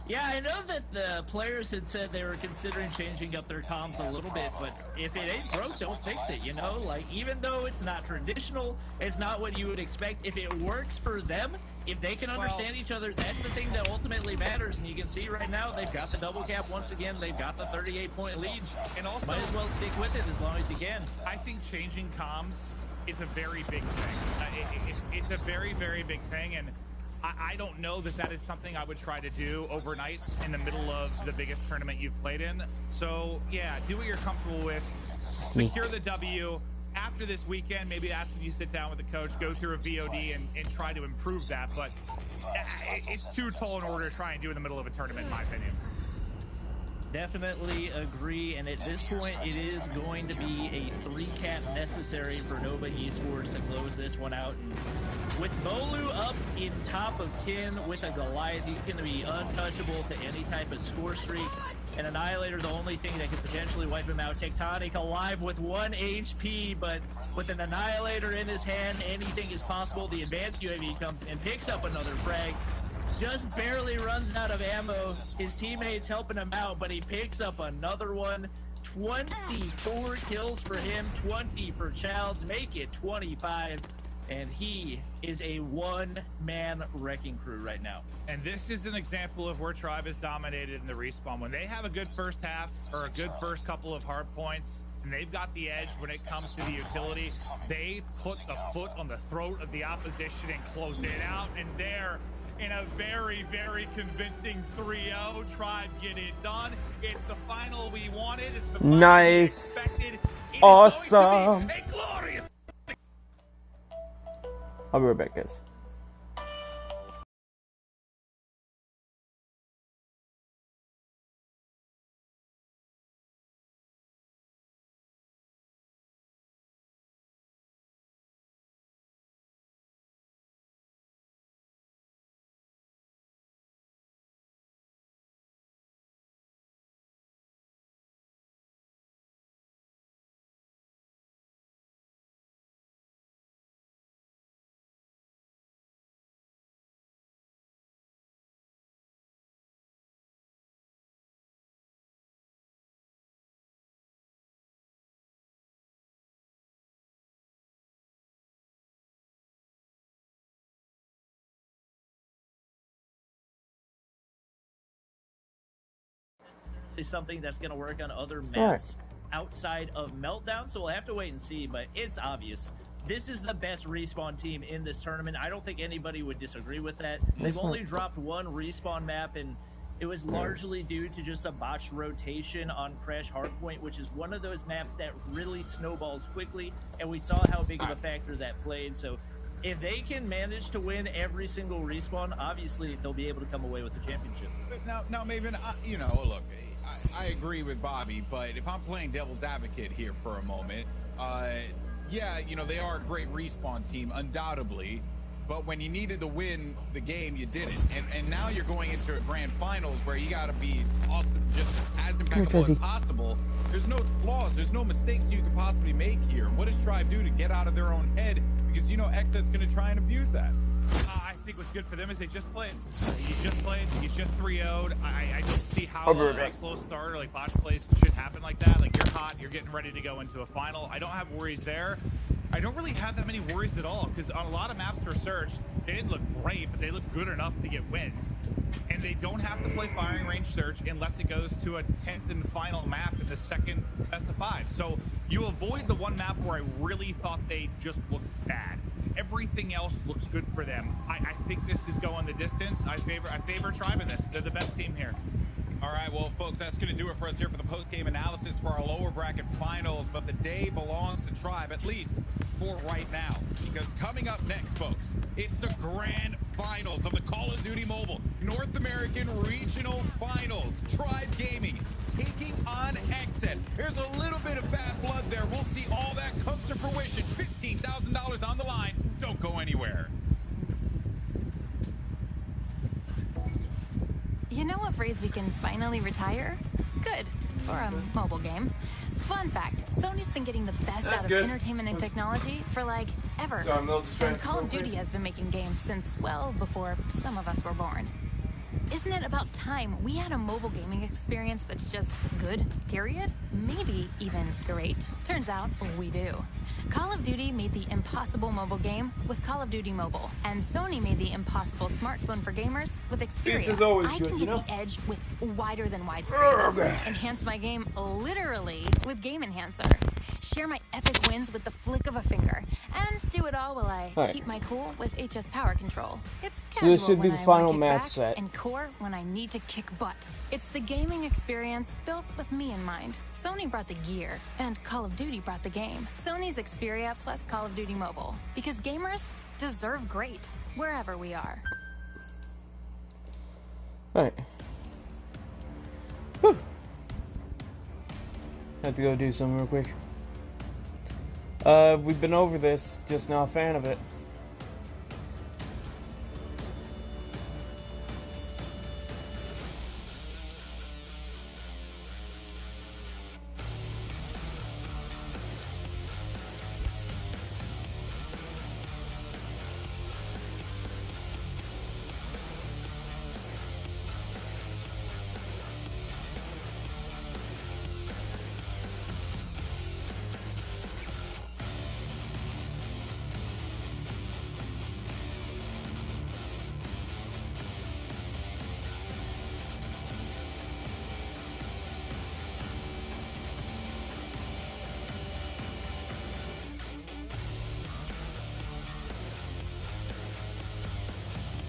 Yeah, I know that the players had said they were considering changing up their comms a little bit, but if it ain't broke, don't fix it, you know? Like, even though it's not traditional, it's not what you would expect, if it works for them, if they can understand each other, that's the thing that ultimately matters. And you can see right now, they've got the double cap once again. They've got the 38-point lead. And also, might as well stick with it as long as you can. I think changing comms is a very big thing. It's a very, very big thing. And I don't know that that is something I would try to do overnight in the middle of the biggest tournament you've played in. So, yeah, do what you're comfortable with. Secure the W. After this weekend, maybe that's when you sit down with the coach, go through a VOD, and try to improve that. But it's too tall an order to try and do in the middle of a tournament, in my opinion. Definitely agree, and at this point, it is going to be a 3-cap necessary for Nova Esports to close this one out. And with Bolu up in top of 10 with a Goliath, he's going to be untouchable to any type of score streak. And Annihilator, the only thing that could potentially wipe him out. Tectonic alive with 1 HP, but with an Annihilator in his hand, anything is possible. The advanced UAV comes in, picks up another frag. Just barely runs out of ammo. His teammates helping him out, but he picks up another one. 24 kills for him, 20 for Childs, make it 25. And he is a one-man wrecking crew right now. And this is an example of where Tribe is dominated in the respawn. When they have a good first half or a good first couple of hard points, and they've got the edge when it comes to the utility, they put the foot on the throat of the opposition and close it out. And there, in a very, very convincing 3-0, Tribe get it done. It's the final we wanted. It's the final nice. we expected. It awesome. Is going to be a glorious. I'll be right back, guys. Is something that's going to work on other maps outside of Meltdown, so we'll have to wait and see, but it's obvious. This is the best respawn team in this tournament. I don't think anybody would disagree with that. They've only dropped one respawn map, and it was largely due to just a botched rotation on Crash Hardpoint, which is one of those maps that really snowballs quickly, and we saw how big of a factor that played. So if they can manage to win every single respawn, obviously they'll be able to come away with the championship. Now, Maven, you know, look, I agree with Bobby, but if I'm playing devil's advocate here for a moment, yeah, you know, they are a great respawn team, undoubtedly, but when you needed to win the game, you didn't. And now you're going into a grand finals where you got to be awesome, just as impeccable as possible. There's no flaws, there's no mistakes you could possibly make here. What does Tribe do to get out of their own head? Because you know Xset's going to try and abuse that. I think what's good for them is they just played. You just played. You just 3-0'd. I don't see how a slow start or like botch plays should happen like that. Like you're hot, you're getting ready to go into a final. I don't have worries there. I don't really have that many worries at all because on a lot of maps for Search, they didn't look great, but they look good enough to get wins. And they don't have to play firing range Search unless it goes to a 10th and final map in the second best of 5. So You avoid the one map where I really thought they just looked bad. Everything else looks good for them. I think this is going the distance. I favor Tribe in this. They're the best team here. All right, well, folks, that's going to do it for us here for the post-game analysis for our lower bracket finals. But the day belongs to Tribe, at least for right now. Because coming up next, folks, it's the grand finals of the Call of Duty Mobile North American Regional Finals. Tribe Gaming taking on Xset. There's a little bit of bad blood there. We'll see all that come to fruition. $15,000 on the line. Don't go anywhere. You know a phrase we can finally retire? Good. For a mobile game. Fun fact, Sony's been getting the best out of entertainment and technology for, like, ever. And Call of Duty has been making games since, well, before some of us were born. Isn't it about time we had a mobile gaming experience that's just good, period? Maybe even great. Turns out we do. Call of Duty made the impossible mobile game with Call of Duty Mobile, and Sony made the impossible smartphone for gamers with Xperia. I can get the edge with wider than widescreen. Enhance my game literally with Game Enhancer. Share my epic wins with the flick of a finger, and do it all while I keep my cool with HS Power Control. It's casual this should be the final match set. And core when I need to kick butt. It's the gaming experience built with me in mind. Sony brought the gear, and Call of Duty brought the game. Sony's Xperia plus Call of Duty Mobile. Because gamers deserve great, wherever we are. Alright. Whew. Have to go do something real quick. We've been over this, just not a fan of it.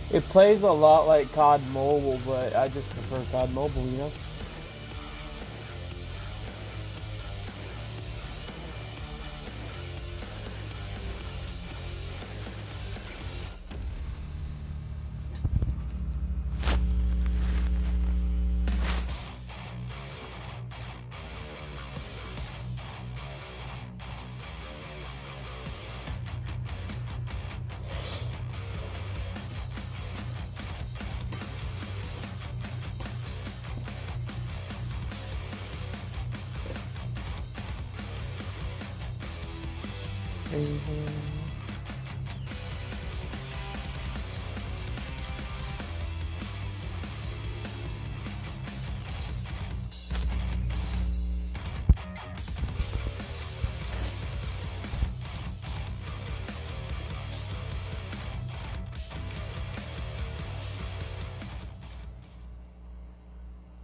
It plays a lot like COD Mobile, but I just prefer COD Mobile, you know?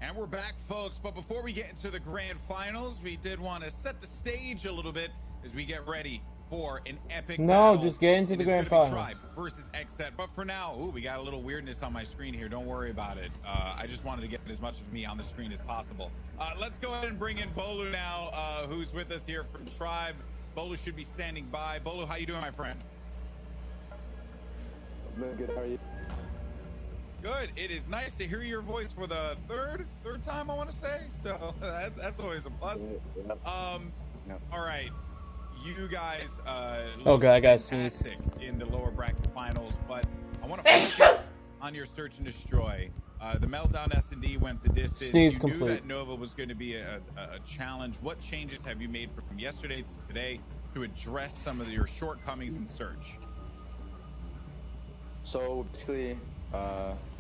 And we're back, folks, but before we get into the grand finals, we did want to set the stage a little bit as we get ready for an epic battle. Just get into the grand finals. Tribe versus Xset. But for now, we got a little weirdness on my screen here. Don't worry about it. I just wanted to get as much of me on the screen as possible. Let's go ahead and bring in Bolu now, who's with us here from Tribe. Bolu should be standing by. Bolu, how you doing, my friend? I'm doing good. How are you? Good. It is nice to hear your voice for the third time, I want to say. So that's always a plus. All right, you guys. Okay, I got sneeze in the lower bracket finals, but I want to focus on your search and destroy. The Meltdown S&D went the distance. Sneeze you complete. knew that Nova was going to be a challenge. What changes have you made from yesterday to today to address some of your shortcomings in search? So basically,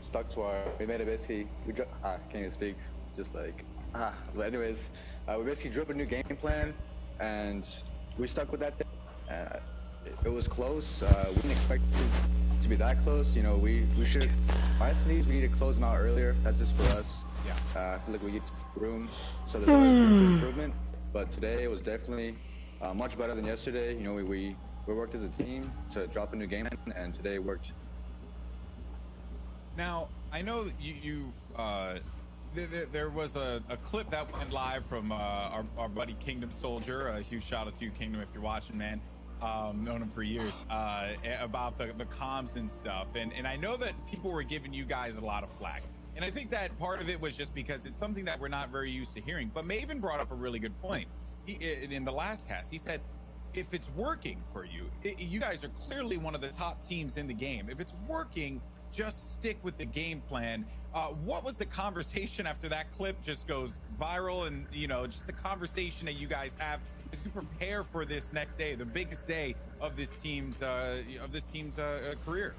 stuck to our. We made it basically. We can't even speak. Just like But anyways, we basically drew up a new game plan, and we stuck with that thing. It was close. We didn't expect it to be that close. You know, we should. Honestly, we need to close them out earlier. That's just for us. Yeah. Look, we get room, so there's always room for improvement. but today was definitely much better than yesterday. You know, we worked as a team to drop a new game, and today worked. Now, I know there was a clip that went live from our buddy Kingdom Soldier. A huge shout out to you, Kingdom, if you're watching, man. Known him for years, about the comms and stuff. And I know that people were giving you guys a lot of flack. And I think that part of it was just because it's something that we're not very used to hearing. But Maven brought up a really good point. In the last cast, he said, if it's working for you, you guys are clearly one of the top teams in the game. If it's working, just stick with the game plan. What was the conversation after that clip just goes viral, and just the conversation that you guys have to prepare for this next day, the biggest day of this team's career?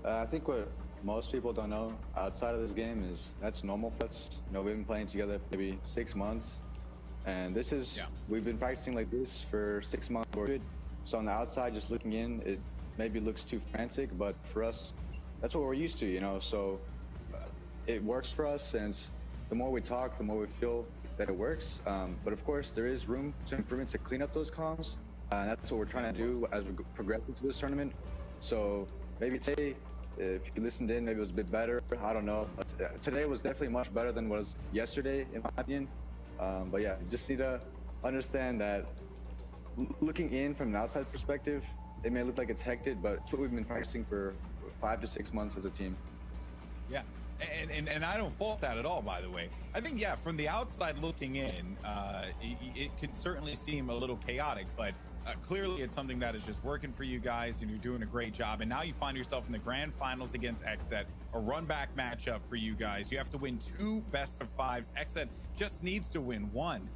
I think what most people don't know outside of this game is that's normal for us. We've been playing together for maybe 6 months, and this is we've been practicing like this for 6 months. So on the outside, just looking in, it maybe looks too frantic, but for us, that's what we're used to, so it works for us, and the more we talk, the more we feel that it works. But of course, there is room to improvement to clean up those comms, and that's what we're trying to do as we progress into this tournament. So maybe today, if you listened in, maybe it was a bit better. I don't know. But today was definitely much better than was yesterday, in my opinion. But yeah, you just need to understand that looking in from an outside perspective, it may look like it's hectic, but it's what we've been practicing for 5 to 6 months as a team. Yeah, and I don't fault that at all, by the way. I think, from the outside looking in, it could certainly seem a little chaotic, but clearly it's something that is just working for you guys, and you're doing a great job. And now you find yourself in the grand finals against XSET, a run-back matchup for you guys. You have to win 2 best-of-5s. XSET just needs to win 1.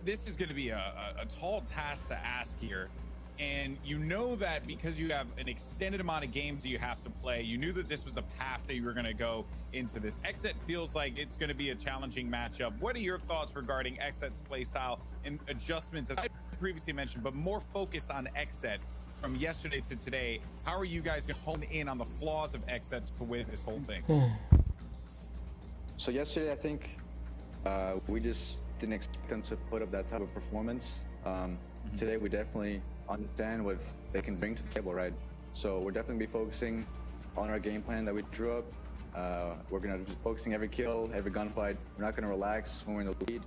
This is going to be a tall task to ask here. And you know that because you have an extended amount of games you have to play, you knew that this was the path that you were going to go into this. XSET feels like it's going to be a challenging matchup. What are your thoughts regarding XSET's playstyle and adjustments, as I previously mentioned, but more focus on XSET from yesterday to today? How are you guys going to hone in on the flaws of XSET to win this whole thing? So yesterday, I think we just didn't expect them to put up that type of performance. Today, we definitely understand what they can bring to the table, right? So we're definitely be focusing on our game plan that we drew up. We're gonna be focusing every kill, every gunfight. We're not gonna relax when we're in the lead.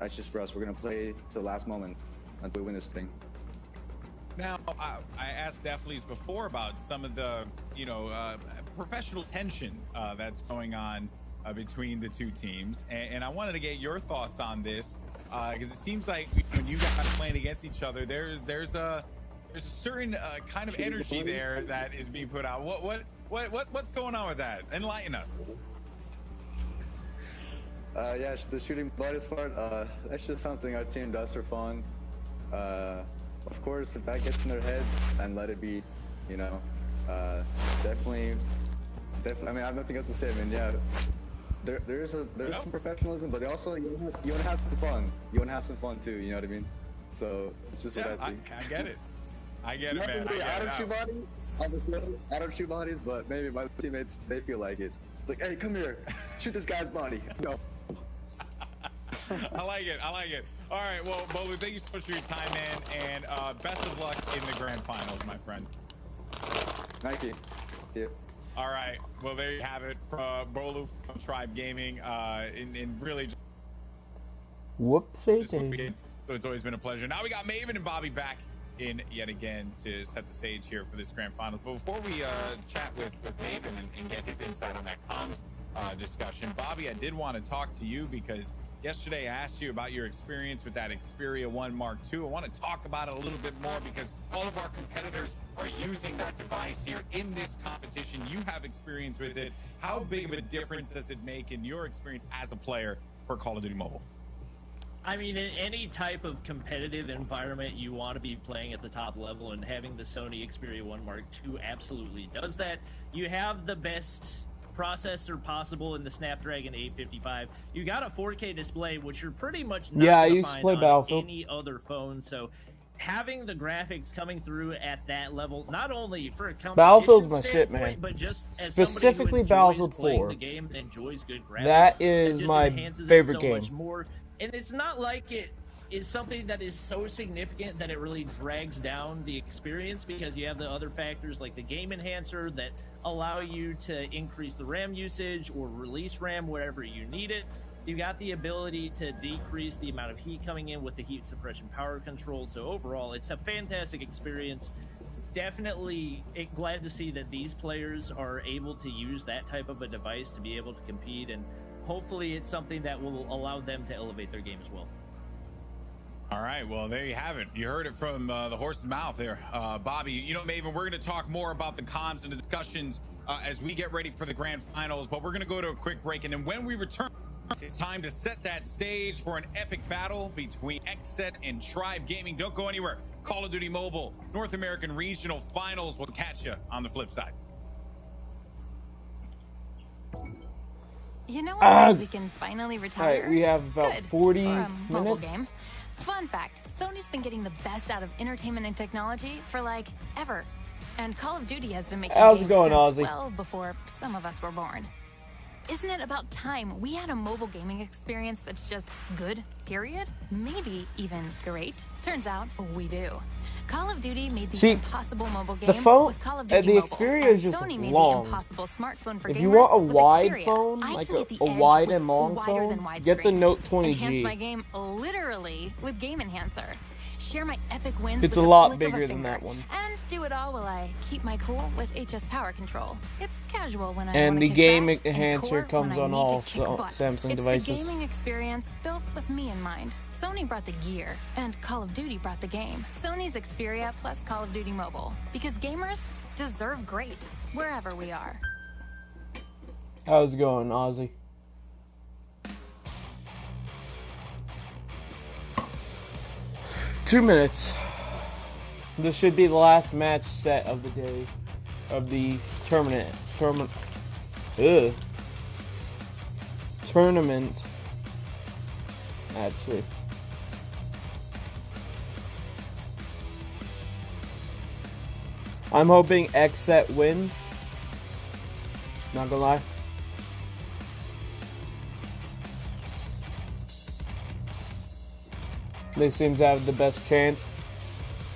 That's just for us. We're gonna play to the last moment until we win this thing. Now, I asked Deathleys before about some of the, professional tension that's going on between the two teams, and I wanted to get your thoughts on this. Because it seems like when you guys are playing against each other, there's a certain kind of energy there that is being put out. What's going on with that? Enlighten us. Yeah, the shooting buddies part. That's just something our team does for fun. Of course, if that gets in their heads, and let it be. Definitely. I mean, I have nothing else to say. I mean, yeah. There's some professionalism, but also you want to have some fun. You want to have some fun too. You know what I mean? So it's just what I think. I get it. I get it, man. I don't shoot bodies. I don't shoot bodies, but maybe my teammates, they feel like it. It's like, hey, come here, shoot this guy's body. No. I like it. All right, well, Bolu, thank you so much for your time, man, and best of luck in the grand finals, my friend. Thank you. See you. All right, well, there you have it, Bolu from Tribe Gaming, and really just whoopsie. So it's always been a pleasure. Now we got Maven and Bobby back in yet again to set the stage here for this grand finals. But before we chat with Maven and get his insight on that comms discussion, Bobby, I did want to talk to you because yesterday I asked you about your experience with that Xperia 1 Mark II. I want to talk about it a little bit more because all of our competitors are using that device here in this competition. You have experience with it. How big of a difference does it make in your experience as a player for Call of Duty Mobile? I mean, in any type of competitive environment, you want to be playing at the top level, and having the Sony Xperia 1 Mark II absolutely does that. You have the best processor possible in the Snapdragon 855. You got a 4K display, which you're pretty much not I used to play on Battlefield. any other phone. So having the graphics coming through at that level, not only for a Battlefield's competition my shit, man. standpoint, but just as Specifically somebody who enjoys Battlefield playing 4. the game and enjoys good graphics. That is it just my enhances favorite it so game. much more. And it's not like it is something that is so significant that it really drags down the experience, because you have the other factors like the game enhancer that allow you to increase the RAM usage or release RAM wherever you need it. You got the ability to decrease the amount of heat coming in with the heat suppression power control. So overall, it's a fantastic experience. Definitely glad to see that these players are able to use that type of a device to be able to compete, and hopefully it's something that will allow them to elevate their game as well. All right, well, there you have it. You heard it from the horse's mouth there, Bobby. You know, Maven, we're going to talk more about the comms and the discussions as we get ready for the grand finals, but we're going to go to a quick break, and then when we return, it's time to set that stage for an epic battle between Xset and Tribe Gaming. Don't go anywhere. Call of Duty Mobile North American Regional Finals will catch you on the flip side. You know what means we can finally retire? Alright, we have about Good 40 for a mobile minutes. game. Fun fact, Sony's been getting the best out of entertainment and technology for like ever. And Call of Duty has been making How's it games going, since Ozzy? well before some of us were born. Isn't it about time we had a mobile gaming experience that's just good, period? Maybe even great? Turns out we do. Call of Duty made the impossible mobile game the phone, with Call of Duty the Mobile, Xperia and is just Sony made long. the impossible smartphone for If gamers you want a with wide Xperia. phone, I like can get the a edge wide with and long wider phone, than widescreen. get the Note Enhance 20G. my game literally with Game Enhancer. Share my epic wins It's with a the lot flick of a bigger than finger. that one. And do it all while I keep my cool with HS Power Control. It's casual when I And wanna the kick Game back, and Enhancer core comes when I on need all to kick butt. Samsung It's devices. the gaming experience built with me in mind. Sony brought the gear, and Call of Duty brought the game. Sony's Xperia plus Call of Duty Mobile. Because gamers deserve great, wherever we are. How's it going, Ozzy? Two minutes. This should be the last match set of the day, of the tournament. Tournament. Actually. I'm hoping Xset wins. Not gonna lie. They seem to have the best chance.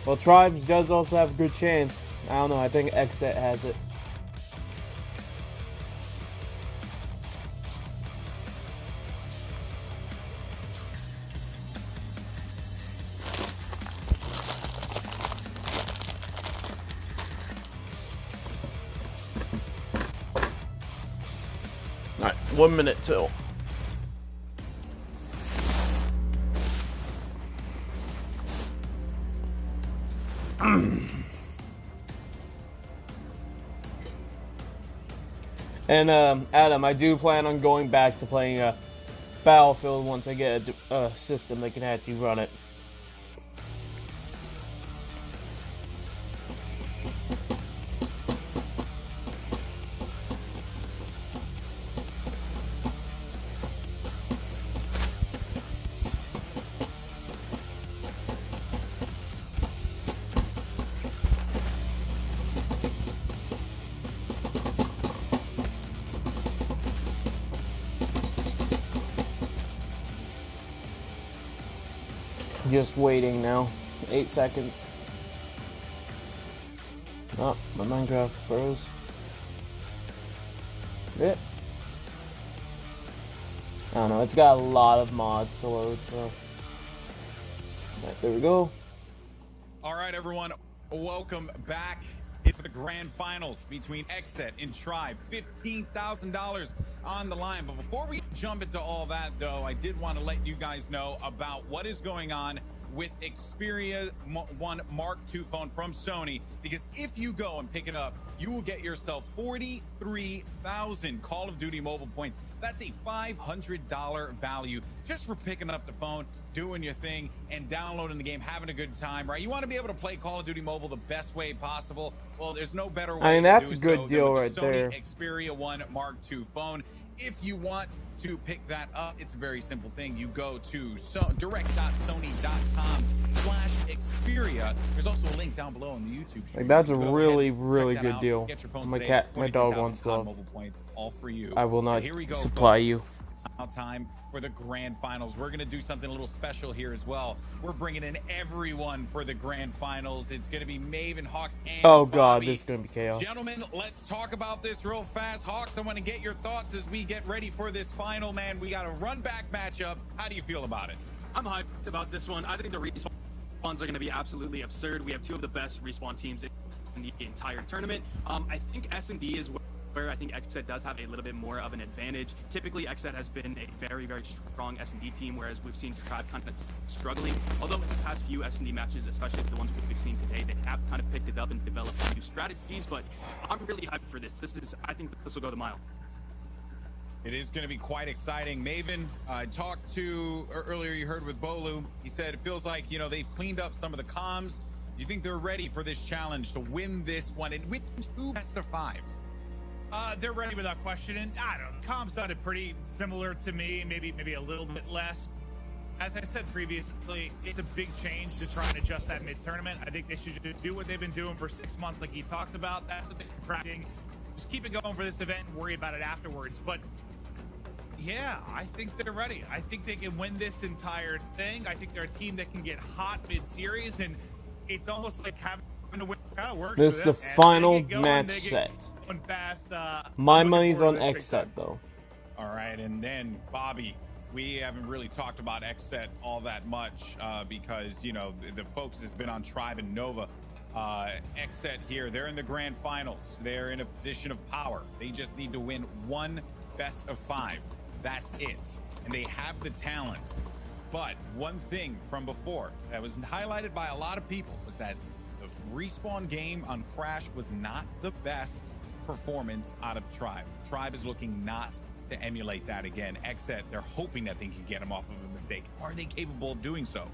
Well, Tribes does also have a good chance. I don't know, I think Xset has it. Alright, 1 minute till. And Adam, I do plan on going back to playing Battlefield once I get a system that can actually run it. Just waiting now. 8 seconds. Oh, my Minecraft froze. Yeah. I don't know, it's got a lot of mods to load, so. Right, there we go. All right, everyone, welcome back. It's the grand finals between Xset and Tribe. $15,000 on the line. But before we jump into all that, though, I did want to let you guys know about what is going on with Xperia 1 Mark II phone from Sony, because if you go and pick it up, you will get yourself 43,000 Call of Duty mobile points. That's a $500 value just for picking up the phone, doing your thing, and downloading the game, having a good time, right? You want to be able to play Call of Duty Mobile the best way possible. Well, there's no better way I mean, that's to a do good so deal than right with the Sony there. Xperia 1 Mark II phone. If you want to pick that up, it's a very simple thing. You go to direct.sony.com/Xperia. There's also a link down below in the YouTube stream. Like, that's a really, really good deal. My dog wants love. Mobile points, all for you. I will not Here we go, supply folks. you. It's now time for the grand finals. We're going to do something a little special here as well. We're bringing in everyone for the grand finals. It's going to be Maven, Hawks, and Oh god, Bobby. this is gonna be chaos. Gentlemen, let's talk about this real fast. Hawks, I want to get your thoughts as we get ready for this final, man. We got a run-back matchup. How do you feel about it? I'm hyped about this one. I think the respawns are going to be absolutely absurd. We have two of the best respawn teams in the entire tournament. I think S&D is where I think XSET does have a little bit more of an advantage. Typically, XSET has been a very, very strong S&D team, whereas we've seen Tribe kind of struggling. Although in the past few S&D matches, especially the ones we've seen today, they have kind of picked it up and developed new strategies, but I'm really hyped for this. I think this will go the mile. It is going to be quite exciting. Maven, I talked to earlier, you heard with Bolu. He said it feels like, you know, they've cleaned up some of the comms. Do you think they're ready for this challenge to win this one and win 2 best of 5s? They're ready without question. And I don't know, comms sounded pretty similar to me, maybe a little bit less. As I said previously, it's a big change to try and adjust that mid-tournament. I think they should just do what they've been doing for 6 months like he talked about. That's what they're practicing. Just keep it going for this event and worry about it afterwards. But yeah, I think they're ready. I think they can win this entire thing. I think they're a team that can get hot mid-series, and it's almost like having to win kind of works. This is the final match set. Fast, my money's on XSET though. All right, and then Bobby, we haven't really talked about XSET all that much because, you know, the focus has been on Tribe and Nova. XSET here, they're in the grand finals. They're in a position of power. They just need to win 1 best of 5. That's it. And they have the talent. But one thing from before that was highlighted by a lot of people was that the respawn game on Crash was not the best performance out of Tribe. Tribe is looking not to emulate that again. XSET, they're hoping that they can get them off of a mistake. Are they capable of doing so?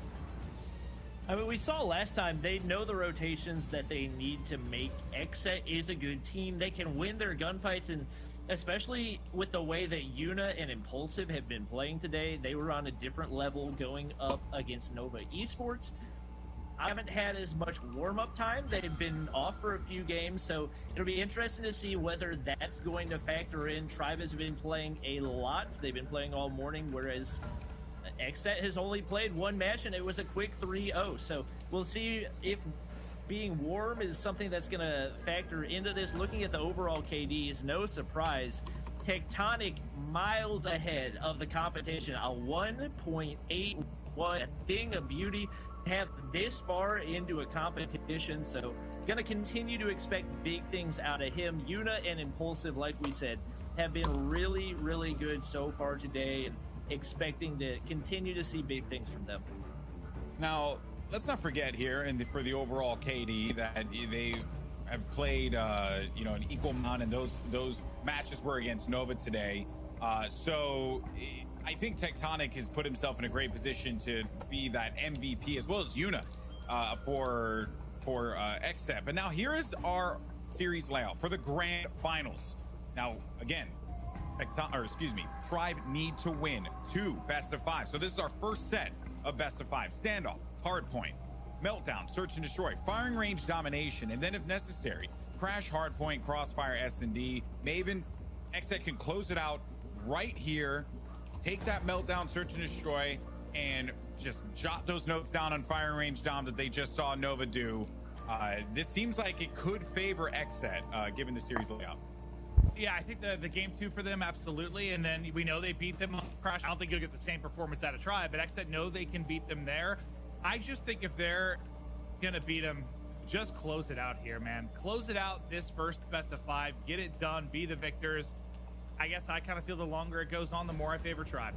I mean, we saw last time they know the rotations that they need to make. XSET is a good team. They can win their gunfights, and especially with the way that Yuna and Impulsive have been playing today, they were on a different level going up against Nova Esports. I haven't had as much warm-up time. They've been off for a few games, so it'll be interesting to see whether that's going to factor in. Tribe has been playing a lot. They've been playing all morning, whereas XSET has only played 1 match, and it was a quick 3-0. So we'll see if being warm is something that's going to factor into this. Looking at the overall KDs, no surprise. Tectonic miles ahead of the competition. A 1.81, a thing of beauty. Have this far into a competition, so gonna continue to expect big things out of him. Yuna and Impulsive, like we said, have been really, really good so far today, and expecting to continue to see big things from them. Now, let's not forget here, and for the overall KD, that they have played, you know, an equal amount, and those matches were against Nova today. So I think Tectonic has put himself in a great position to be that MVP, as well as Yuna, for XSET. But now here is our series layout for the grand finals. Now, again, Tribe need to win 2 best of 5. So this is our first set of best of 5. Standoff, hardpoint, meltdown, search and destroy, firing range domination, and then if necessary, crash, hardpoint, crossfire, S&D. Maven, XSET can close it out right here. Take that meltdown, search and destroy, and just jot those notes down on firing range dom that they just saw Nova do. This seems like it could favor XSET, given the series layout. Yeah, I think the game 2 for them, absolutely. And then we know they beat them on Crash. I don't think you'll get the same performance out of Tribe, but XSET know they can beat them there. I just think if they're gonna beat them, just close it out here, man. Close it out this first best of 5. Get it done. Be the victors. I guess I kind of feel the longer it goes on, the more I favor Tribe.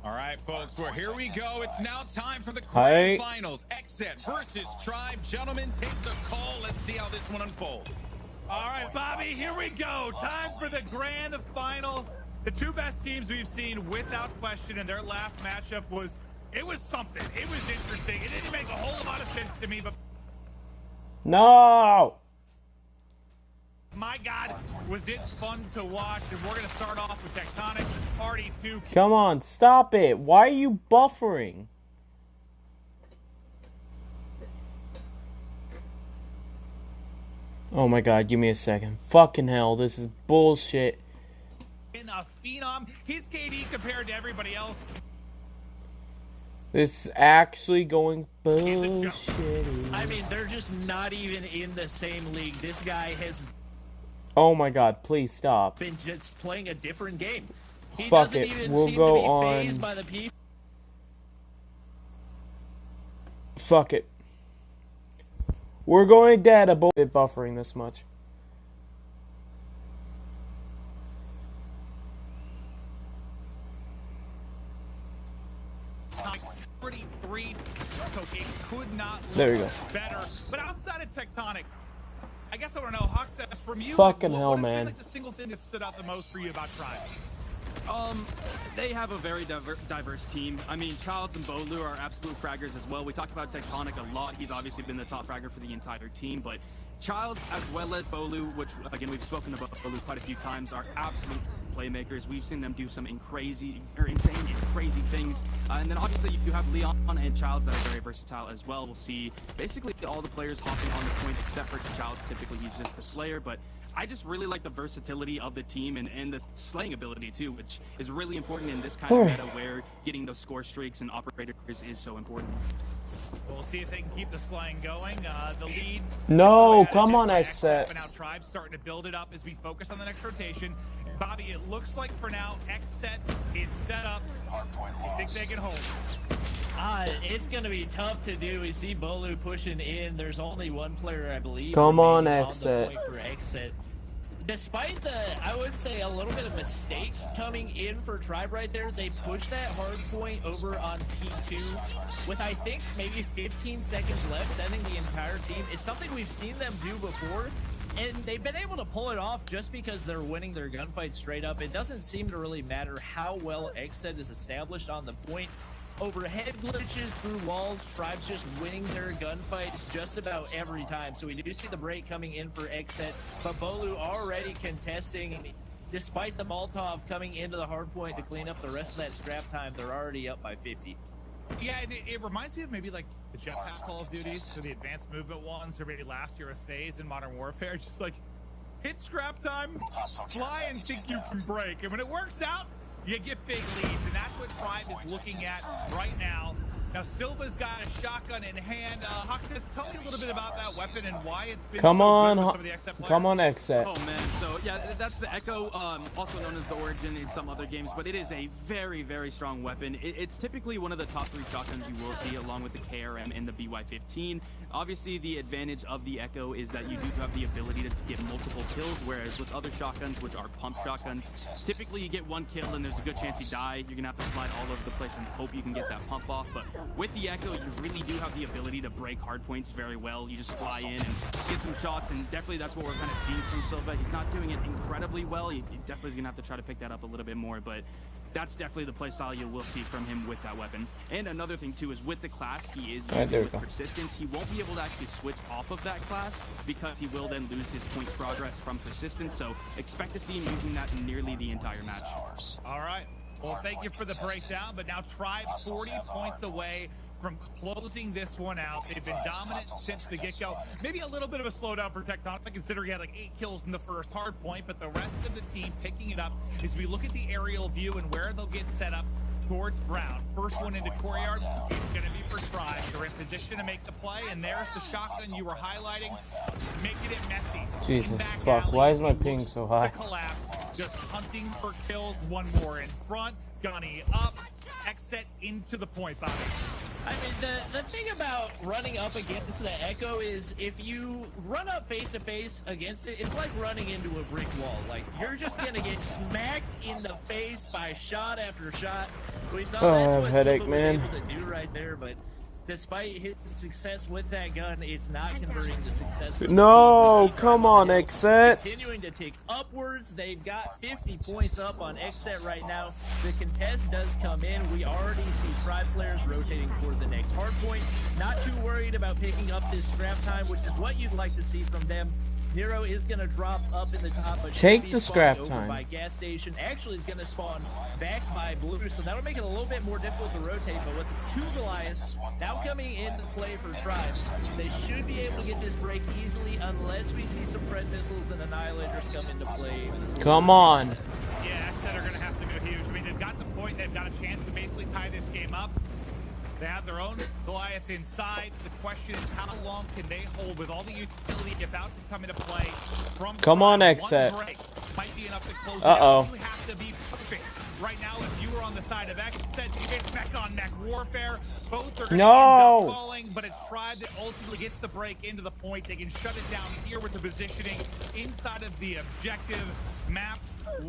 All right, folks, well, here we go. It's now time for the grand finals. XSET versus Tribe. Gentlemen, take the call. Let's see how this one unfolds. All right, Bobby, here we go. Time for the grand final. The 2 best teams we've seen without question, and their last matchup was something. It was interesting. It didn't make a whole lot of sense to me, but no. My God, was it fun to watch? And we're going to start off with Tectonic Party 2. Come on, stop it. Why are you buffering? Oh my God, give me a second. Fucking hell, this is bullshit. In a phenom, his KD compared to everybody else. This is actually going bullshit. I mean, they're just not even in the same league. This guy has... Oh my God, please stop. ...been just playing a different game. He Fuck doesn't it, even we'll seem go to be on. fazed by the people. Fuck it. We're going dead a bit buffering this much. There you go. Better. But outside of Tectonic, I guess I want to know, Hawksess, from you, Fucking what hell, has been, man. like, the single thing that stood out the most for you about Tribe? They have a very diverse team. I mean, Childs and Bolu are absolute fraggers as well. We talked about Tectonic a lot. He's obviously been the top fragger for the entire team, but Childs as well as Bolu, which again we've spoken about Bolu quite a few times, are absolute playmakers. We've seen them do some insane and crazy things. And then obviously you have Leon and Childs that are very versatile as well. We'll see basically all the players hopping on the point except for Childs. Typically he's just the Slayer, but I just really like the versatility of the team and the slaying ability too, which is really important in this kind of meta where getting those score streaks and operators is so important. We'll see if they can keep the slaying going. The lead. No, come on, Xset. Now Tribe starting to build it up as we focus on the next rotation. Bobby, it looks like for now Xset is set up. You think they can hold? It's going to be tough to do. We see Bolu pushing in. There's only one player, I believe. Come on, Xset. Xset. Despite the, I would say, a little bit of mistake coming in for Tribe right there, they pushed that hard point over on P2 with, I think, maybe 15 seconds left, sending the entire team. It's something we've seen them do before, and they've been able to pull it off just because they're winning their gunfights straight up. It doesn't seem to really matter how well Xset is established on the point. Overhead glitches through walls, Tribe's just winning their gunfights just about every time. So we do see the break coming in for Xset, but Bolu already contesting. Despite the Molotov coming into the hard point to clean up the rest of that scrap time, they're already up by 50. Yeah, and it reminds me of maybe like the Jetpack Call of Duties, or the advanced movement ones, or maybe last year of FaZe in Modern Warfare. Just like, hit scrap time, fly and think you can break. And when it works out, you get big leads, and that's what Tribe is looking at right now. Now, Silva's got a shotgun in hand. Hawksess, tell me a little bit about that weapon and why it's been Come so on, good with some of the Xset players. come on, Xset. Oh man, so yeah, that's the Echo, also known as the Origin in some other games, but it is a very, very strong weapon. It's typically one of the top 3 shotguns you will see, along with the KRM and the BY-15. Obviously, the advantage of the Echo is that you do have the ability to get multiple kills, whereas with other shotguns, which are pump shotguns, typically you get 1 kill and there's a good chance you die. You're gonna have to slide all over the place and hope you can get that pump off. But with the Echo, you really do have the ability to break hard points very well. You just fly in and get some shots, and definitely that's what we're kind of seeing from Silva. He's not doing it incredibly well. He definitely is gonna have to try to pick that up a little bit more, but that's definitely the playstyle you will see from him with that weapon. And another thing too is with the class he is using with Persistence, he won't be able to actually switch off of that class because he will then lose his points progress from Persistence. So expect to see him using that nearly the entire match. All right. Well, thank you for the breakdown, but now Tribe 40 points away from closing this one out. They've been dominant since the get-go. Maybe a little bit of a slowdown for Tectonic, considering he had like 8 kills in the first hard point, but the rest of the team picking it up as we look at the aerial view and where they'll get set up towards Brown. First one into Courtyard, it's going to be for Tribe. They're in position to make the play, and there's the shotgun you were highlighting, making it messy. Jesus fuck, why is my ping so high? Collapse, just hunting for kills. One more in front, Gunny up, Xset into the point, Bobby. I mean, the thing about running up against the Echo is if you run up face-to-face against it, it's like running into a brick wall. Like, you're just going to get smacked in the face by shot after shot. We saw that's what headache, Silva was man. able to do right there, but despite his success with that gun, it's not converting to success. No, come on, Xset. Continuing to tick upwards. They've got 50 points up on Xset right now. The contest does come in. We already see Tribe players rotating toward the next hard point. Not too worried about picking up this scrap time, which is what you'd like to see from them. Nero is going to drop up in the top, but take should be the spawned scrap over time. by gas station. Actually, is going to spawn back by blue, so that'll make it a little bit more difficult to rotate. But with the 2 Goliaths now coming into play for Tribe, they should be able to get this break easily, unless we see some Pred missiles and Annihilators come into play. Come on. Yeah, Exet are going to have to go huge. I mean, they've got the point. They've got a chance to basically tie this game up. They have their own Goliath inside. The question is, how long can they hold with all the utility about to come into play from Come on, one Exet. break might be enough to close it Uh-oh. out. You have to be perfect. Right now, if you were on the side of Exet, it's mech on mech warfare. Both are going to No. end up falling, but it's Tribe that ultimately gets the break into the point. They can shut it down here with the positioning inside of the objective. Map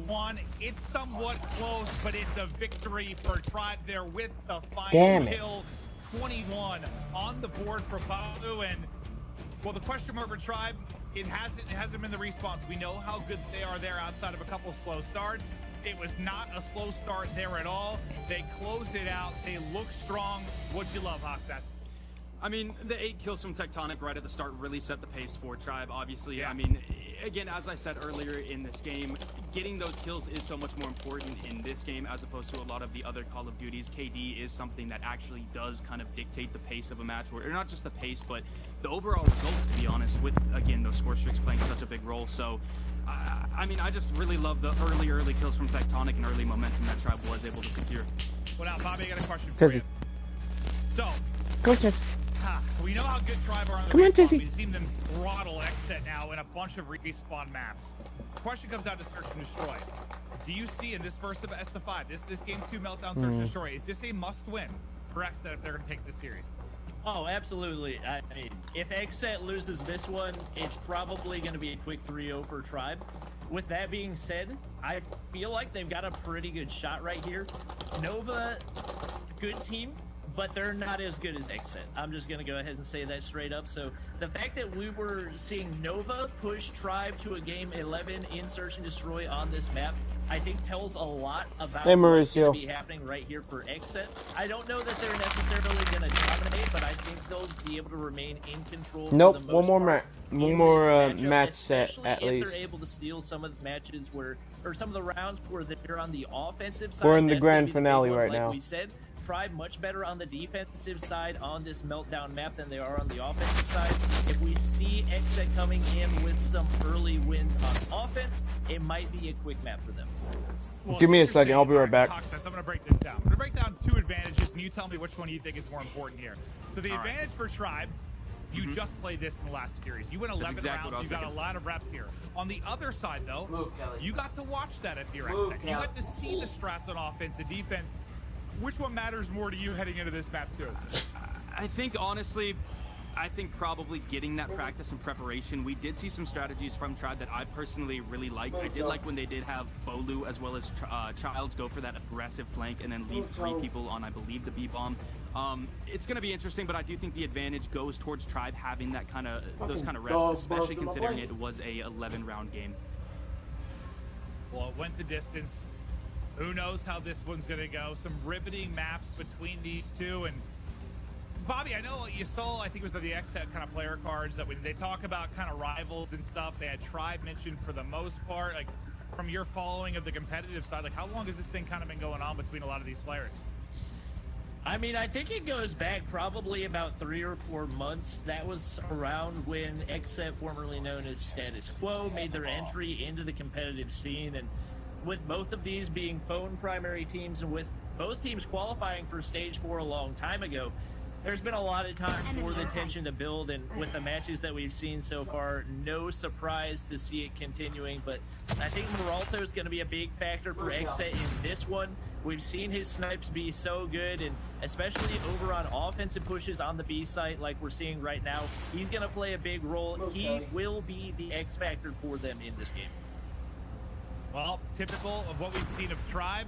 1, it's somewhat close, but it's a victory for Tribe there with the final Damn it. kill. 21 on the board for Babu, and well, the question mark for Tribe, it hasn't been the response. We know how good they are there outside of a couple slow starts. It was not a slow start there at all. They closed it out. They look strong. What'd you love, Hoxas? I mean, the 8 kills from Tectonic right at the start really set the pace for Tribe, obviously. Yeah. I mean, again, as I said earlier in this game, getting those kills is so much more important in this game as opposed to a lot of the other Call of Duties. KD is something that actually does kind of dictate the pace of a match, or not just the pace, but the overall results, to be honest, with, again, those score streaks playing such a big role. So, I mean, I just really love the early kills from Tectonic and early momentum that Tribe was able to secure. Well, now, Bobby, I got a question for you. So, Go, Tess. We know how good Tribe are on the Come on, respawn. Tizzy. We've seen them throttle Exet now in a bunch of respawn maps. The question comes out to Search and Destroy. Do you see in this first of S5, this Game 2 Meltdown Search and Destroy, is this a must-win for Exet if they're going to take this series? Oh, absolutely. I mean, if Exet loses this one, it's probably going to be a quick 3-0 for Tribe. With that being said, I feel like they've got a pretty good shot right here. Nova, good team, but they're not as good as Exet. I'm just going to go ahead and say that straight up. So the fact that we were seeing Nova push Tribe to a game 11 in Search and Destroy on this map, I think tells a lot about what's going to be happening right here for Exet. I don't know that they're necessarily going to dominate, but I think they'll be able to remain in control. Nope, for the one more match set at if least. they're able to steal some of the matches where, or some of the rounds where they're on the offensive side. We're in the that's grand gonna be finale big ones, right like now. We said, Tribe much better on the defensive side on this Meltdown map than they are on the offensive side. If we see Exet coming in with some early wins on offense, it might be a quick map for them. Well, Give me a second, I'll be right back. I'm going to break this down. I'm going to break down 2 advantages, and you tell me which one you think is more important here. So the advantage for Tribe, you just played this in the last series. You went 11 rounds, you got a lot of reps here. On the other side, though, you got to watch that if you're Exet. You got to see the strats on offense and defense. Which one matters more to you heading into this map, too? I think, honestly, probably getting that practice and preparation. We did see some strategies from Tribe that I personally really liked. I did like when they did have Bolu as well as Childs go for that aggressive flank and then leave 3 people on, I believe, the B-bomb. It's going to be interesting, but I do think the advantage goes towards Tribe having that those kind of reps, especially considering it was a 11-round game. Well, it went the distance. Who knows how this one's going to go? Some riveting maps between these two. And Bobby, I know you saw, I think it was the Exet kind of player cards that when they talk about kind of rivals and stuff, they had Tribe mentioned for the most part. Like, from your following of the competitive side, like, how long has this thing kind of been going on between a lot of these players? I mean, I think it goes back probably about 3 or 4 months. That was around when Exet, formerly known as Status Quo, made their entry into the competitive scene. And with both of these being phone primary teams and with both teams qualifying for Stage 4 a long time ago, there's been a lot of time for the tension to build, and with the matches that we've seen so far, no surprise to see it continuing. But I think Meralto is going to be a big factor for Exet in this one. We've seen his snipes be so good, and especially over on offensive pushes on the B site like we're seeing right now, he's going to play a big role. He will be the X factor for them in this game. Well, typical of what we've seen of Tribe.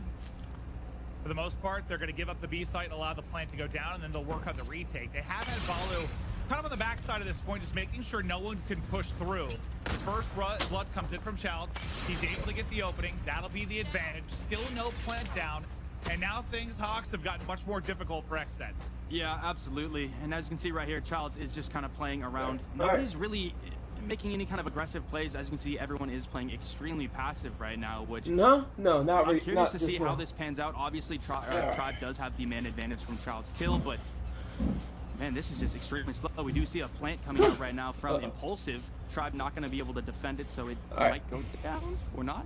For the most part, they're going to give up the B site and allow the plant to go down, and then they'll work on the retake. They have had Balu kind of on the backside of this point, just making sure no one can push through. The first blood comes in from Childs. He's able to get the opening. That'll be the advantage. Still no plant down. And now things, Hawks, have gotten much more difficult for Exet. Yeah, absolutely. And as you can see right here, Childs is just kind of playing around. Nobody's really making any kind of aggressive plays. As you can see, everyone is playing extremely passive right now, which... No, not really. I'm curious to see how this pans out. Obviously, Tribe does have the man advantage from Child's kill, but... Man, this is just extremely slow. We do see a plant coming out right now from Impulsive. Tribe not going to be able to defend it, so it might go down or not.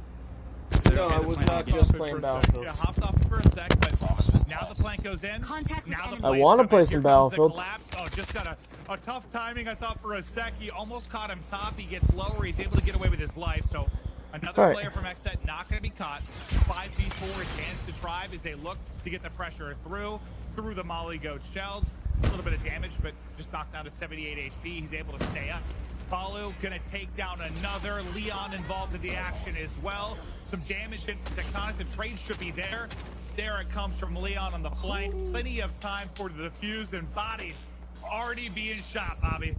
No, I was not just playing Battlefield. Yeah, hopped off for a sec, but now the flank goes in. Now the I want to play some Battlefield. Oh, just got a tough timing, I thought, for a sec. He almost caught him top. He gets lower. He's able to get away with his life. So another player from XSET not going to be caught. 5v4 advance to Tribe as they look to get the pressure through the Molly Goat shells. A little bit of damage, but just knocked down to 78 HP. He's able to stay up. Balu gonna take down another. Leon involved in the action as well. Some damage into Tectonic. The trade should be there. There it comes from Leon on the flank. Plenty of time for the defuse, and bodies already being shot, Bobby.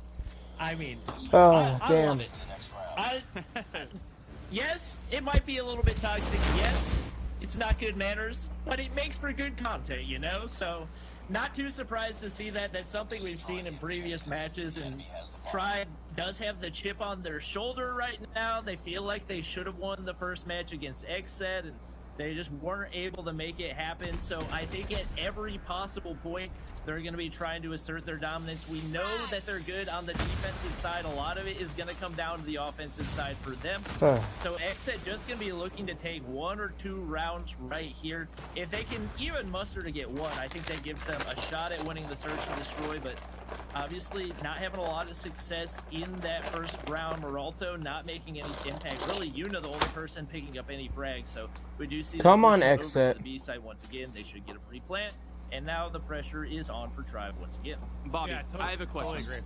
I mean, oh, I damn. love it. Yes, it might be a little bit toxic. Yes, it's not good manners, but it makes for good content, you know? So, not too surprised to see that. That's something we've seen in previous matches, and Tribe does have the chip on their shoulder right now. They feel like they should have won the first match against XSET, and they just weren't able to make it happen. So I think at every possible point, they're going to be trying to assert their dominance. We know that they're good on the defensive side. A lot of it is going to come down to the offensive side for them. So XSET just going to be looking to take 1 or 2 rounds right here. If they can even muster to get 1, I think that gives them a shot at winning the Search and Destroy. But obviously not having a lot of success in that first round. Meralto not making any impact. Really, Yuna the only person picking up any frags. So we do see Come on, the XSET. B side once again. They should get a free plant. And now the pressure is on for Tribe once again. Bobby, I have a question.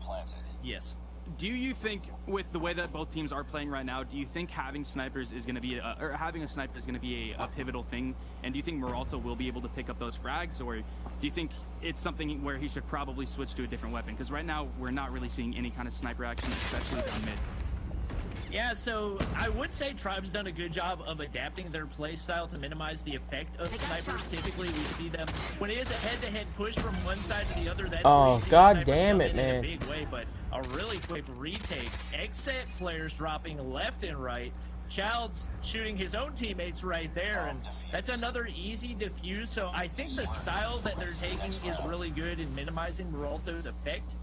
Yes. Do you think, with the way that both teams are playing right now, do you think having snipers is going to be, or having a sniper is going to be a pivotal thing? And do you think Meralto will be able to pick up those frags, or do you think it's something where he should probably switch to a different weapon? Because right now we're not really seeing any kind of sniper action, especially down mid. Yeah, so I would say Tribe's done a good job of adapting their play style to minimize the effect of snipers. Typically, we see them when it is a head-to-head push from one side to the other. That's where you see god damn it, man! In a big way, but a really quick retake. XSET players dropping left and right. Child's shooting his own teammates right there, and that's another easy defuse. So I think the style that they're taking is really good in minimizing Meralto's effect.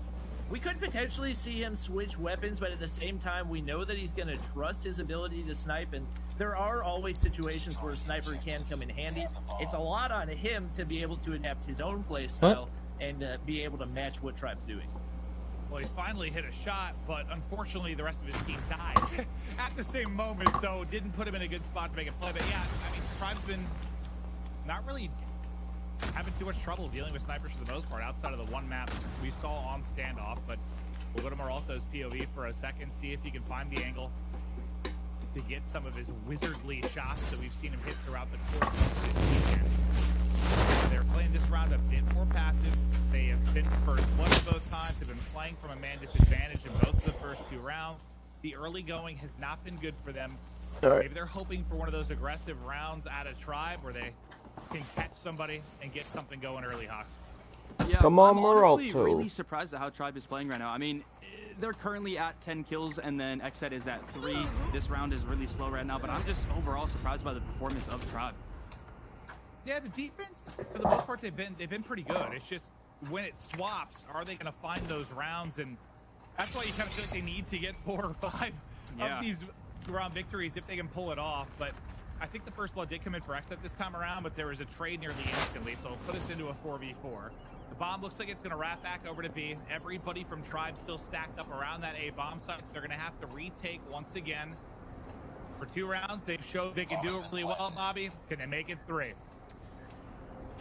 We could potentially see him switch weapons, but at the same time, we know that he's going to trust his ability to snipe, and there are always situations where a sniper can come in handy. It's a lot on him to be able to adapt his own play style and be able to match what Tribe's doing. Well, he finally hit a shot, but unfortunately the rest of his team died at the same moment, so didn't put him in a good spot to make a play. But yeah, I mean, Tribe's been not really having too much trouble dealing with snipers for the most part, outside of the one map we saw on standoff. But we'll go to Meralto's POV for a second, see if he can find the angle to get some of his wizardly shots that we've seen him hit throughout the course of this weekend. They're playing this round a bit more passive. They have been first blood both times. They've been playing from a man disadvantage in both of the first 2 rounds. The early going has not been good for them. Maybe they're hoping for one of those aggressive rounds out of Tribe where they can catch somebody and get something going early, Hawks. Yeah, Come on, I'm honestly Meralto. really surprised at how Tribe is playing right now. I mean, they're currently at 10 kills, and then XSET is at 3. This round is really slow right now, but I'm just overall surprised by the performance of Tribe. Yeah, the defense, for the most part, they've been pretty good. It's just when it swaps, are they going to find those rounds? And that's why you kind of feel like they need to get 4 or 5 of these round victories if they can pull it off. But I think the first blood did come in for XSET this time around, but there was a trade nearly instantly, so it'll put us into a 4v4. The bomb looks like it's going to wrap back over to B. Everybody from Tribe still stacked up around that A bomb site. They're going to have to retake once again. For 2 rounds, they've showed they can do it really well, Bobby. Can they make it 3?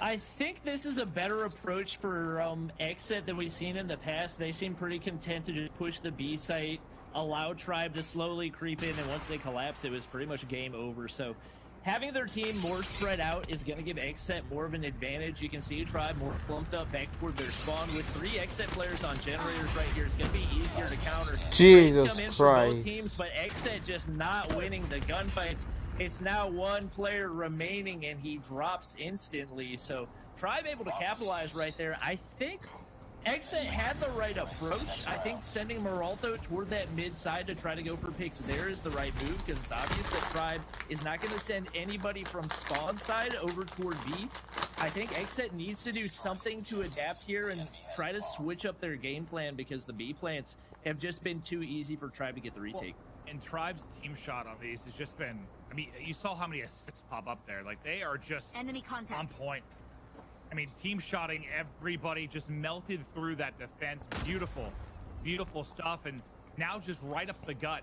I think this is a better approach for XSET than we've seen in the past. They seem pretty content to just push the B site, allow Tribe to slowly creep in, and once they collapse, it was pretty much game over. So having their team more spread out is going to give XSET more of an advantage. You can see Tribe more clumped up back toward their spawn. With 3 XSET players on generators right here, it's going to be easier to counter. Jesus come in Christ. for both teams, but XSET just not winning the gunfights. It's now 1 player remaining, and he drops instantly. So Tribe able to capitalize right there. I think Exit had the right approach. I think sending Maralto toward that mid side to try to go for picks there is the right move, because it's obvious that Tribe is not going to send anybody from spawn side over toward B. I think Exit needs to do something to adapt here and try to switch up their game plan, because the B plants have just been too easy for Tribe to get the retake. And Tribe's team shot on these has just been, I mean, you saw how many assists pop up there. Like, they are just enemy contact on point. I mean, team shotting, everybody just melted through that defense. Beautiful, beautiful stuff. And now just right up the gut.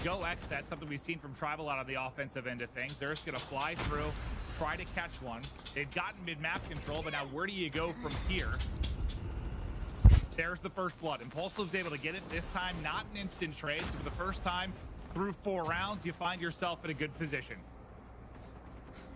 Go X, that's something we've seen from Tribe a lot on the offensive end of things. They're just going to fly through, try to catch one. They've gotten mid-map control, but now where do you go from here? There's the first blood. Impulsive's able to get it this time, not an instant trade. So for the first time through 4 rounds, you find yourself in a good position.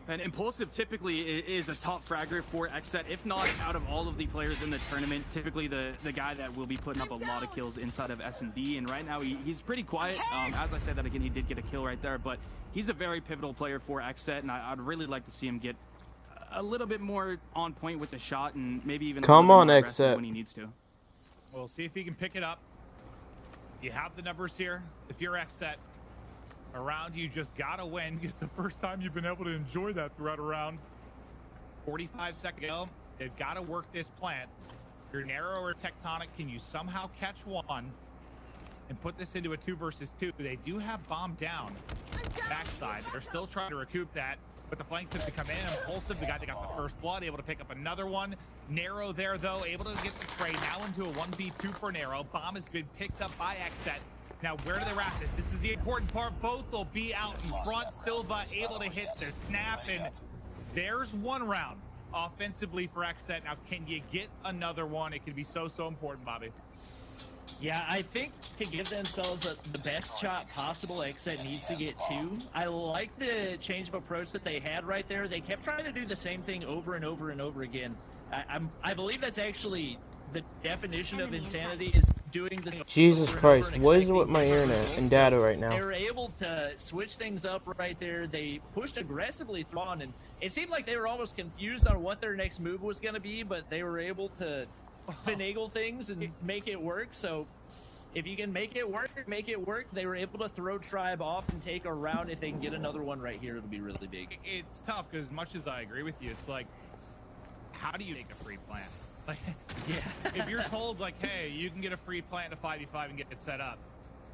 And Impulsive typically is a top fragger for Xset, if not out of all of the players in the tournament, typically the guy that will be putting up a lot of kills inside of S&D. And right now he's pretty quiet. As I said that again, he did get a kill right there, but he's a very pivotal player for Xset, and I'd really like to see him get a little bit more on point with the shot, and maybe even come on, Xset when he needs to. We'll see if he can pick it up. You have the numbers here. If you're Xset, around you just gotta win. It's the first time you've been able to enjoy that throughout a round. 45 seconds ago, they've got to work this plant. If you're Narrow or Tectonic, can you somehow catch one and put this into a 2 versus 2? They do have bomb down backside. They're still trying to recoup that, but the flanks have to come in. Impulsive, the guy that got the first blood, able to pick up another one. Narrow there, though, able to get the trade. Now into a 1v2 for Narrow. Bomb has been picked up by Xset. Now, where do they wrap this? This is the important part. Both will be out in front. Silva able to hit the snap, and there's 1 round offensively for Xset. Now, can you get another one? It can be so important, Bobby. Yeah, I think to give themselves the best shot possible, Xset needs to get 2. I like the change of approach that they had right there. They kept trying to do the same thing over and over and over again. I believe that's actually the definition of insanity, is doing the Jesus Christ, what is it with my internet and data right now? They were able to switch things up right there. They pushed aggressively through on, and it seemed like they were almost confused on what their next move was going to be, but they were able to finagle things and make it work. So if you can make it work, make it work. They were able to throw Tribe off and take a round. If they can get another one right here, it'll be really big. It's tough, because as much as I agree with you, it's like, how do you make a free plant? Like, yeah. If you're told, like, hey, you can get a free plant to 5v5 and get it set up,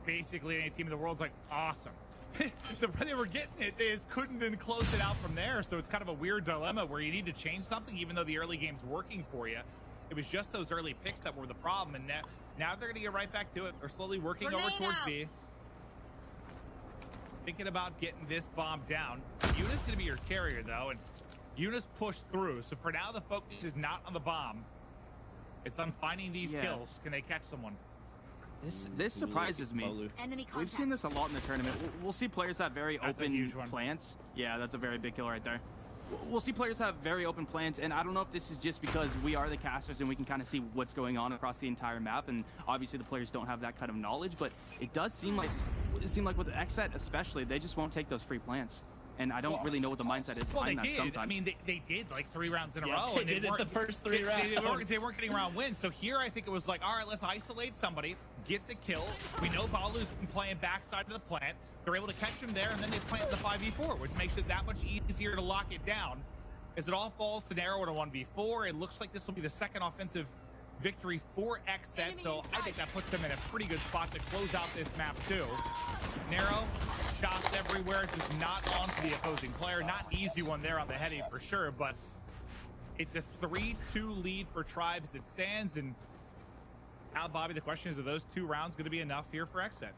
basically any team in the world's like, awesome. The way they were getting it, they just couldn't then close it out from there. So it's kind of a weird dilemma where you need to change something, even though the early game's working for you. It was just those early picks that were the problem, and now they're going to get right back to it. They're slowly working over towards B. Thinking about getting this bomb down. Yuna's going to be your carrier, though, and Yuna's pushed through. So for now, the focus is not on the bomb. It's on finding these kills. Can they catch someone? This surprises me. We've seen this a lot in the tournament. We'll see players have very open plants. Yeah, that's a very big kill right there. We'll see players have very open plans, and I don't know if this is just because we are the casters and we can kind of see what's going on across the entire map, and obviously the players don't have that kind of knowledge, but it does seem like with Xset especially, they just won't take those free plants. And I don't really know what the mindset is behind that sometimes. I mean, they did like 3 rounds in a row. They did it the first 3 rounds. They weren't getting round wins. So here I think it was like, all right, let's isolate somebody, get the kill. We know Balu's been playing backside of the plant. They're able to catch him there, and then they plant the 5v4, which makes it that much easier to lock it down. As it all falls to Narrow at a 1v4, it looks like this will be the second offensive victory for Xset, so I think that puts them in a pretty good spot to close out this map too. Narrow, shots everywhere, just not onto the opposing player. Not an easy one there on the heady for sure, but it's a 3-2 lead for Tribe as it stands. And now, Bobby, the question is, are those 2 rounds going to be enough here for Xset?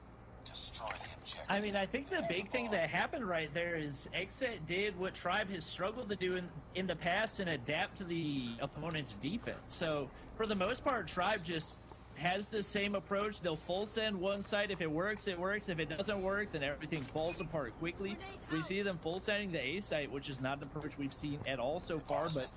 I mean, I think the big thing that happened right there is Xset did what Tribe has struggled to do in the past and adapt to the opponent's defense. So for the most part, Tribe just has the same approach. They'll full send one side. If it works, it works. If it doesn't work, then everything falls apart quickly. We see them full sending the A site, which is not an approach we've seen at all so far, but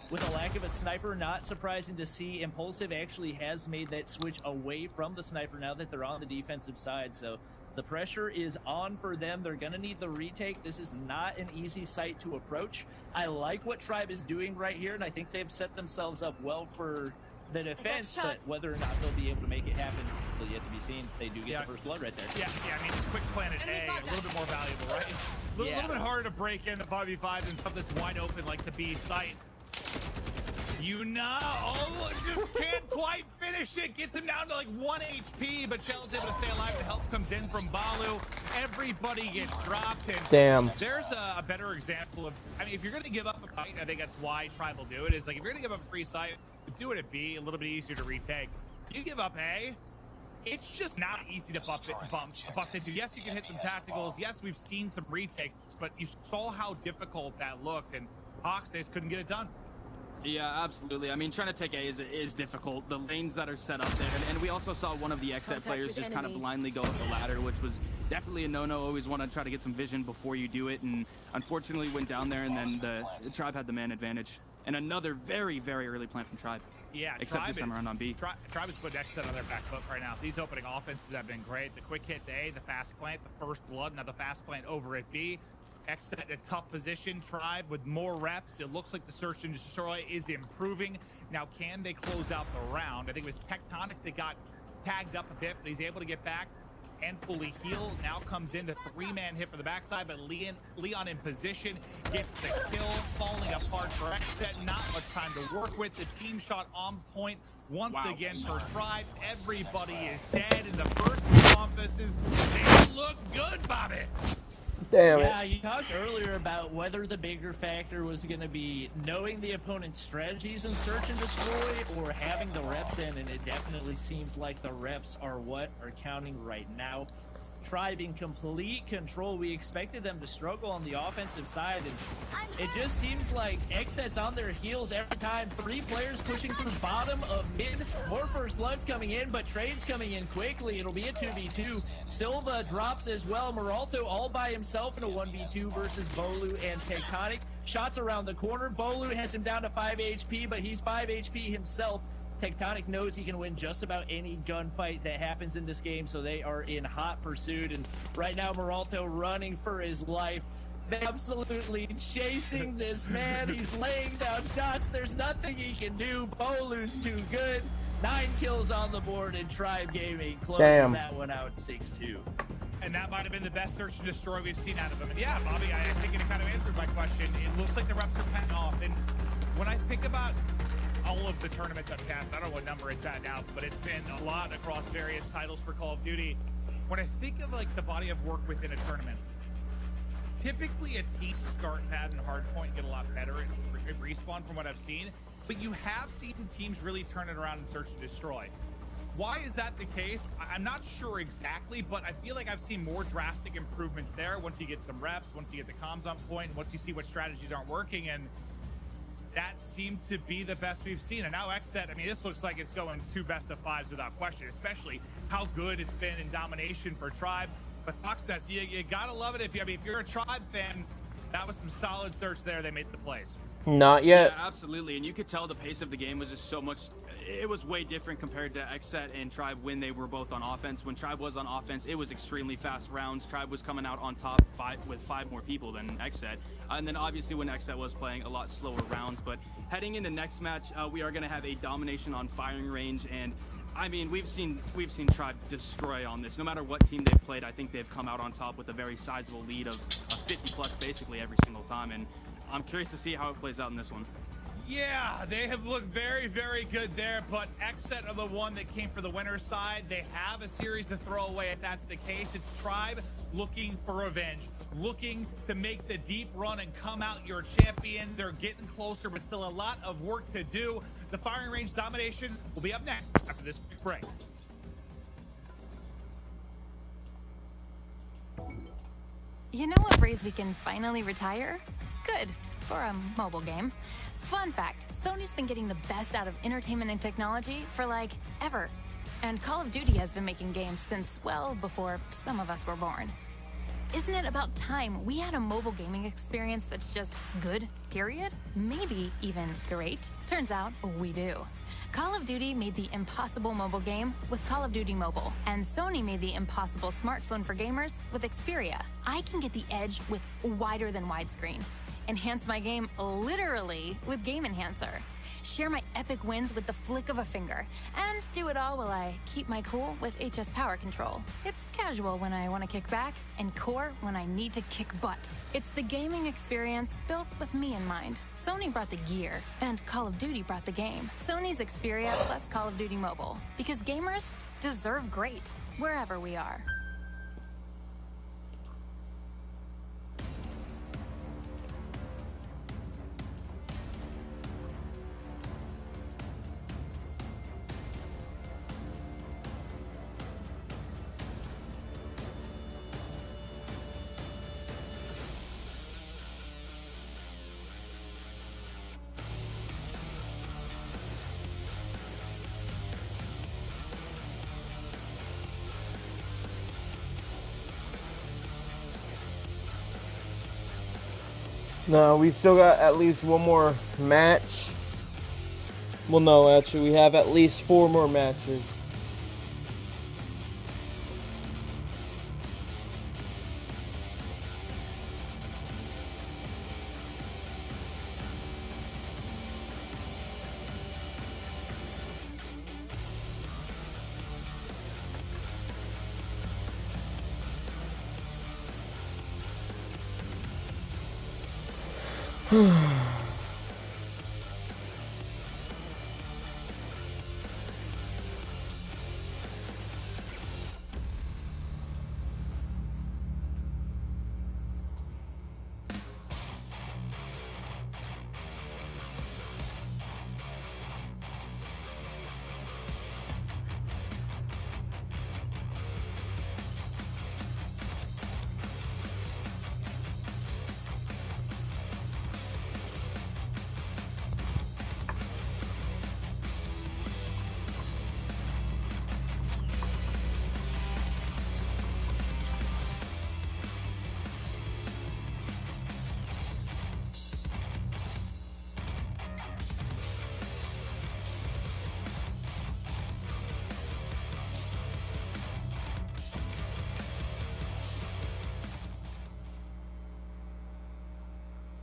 with a lack of a sniper, not surprising to see. Impulsive actually has made that switch away from the sniper now that they're on the defensive side. So the pressure is on for them. They're going to need the retake. This is not an easy site to approach. I like what Tribe is doing right here, and I think they've set themselves up well for the defense, but whether or not they'll be able to make it happen is still yet to be seen. They do get the first blood right there. Yeah, I mean, quick planet A, a little bit more valuable, right? A little bit harder to break in the 5v5 than stuff that's wide open like the B site. You know, just can't quite finish it. Gets him down to like 1 HP, but Shell's able to stay alive. The help comes in from Balu. Everybody gets dropped. And damn. There's a better example of, I mean, if you're going to give up a fight, I think that's why Tribe will do it, is like if you're going to give up a free site, do it at B, a little bit easier to retake. You give up A, it's just not easy to bust into. Yes, you can hit some tacticals. Yes, we've seen some retakes, but you saw how difficult that looked, and Hoxace couldn't get it done. Yeah, absolutely. I mean, trying to take A is difficult. The lanes that are set up there, and we also saw one of the XSET players just kind of blindly go up the ladder, which was definitely a no-no. Always want to try to get some vision before you do it, and unfortunately went down there, and then the Tribe had the man advantage. And another very, very early plant from Tribe. Yeah, except this time around on B. Tribe is putting XSET on their back foot right now. These opening offenses have been great. The quick hit to A, the fast plant, the first blood, now the fast plant over at B. XSET in a tough position. Tribe with more reps. It looks like the search and destroy is improving. Now, can they close out the round? I think it was Tectonic that got tagged up a bit, but he's able to get back and fully heal. Now comes in the 3-man hit for the backside, but Leon in position gets the kill, falling apart for XSET. Not much time to work with. The team shot on point once again for Tribe. Everybody is dead in the first two offices. They look good, Bobby. Damn yeah, you talked earlier about whether the bigger factor was going to be knowing the opponent's strategies in search and destroy or having the reps in, and it definitely seems like the reps are what are counting right now. Tribe in complete control. We expected them to struggle on the offensive side, and it just seems like XSET's on their heels every time. 3 players pushing through bottom of mid. More first bloods coming in, but trades coming in quickly. It'll be a 2v2. Silva drops as well. Moralto all by himself in a 1v2 versus Bolu and Tectonic. Shots around the corner. Bolu has him down to 5 HP, but he's 5 HP himself. Tectonic knows he can win just about any gunfight that happens in this game, so they are in hot pursuit. And right now, Moralto running for his life. They're absolutely chasing this man. He's laying down shots. There's nothing he can do. Bolu's too good. 9 kills on the board, and Tribe Gaming closes that one out 6-2. And that might have been the best search and destroy we've seen out of him. And yeah, Bobby, I think it kind of answered my question. It looks like the reps are paying off. And when I think about all of the tournaments I've cast, I don't know what number it's at now, but it's been a lot across various titles for Call of Duty. When I think of like the body of work within a tournament, typically a team start pad and hardpoint get a lot better at respawn from what I've seen, but you have seen teams really turn it around and search and destroy. Why is that the case? I'm not sure exactly, but I feel like I've seen more drastic improvements there once you get some reps, once you get the comms on point, once you see what strategies aren't working, and that seemed to be the best we've seen. And now XSET, I mean, this looks like it's going 2 best of 5s without question, especially how good it's been in domination for Tribe. But Hoxace, you gotta love it. If you're a Tribe fan, that was some solid search there. They made the plays. Not yet. Yeah, absolutely. And you could tell the pace of the game was just so much, it was way different compared to XSET and Tribe when they were both on offense. When Tribe was on offense, it was extremely fast rounds. Tribe was coming out on top with 5 more people than XSET. And then obviously when XSET was playing a lot slower rounds. But heading into next match, we are going to have a domination on firing range. And I mean, we've seen Tribe destroy on this. No matter what team they've played, I think they've come out on top with a very sizable lead of 50 plus basically every single time. And I'm curious to see how it plays out in this one. Yeah, they have looked very, very good there, but XSET are the one that came for the winner's side. They have a series to throw away if that's the case. It's Tribe looking for revenge, looking to make the deep run and come out your champion. They're getting closer, but still a lot of work to do. The firing range domination will be up next after this quick break. You know what phrase we can finally retire? Good, for a mobile game. Fun fact, Sony's been getting the best out of entertainment and technology for like ever. And Call of Duty has been making games since well before some of us were born. Isn't it about time we had a mobile gaming experience that's just good, period? Maybe even great? Turns out we do. Call of Duty made the impossible mobile game with Call of Duty Mobile, and Sony made the impossible smartphone for gamers with Xperia. I can get the edge with wider than widescreen. Enhance my game literally with Game Enhancer. Share my epic wins with the flick of a finger. And do it all while I keep my cool with HS Power Control. It's casual when I want to kick back, and core when I need to kick butt. It's the gaming experience built with me in mind. Sony brought the gear, and Call of Duty brought the game. Sony's Xperia plus Call of Duty Mobile. Because gamers deserve great, wherever we are. No, we still got at least one more match. Well, no, actually, we have at least 4 more matches.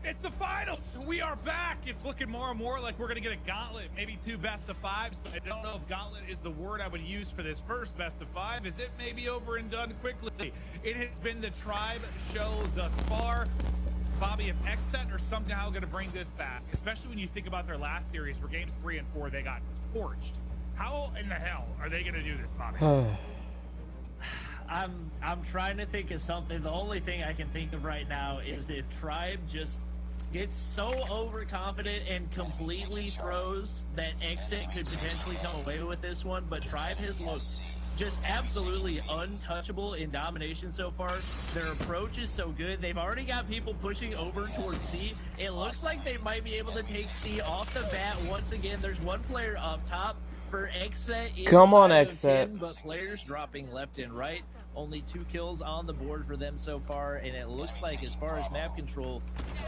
It's the finals. We are back. It's looking more and more like we're going to get a gauntlet, maybe 2 best-of-5s. I don't know if gauntlet is the word I would use for this first best-of-5, as it may be over and done quickly. It has been the Tribe show thus far. Bobby, if Xset are somehow going to bring this back, especially when you think about their last series where games 3 and 4 they got torched. How in the hell are they going to do this, Bobby? I'm trying to think of something. The only thing I can think of right now is if Tribe just gets so overconfident and completely throws that Xset could potentially come away with this one, but Tribe has looked just absolutely untouchable in domination so far. Their approach is so good. They've already got people pushing over towards C. It looks like they might be able to take C off the bat once again. There's one player up top for Xset. Come on, Xset. But players dropping left and right. Only 2 kills on the board for them so far, and it looks like as far as map control,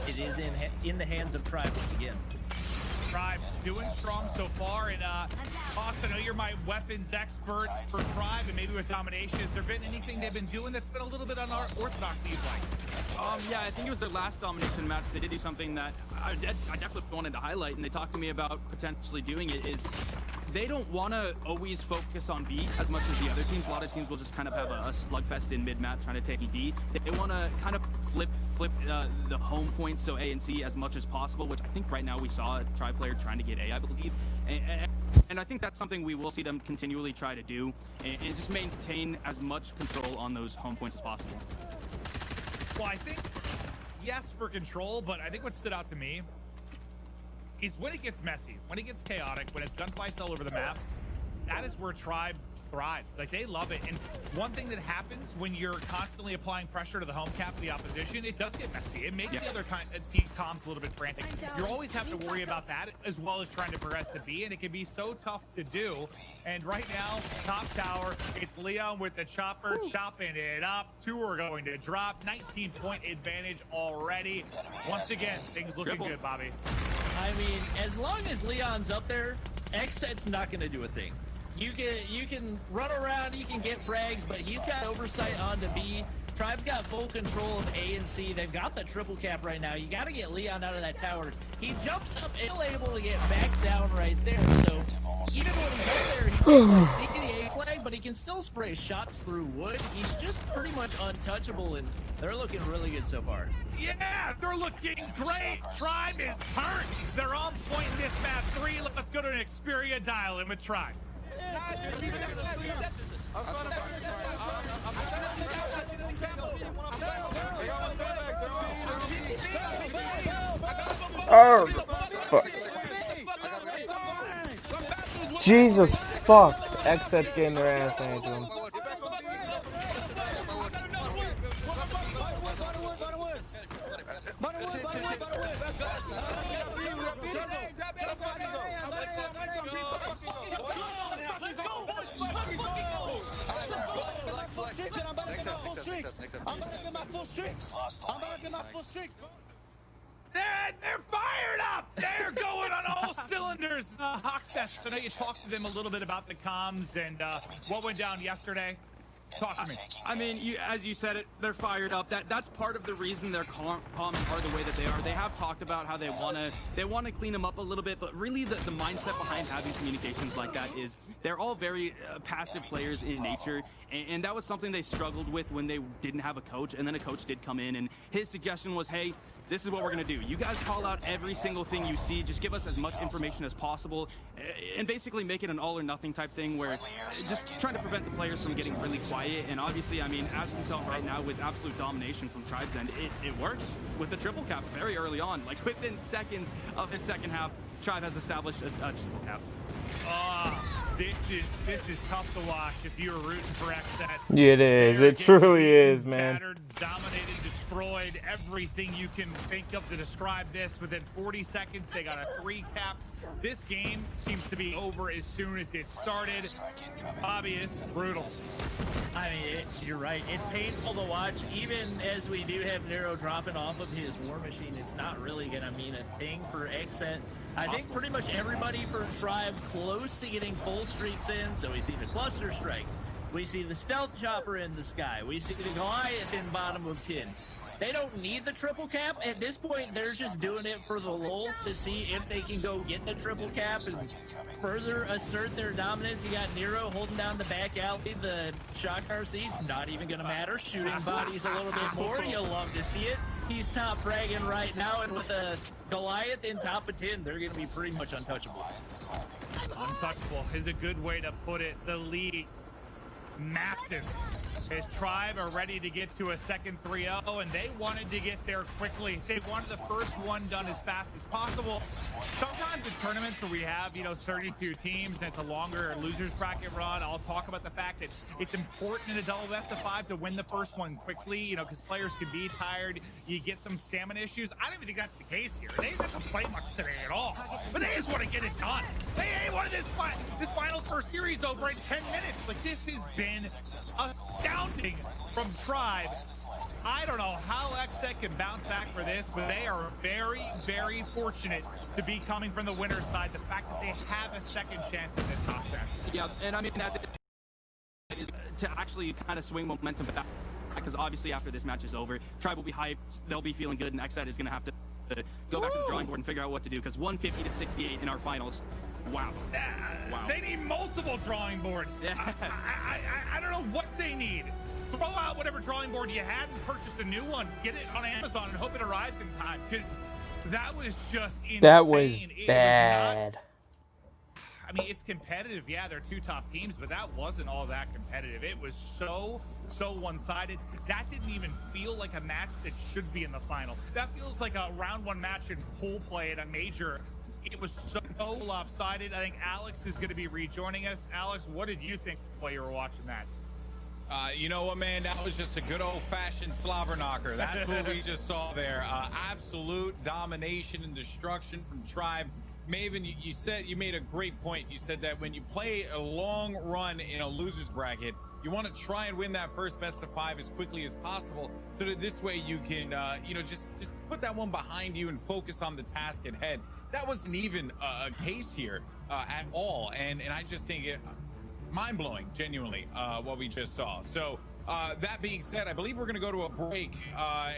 it is in the hands of Tribe once again. Tribe doing strong so far, and Fox, I know you're my weapons expert for Tribe, and maybe with domination, has there been anything they've been doing that's been a little bit unorthodox that you'd like? Yeah, I think it was their last domination match. They did do something that I definitely wanted to highlight, and they talked to me about potentially doing it, is they don't want to always focus on B as much as the other teams. A lot of teams will just kind of have a slugfest in mid-map trying to take B. They want to kind of flip the home points, so A and C, as much as possible, which I think right now we saw a Tribe player trying to get A, I believe. And I think that's something we will see them continually try to do, and just maintain as much control on those home points as possible. Well, I think, yes, for control, but I think what stood out to me is when it gets messy, when it gets chaotic, when it's gunfights all over the map, that is where Tribe thrives. Like, they love it. And one thing that happens when you're constantly applying pressure to the home cap of the opposition, it does get messy. It makes the other team's comms a little bit frantic. You always have to worry about that as well as trying to progress to B, and it can be so tough to do. And right now, top tower, it's Leon with the chopper chopping it up. 2 are going to drop. 19-point advantage already. Once again, things looking good, Bobby. I mean, as long as Leon's up there, Xset's not going to do a thing. You can run around, you can get frags, but he's got oversight onto B. Tribe's got full control of A and C. They've got the triple cap right now. You got to get Leon out of that tower. He jumps up, still able to get back down right there. So even when he's up there, he can't see the A flag, but he can still spray shots through wood. He's just pretty much untouchable, and they're looking really good so far. Yeah, they're looking great. Tribe is turned. They're on point in this map 3. Let's go to an Xperia dial-in with Tribe. Oh, fuck. Jesus fuck. Xset's getting their ass handed to him. They're fired up! They're going on all cylinders! Hawkfest, I know you talked to them a little bit about the comms and what went down yesterday. Talk to me. I mean, as you said it, they're fired up. That's part of the reason their comms are the way that they are. They have talked about how they want to clean them up a little bit, but really the mindset behind having communications like that is they're all very passive players in nature, and that was something they struggled with when they didn't have a coach, and then a coach did come in, and his suggestion was, hey, this is what we're going to do. You guys call out every single thing you see. Just give us as much information as possible and basically make it an all or nothing type thing where just trying to prevent the players from getting really quiet. And obviously, I mean, as we saw right now with absolute domination from Tribe's end, it works with the triple cap very early on. Like within seconds of the second half, Tribe has established a triple cap. This is tough to watch if you're rooting for Xset. Yeah, it is. It truly is, man. Battered, dominated, destroyed, everything you can think of to describe this. Within 40 seconds, they got a 3 cap. This game seems to be over as soon as it started. Bobby, it's brutal. I mean, you're right. It's painful to watch. Even as we do have Nero dropping off of his War Machine, it's not really going to mean a thing for Xset. I think pretty much everybody for Tribe close to getting full streaks in. So we see the cluster strikes. We see the stealth chopper in the sky. We see the Goliath in bottom of 10. They don't need the triple cap. At this point, they're just doing it for the lulz to see if they can go get the triple cap and further assert their dominance. You got Nero holding down the back alley. The Shock RC, not even going to matter. Shooting bodies a little bit more. You'll love to see it. He's top fragging right now, and with a Goliath in top of 10, they're going to be pretty much untouchable. Untouchable is a good way to put it. The lead, massive. His Tribe are ready to get to a second 3-0, and they wanted to get there quickly. They wanted the first one done as fast as possible. Sometimes in tournaments where we have, 32 teams and it's a longer losers bracket run, I'll talk about the fact that it's important in a double best of 5 to win the first one quickly, because players can be tired. You get some stamina issues. I don't even think that's the case here. They didn't play much today at all, but they just want to get it done. They wanted this final first series over in 10 minutes. Like, this has been astounding from Tribe. I don't know how Xset can bounce back for this, but they are very, very fortunate to be coming from the winner's side. The fact that they have a second chance in this top set. Yeah, and I mean, to actually kind of swing momentum back, because obviously after this match is over, Tribe will be hyped, they'll be feeling good, and Xset is going to have to go back to the drawing board and figure out what to do, because 150 to 68 in our finals. Wow. Wow. They need multiple drawing boards. Yeah. I don't know what they need. Throw out whatever drawing board you had and purchase a new one. Get it on Amazon and hope it arrives in time, because that was just insane. That was bad. I mean, it's competitive. Yeah, they're two top teams, but that wasn't all that competitive. It was so one-sided. That didn't even feel like a match that should be in the final. That feels like a round 1 match in pool play at a major. It was so lopsided. I think Alex is going to be rejoining us. Alex, what did you think while you were watching that? You know what, man? That was just a good old-fashioned slobber knocker. That's what we just saw there. Absolute domination and destruction from Tribe. Maven, you made a great point. You said that when you play a long run in a loser's bracket, you want to try and win that first best of 5 as quickly as possible, so that this way you can, just put that one behind you and focus on the task at head. That wasn't even a case here at all, and I just think it mind-blowing, genuinely, what we just saw. So That being said, I believe we're going to go to a break,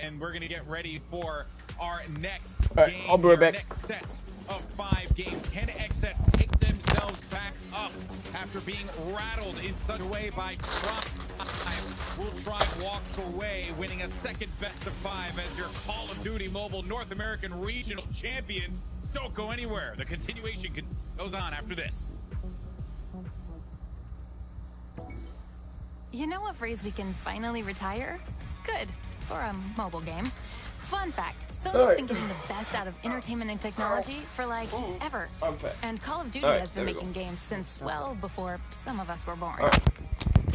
and we're going to get ready for our next game. I'll be right back. Next set of 5 games. Can Xset pick themselves back up after being rattled in such a way by Tribe? Will Tribe walks away, winning a second best of 5 as your Call of Duty Mobile North American Regional Champions. Don't go anywhere. The continuation goes on after this. You know what phrase we can finally retire? Good. For a mobile game. Fun fact, Sony's been getting the best out of entertainment and technology for like ever. And Call of Duty has been making games since well before some of us were born.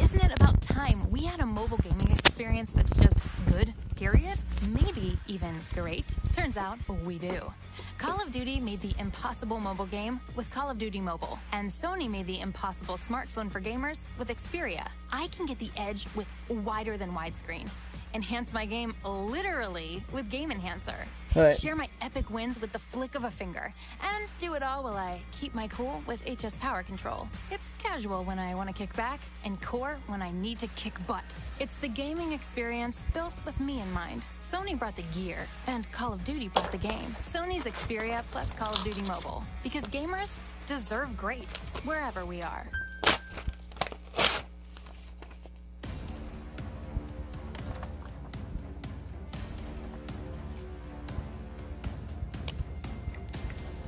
Isn't it about time we had a mobile gaming experience that's just good, period? Maybe even great? Turns out we do. Call of Duty made the impossible mobile game with Call of Duty Mobile, and Sony made the impossible smartphone for gamers with Xperia. I can get the edge with wider than widescreen. Enhance my game literally with Game Enhancer. Right. Share my epic wins with the flick of a finger. And do it all while I keep my cool with HS Power Control. It's casual when I want to kick back, and core when I need to kick butt. It's the gaming experience built with me in mind. Sony brought the gear, and Call of Duty brought the game. Sony's Xperia plus Call of Duty Mobile. Because gamers deserve great, wherever we are.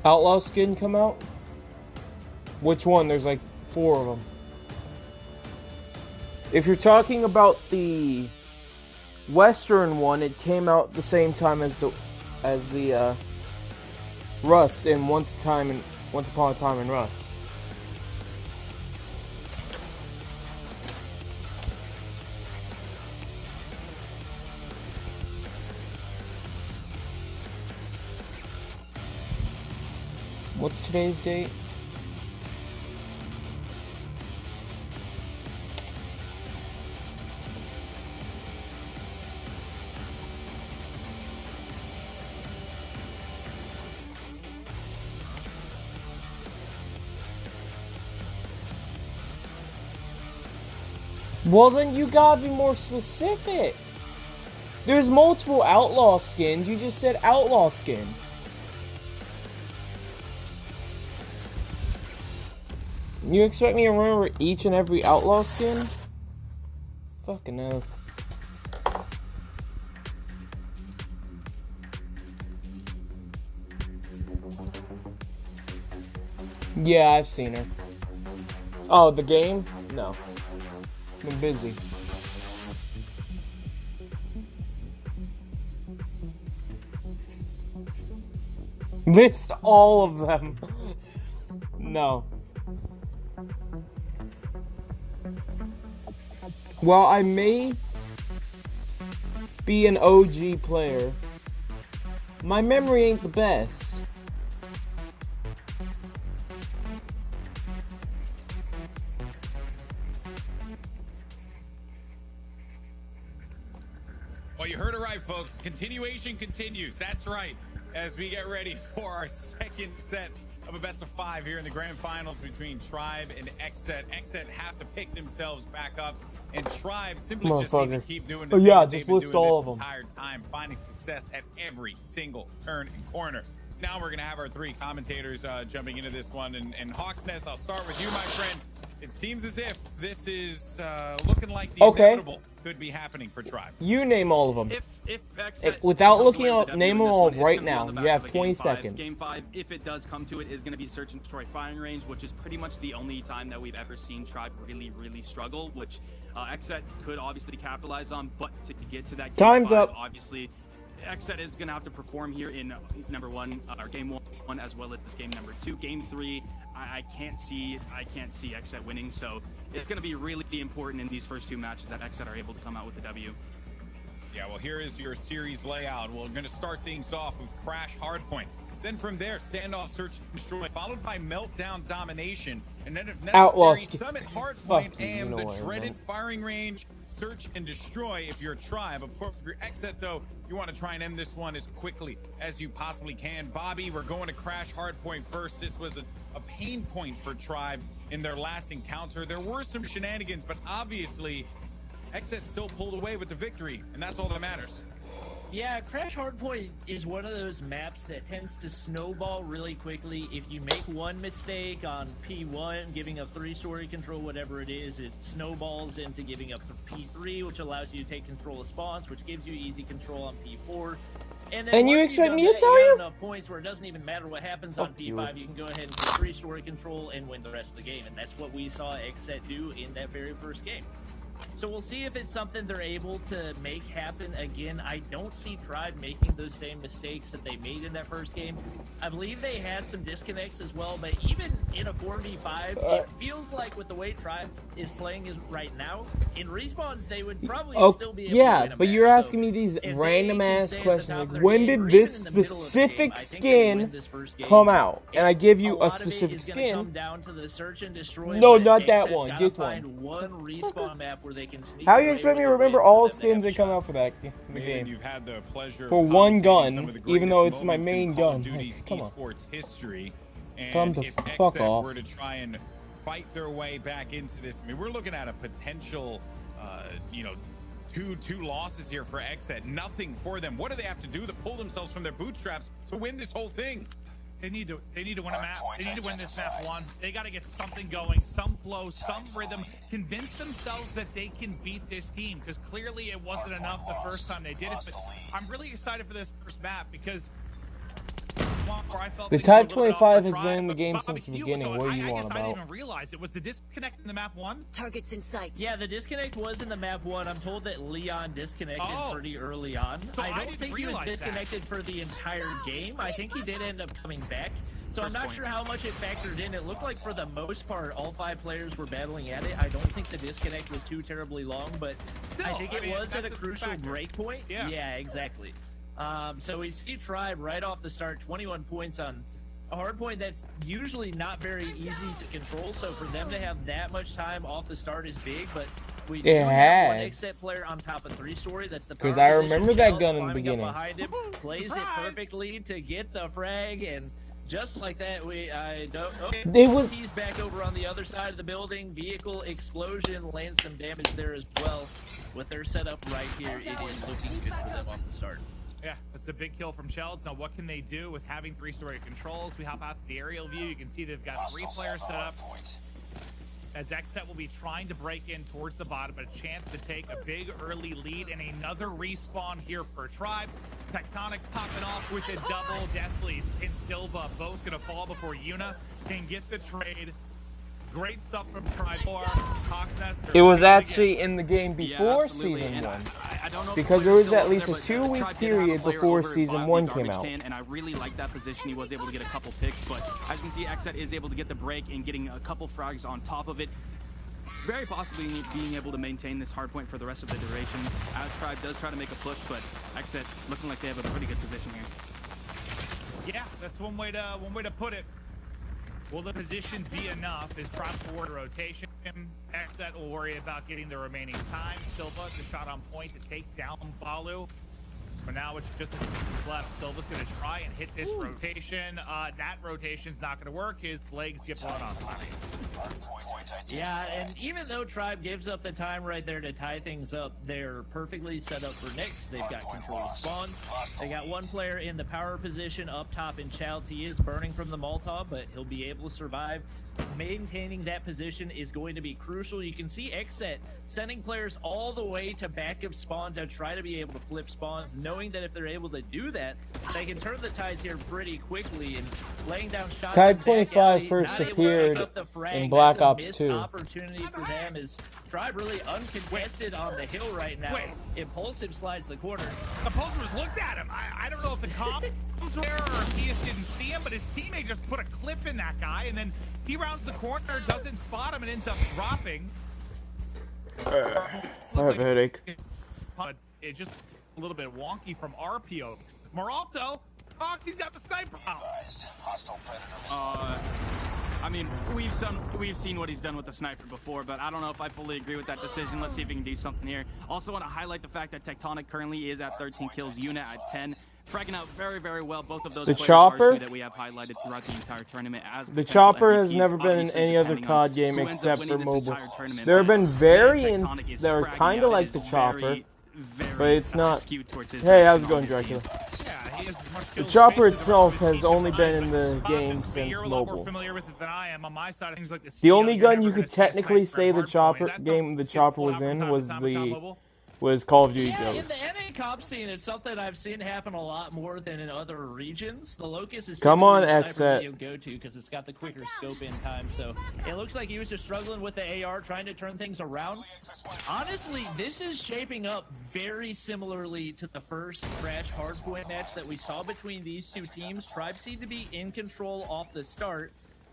Outlaw skin come out? Which one? There's like 4 of them. If you're talking about the Western one, it came out the same time as the Rust and Once Upon a Time in Rust. What's today's date? Well, then you gotta be more specific. There's multiple Outlaw skins. You just said Outlaw skin. You expect me to remember each and every Outlaw skin? Fucking no. Yeah, I've seen her. Oh, the game? No. Been busy. List all of them. No. While I may be an OG player, my memory ain't the best. Well, you heard it right, folks. Continuation continues. That's right. As we get ready for our second set of a best of 5 here in the grand finals between Tribe and Xset. Xset have to pick themselves back up, and Tribe simply just need to keep doing the thing that they've been doing this entire time, finding success at every single turn and corner. Now we're going to have our 3 commentators jumping into this one, and Hawksnest, I'll start with you, my friend. It seems as if this is looking like the inevitable could be happening for Tribe. You name all of them. If without looking up, name them all right now. You have 20 seconds. Game 5, if it does come to it, is going to be Search and Destroy firing range, which is pretty much the only time that we've ever seen Tribe really struggle, which Xset could obviously capitalize on, but to get to that game 5, obviously, Xset is going to have to perform here in game one, as well as game number 2. Game 3, I can't see Xset winning, so it's going to be really important in these first 2 matches that Xset are able to come out with the W. Yeah, well, here is your series layout. We're going to start things off with Crash Hardpoint. Then from there, Standoff, Search and Destroy, followed by Meltdown, Domination, and then if necessary, Summit, Hardpoint, and the dreaded firing range, Search and Destroy if you're a Tribe. Of course, if you're Xset, though, you want to try and end this one as quickly as you possibly can. Bobby, we're going to Crash Hardpoint first. This was a pain point for Tribe in their last encounter. There were some shenanigans, but obviously Xset still pulled away with the victory, and that's all that matters. Yeah, Crash Hardpoint is one of those maps that tends to snowball really quickly. If you make one mistake on P1, giving up 3-story control, whatever it is, it snowballs into giving up P3, which allows you to take control of spawns, which gives you easy control on P4. And then you expect me to tell you? Enough points where it doesn't even matter what happens on P5. You can go ahead and take 3-story control and win the rest of the game. And that's what we saw Xset do in that very first game. So we'll see if it's something they're able to make happen again. I don't see Tribe making those same mistakes that they made in that first game. I believe they had some disconnects as well, but even in a 4v5, it feels like with the way Tribe is playing right now, in respawns they would probably still be able to win a but match. you're asking me these random ass questions. Like, when did this specific skin come out? And I give you a specific skin. No, not that one. Get one. Respawn map where they can sneak. How you expect me to remember all skins that come out for that game? You've had the pleasure for one gun, even though it's my main gun. Like, come on. History. Come And the if fuck Xset off. were to try and fight their way back into this, I mean, we're looking at a potential, two losses here for Xset. Nothing for them. What do they have to do to pull themselves from their bootstraps to win this whole thing? They need to win a map. They need to win this map 1. They got to get something going, some flow, some rhythm. Convince themselves that they can beat this team, because clearly it wasn't enough the first time they did it. But I'm really excited for this first map because the Type 25 has been in the game since the beginning. What are you on about? I didn't even realize it was the disconnect in the map 1. Targets in sight. Yeah, the disconnect was in the map 1. I'm told that Leon disconnected pretty early on. So I don't think he was disconnected for the entire game. I think he did end up coming back. So I'm not sure how much it factored in. It looked like for the most part, all 5 players were battling at it. I don't think the disconnect was too terribly long, but I think it was at a crucial break point. Yeah, exactly. So we see Tribe right off the start, 21 points on a hard point that's usually not very easy to control. So for them to have that much time off the start is big, but we do have one Xset player on top of 3-story. That's the because I remember that gun in the beginning. Behind him, plays it perfectly to get the frag, and just like that, he's back over on the other side of the building. Vehicle explosion lands some damage there as well. With their setup right here, it is looking good for them off the start. Yeah, that's a big kill from Shelds. Now, what can they do with having 3-story controls? We hop out to the aerial view. You can see they've got 3 players set up. As Xset will be trying to break in towards the bottom, but a chance to take a big early lead and another respawn here for Tribe. Tectonic popping off with a double. Deathleys and Silva both going to fall before Yuna can get the trade. Great stuff from Tribe. It was actually in the game before Season 1. Because there was at least a 2-week period before Season 1 came out. And I really like that position. He was able to get a couple picks, but as you can see, Xset is able to get the break and getting a couple frags on top of it. Very possibly being able to maintain this hard point for the rest of the duration, as Tribe does try to make a push, but Xset looking like they have a pretty good position here. Yeah, that's one way to put it. Will the position be enough? Is Tribe forward rotation? Xset will worry about getting the remaining time. Silva, the shot on point to take down Balu. For now, it's just a left. Silva's going to try and hit this rotation. That rotation's not going to work. His legs get blown off. Yeah, and even though Tribe gives up the time right there to tie things up, they're perfectly set up for next. They've got control of spawns. They got one player in the power position up top in Childs. He is burning from the Molotov, but he'll be able to survive. Maintaining that position is going to be crucial. You can see Xset sending players all the way to back of spawn to try to be able to flip spawns, knowing that if they're able to do that, they can turn the tides here pretty quickly, and laying down shots. Type 25 first appeared in Black Ops 2. Opportunity for them is Tribe really uncontested on the hill right now. Impulsive slides the corner. Impulsive looked at him. I don't know if the comms were there or if he just didn't see him, but his teammate just put a clip in that guy, and then he rounds the corner, doesn't spot him, and ends up dropping. I have a headache. But it's just a little bit wonky from RPO. Moralto, Foxy's got the sniper. I mean, we've seen what he's done with the sniper before, but I don't know if I fully agree with that decision. Let's see if he can do something here. Also want to highlight the fact that Tectonic currently is at 13 kills, Yuna at 10. fragging out very, very well. Both of those The players chopper? are two that we have highlighted throughout the entire tournament as The potential chopper has MVPs, never been in obviously, any other depending on COD game who ends up except for winning this mobile. entire tournament. There have been But variants Tectonic is that are fragging kind of out like is the chopper. very, But it's not. skewed towards his Hey, how's it direction going, on his team. Dracula? Yeah, he has as much The kills chopper faced as itself ever has only been in the but game Bob, since you're a lot more mobile. familiar with it than I am. On my side of things, like The only you're gun never you gonna could see a technically sniper say the hardpoint. chopper That's game the gets chopper pulled was out in from was time to time the mobile. was Call of Duty Yeah, in Ghosts. the NA comp scene, it's something I've seen happen a lot more than in other regions. The Locust is Come on, typically the sniper Xset. that you'll go to because it's got the quicker scope in time. So it looks like he was just struggling with the AR, trying to turn things around. Honestly, this is shaping up very similarly to the first Crash Hardpoint match that we saw between these two teams. Tribe seemed to be in control off the start.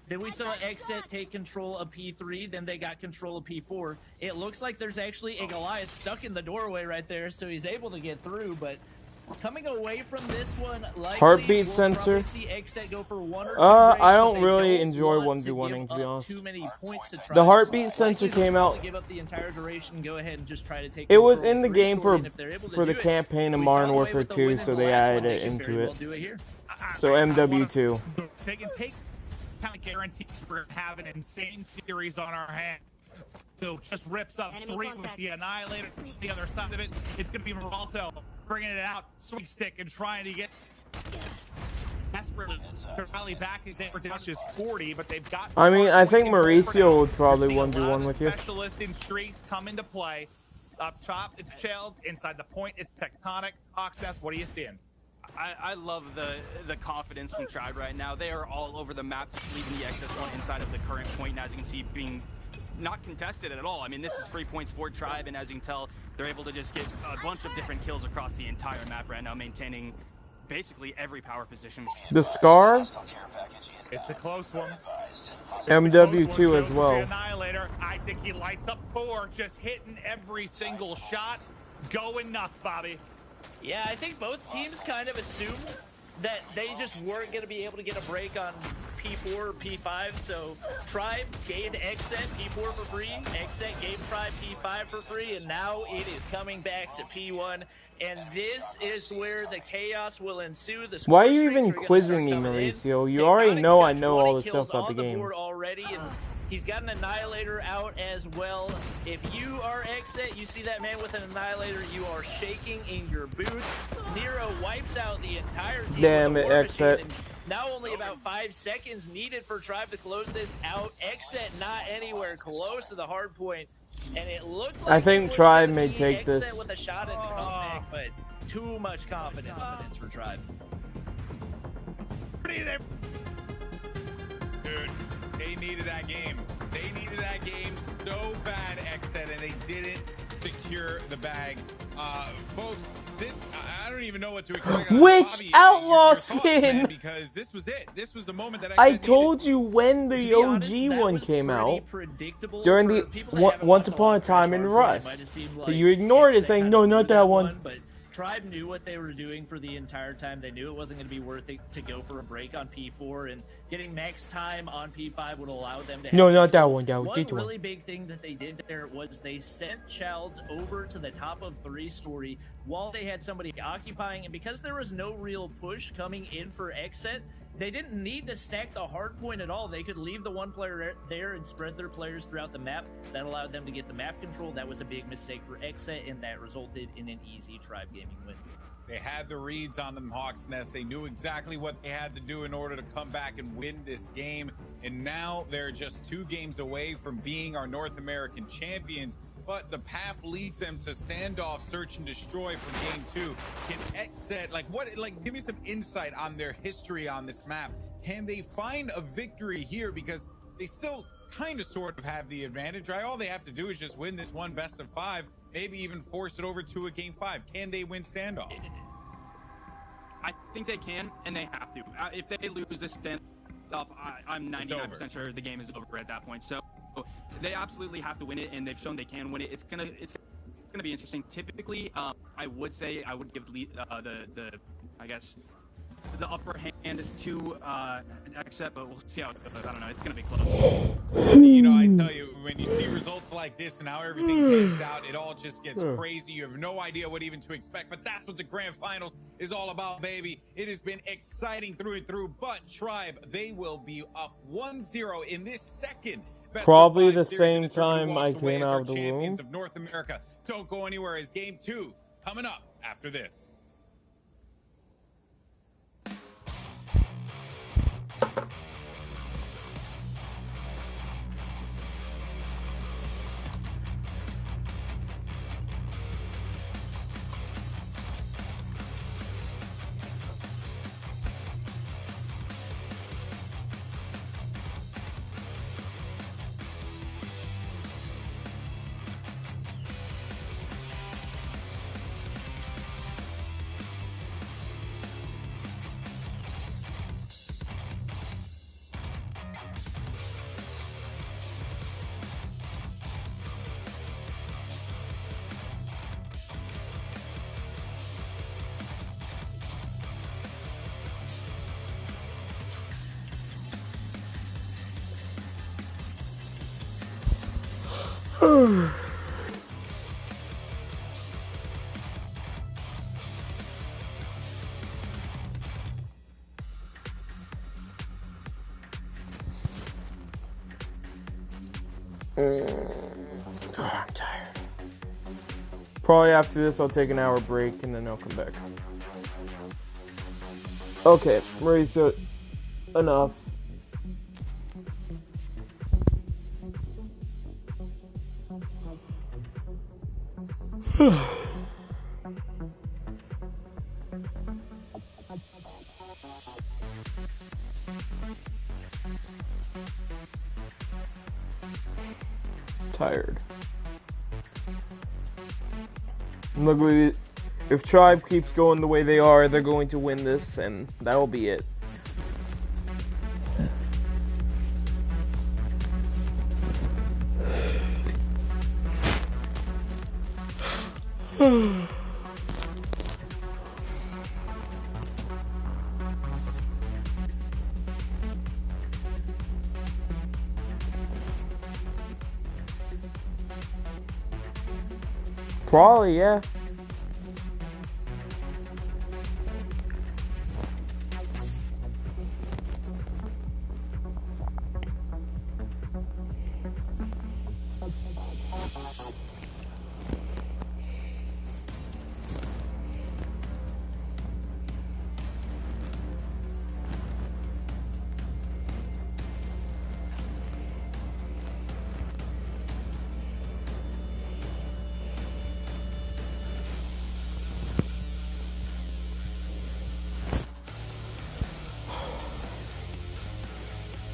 Then we saw Xset take control of P3, then they got control of P4. It looks like there's actually a Goliath stuck in the doorway right there, so he's able to get through, but coming away from this one, likely Heartbeat we'll sensor? probably see Xset go for one or two I breaks, but don't they really don't enjoy want to 1v1ing, give to be up honest. too many points to try. The heartbeat Likely sensor they'll came probably out. give up the entire duration, go ahead and just try to take It was control in the of game story, for and if they're able to the do it, campaign of we saw Modern the way Warfare with the 2, win so in they the last one, added they it can into very it. well do it here. So MW2. They can take kind of guarantees we're have an insane series on our hands. So just rips up three with the Annihilator. The other side of it, it's going to be Moralto bringing it out, swing stick, and trying to get desperately to rally back. His average is 40, but they've got. I mean, I think control for Mauricio now. would probably You're seeing a lot 1v1 of with you. Specialists in streaks come into play. Up top, it's Chilled. Inside the point, it's Tectonic. Hawksnest, what are you seeing? I love the confidence from Tribe right now. They are all over the map, just leaving the excess one inside of the current point, and as you can see, being not contested at all. I mean, this is 3 points for Tribe, and as you can tell, they're able to just get a bunch of different kills across the entire map right now, maintaining basically every power position. The Scar, It's a close one. MW2 as well. The Annihilator, I think he lights up 4, just hitting every single shot, going nuts, Bobby. Yeah, I think both teams kind of assumed that they just weren't going to be able to get a break on P4 or P5, so Tribe gave Xset P4 for free, Xset gave Tribe P5 for free, and now it is coming back to P1, and this is where the chaos will ensue. The Why are score you streaks even are gonna quizzing me, start coming in. Mauricio? You already know I know 20 all the kills stuff about on the game. board already, and he's got an Annihilator out as well. If you are Xset, you see that man with an Annihilator, you are shaking in your boots. Nero wipes out the entire team. Damn with a it, war machine, Xset. and now only about 5 seconds needed for Tribe to close this out. Xset not anywhere close to the hard point, and it looked like I think it was Tribe gonna may be take Xset this. with a shot at the comeback, but too much confidence for Tribe. Dude, They needed that game. They needed that game so bad, Xset, and they didn't secure the bag. Folks, this, I don't even know what to expect. Which Bobby, outlaw your thoughts, man, skin? because this was it. This was the moment that I Xset told you when the be honest, OG that one was came pretty out predictable during for the people that haven't Once watched Upon a lot of Crash Time in Hardpoint. It Rust. might have seemed But like you ignored it, Xset saying kind no, of not blew that one. But Tribe knew what they were doing for the entire time. They knew it wasn't going to be worth it to go for a break on P4, and getting max time on P5 would allow them to No, have not that control. one. That One this one. really big thing that they did there was they sent Childs over to the top of 3-story while they had somebody occupying, and because there was no real push coming in for Xset, they didn't need to stack the hard point at all. They could leave the one player there and spread their players throughout the map. That allowed them to get the map control. That was a big mistake for Xset, and that resulted in an easy Tribe Gaming win. They had the reads on them, Hawks Nest. They knew exactly what they had to do in order to come back and win this game. And now they're just 2 games away from being our North American champions. But the path leads them to standoff, search, and destroy from game 2. Can Xset, give me some insight on their history on this map. Can they find a victory here? Because they still kind of sort of have the advantage, right? All they have to do is just win this one best of 5, maybe even force it over to a game 5. Can they win standoff? I think they can, and they have to. If they lose this standoff, I'm 99% sure the game is over at that point. So they absolutely have to win it, and they've shown they can win it. It's gonna be interesting. Typically, I would say I would give I guess the upper hand to accept, but we'll see how it goes. I don't know. It's gonna be close. You know, I tell you, when you see results like this and how everything pans out, it all just gets crazy. You have no idea what even to expect, but that's what the grand finals is all about, baby. It has been exciting through and through, but Tribe, they will be up 1-0 in this second. Probably the same time I came out of the womb. Of North America. Don't go anywhere as game 2 coming up after this. I'm tired. Probably after this, I'll take an hour break and then I'll come back. Okay, Marisa, enough. Tired. Luckily, if Tribe keeps going the way they are, they're going to win this, and that'll be it. Probably, yeah.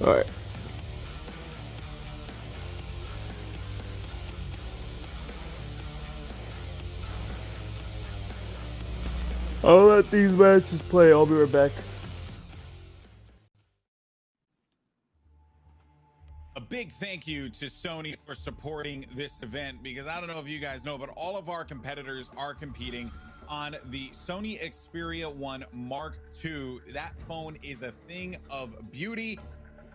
Alright. I'll let these matches play. I'll be right back. A big thank you to Sony for supporting this event, because I don't know if you guys know, but all of our competitors are competing on the Sony Xperia 1 Mark II. That phone is a thing of beauty.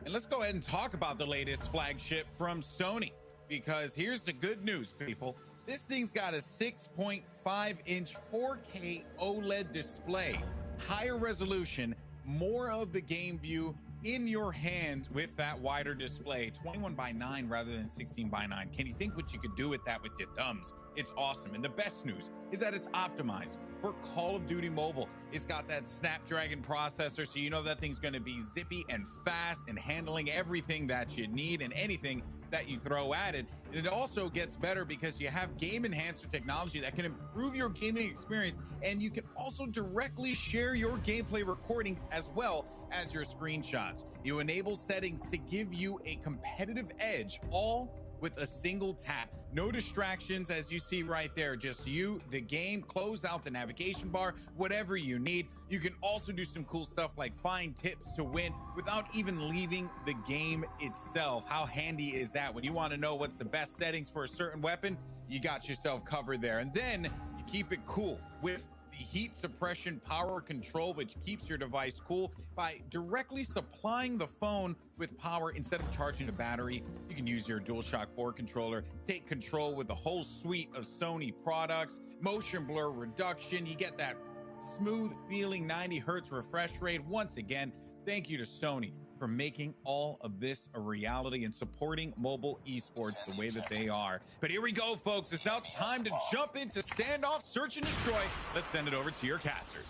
And let's go ahead and talk about the latest flagship from Sony, because here's the good news, people. This thing's got a 6.5-inch 4K OLED display, higher resolution, more of the game view in your hand with that wider display, 21:9 rather than 16:9. Can you think what you could do with that with your thumbs? It's awesome. And the best news is that it's optimized for Call of Duty Mobile. It's got that Snapdragon processor, so you know that thing's going to be zippy and fast and handling everything that you need and anything that you throw at it. And it also gets better because you have game enhancer technology that can improve your gaming experience, and you can also directly share your gameplay recordings as well as your screenshots. You enable settings to give you a competitive edge, all with a single tap. No distractions, as you see right there, just you, the game, close out the navigation bar, whatever you need. You can also do some cool stuff like find tips to win without even leaving the game itself. How handy is that? When you want to know what's the best settings for a certain weapon, you got yourself covered there. And then you keep it cool with the heat suppression power control, which keeps your device cool by directly supplying the phone with power instead of charging a battery. You can use your DualShock 4 controller, take control with the whole suite of Sony products, motion blur reduction. You get that smooth feeling 90 hertz refresh rate. Once again, thank you to Sony for making all of this a reality and supporting mobile esports the way that they are. But here we go, folks. It's now time to jump into Standoff Search and Destroy. Let's send it over to your casters.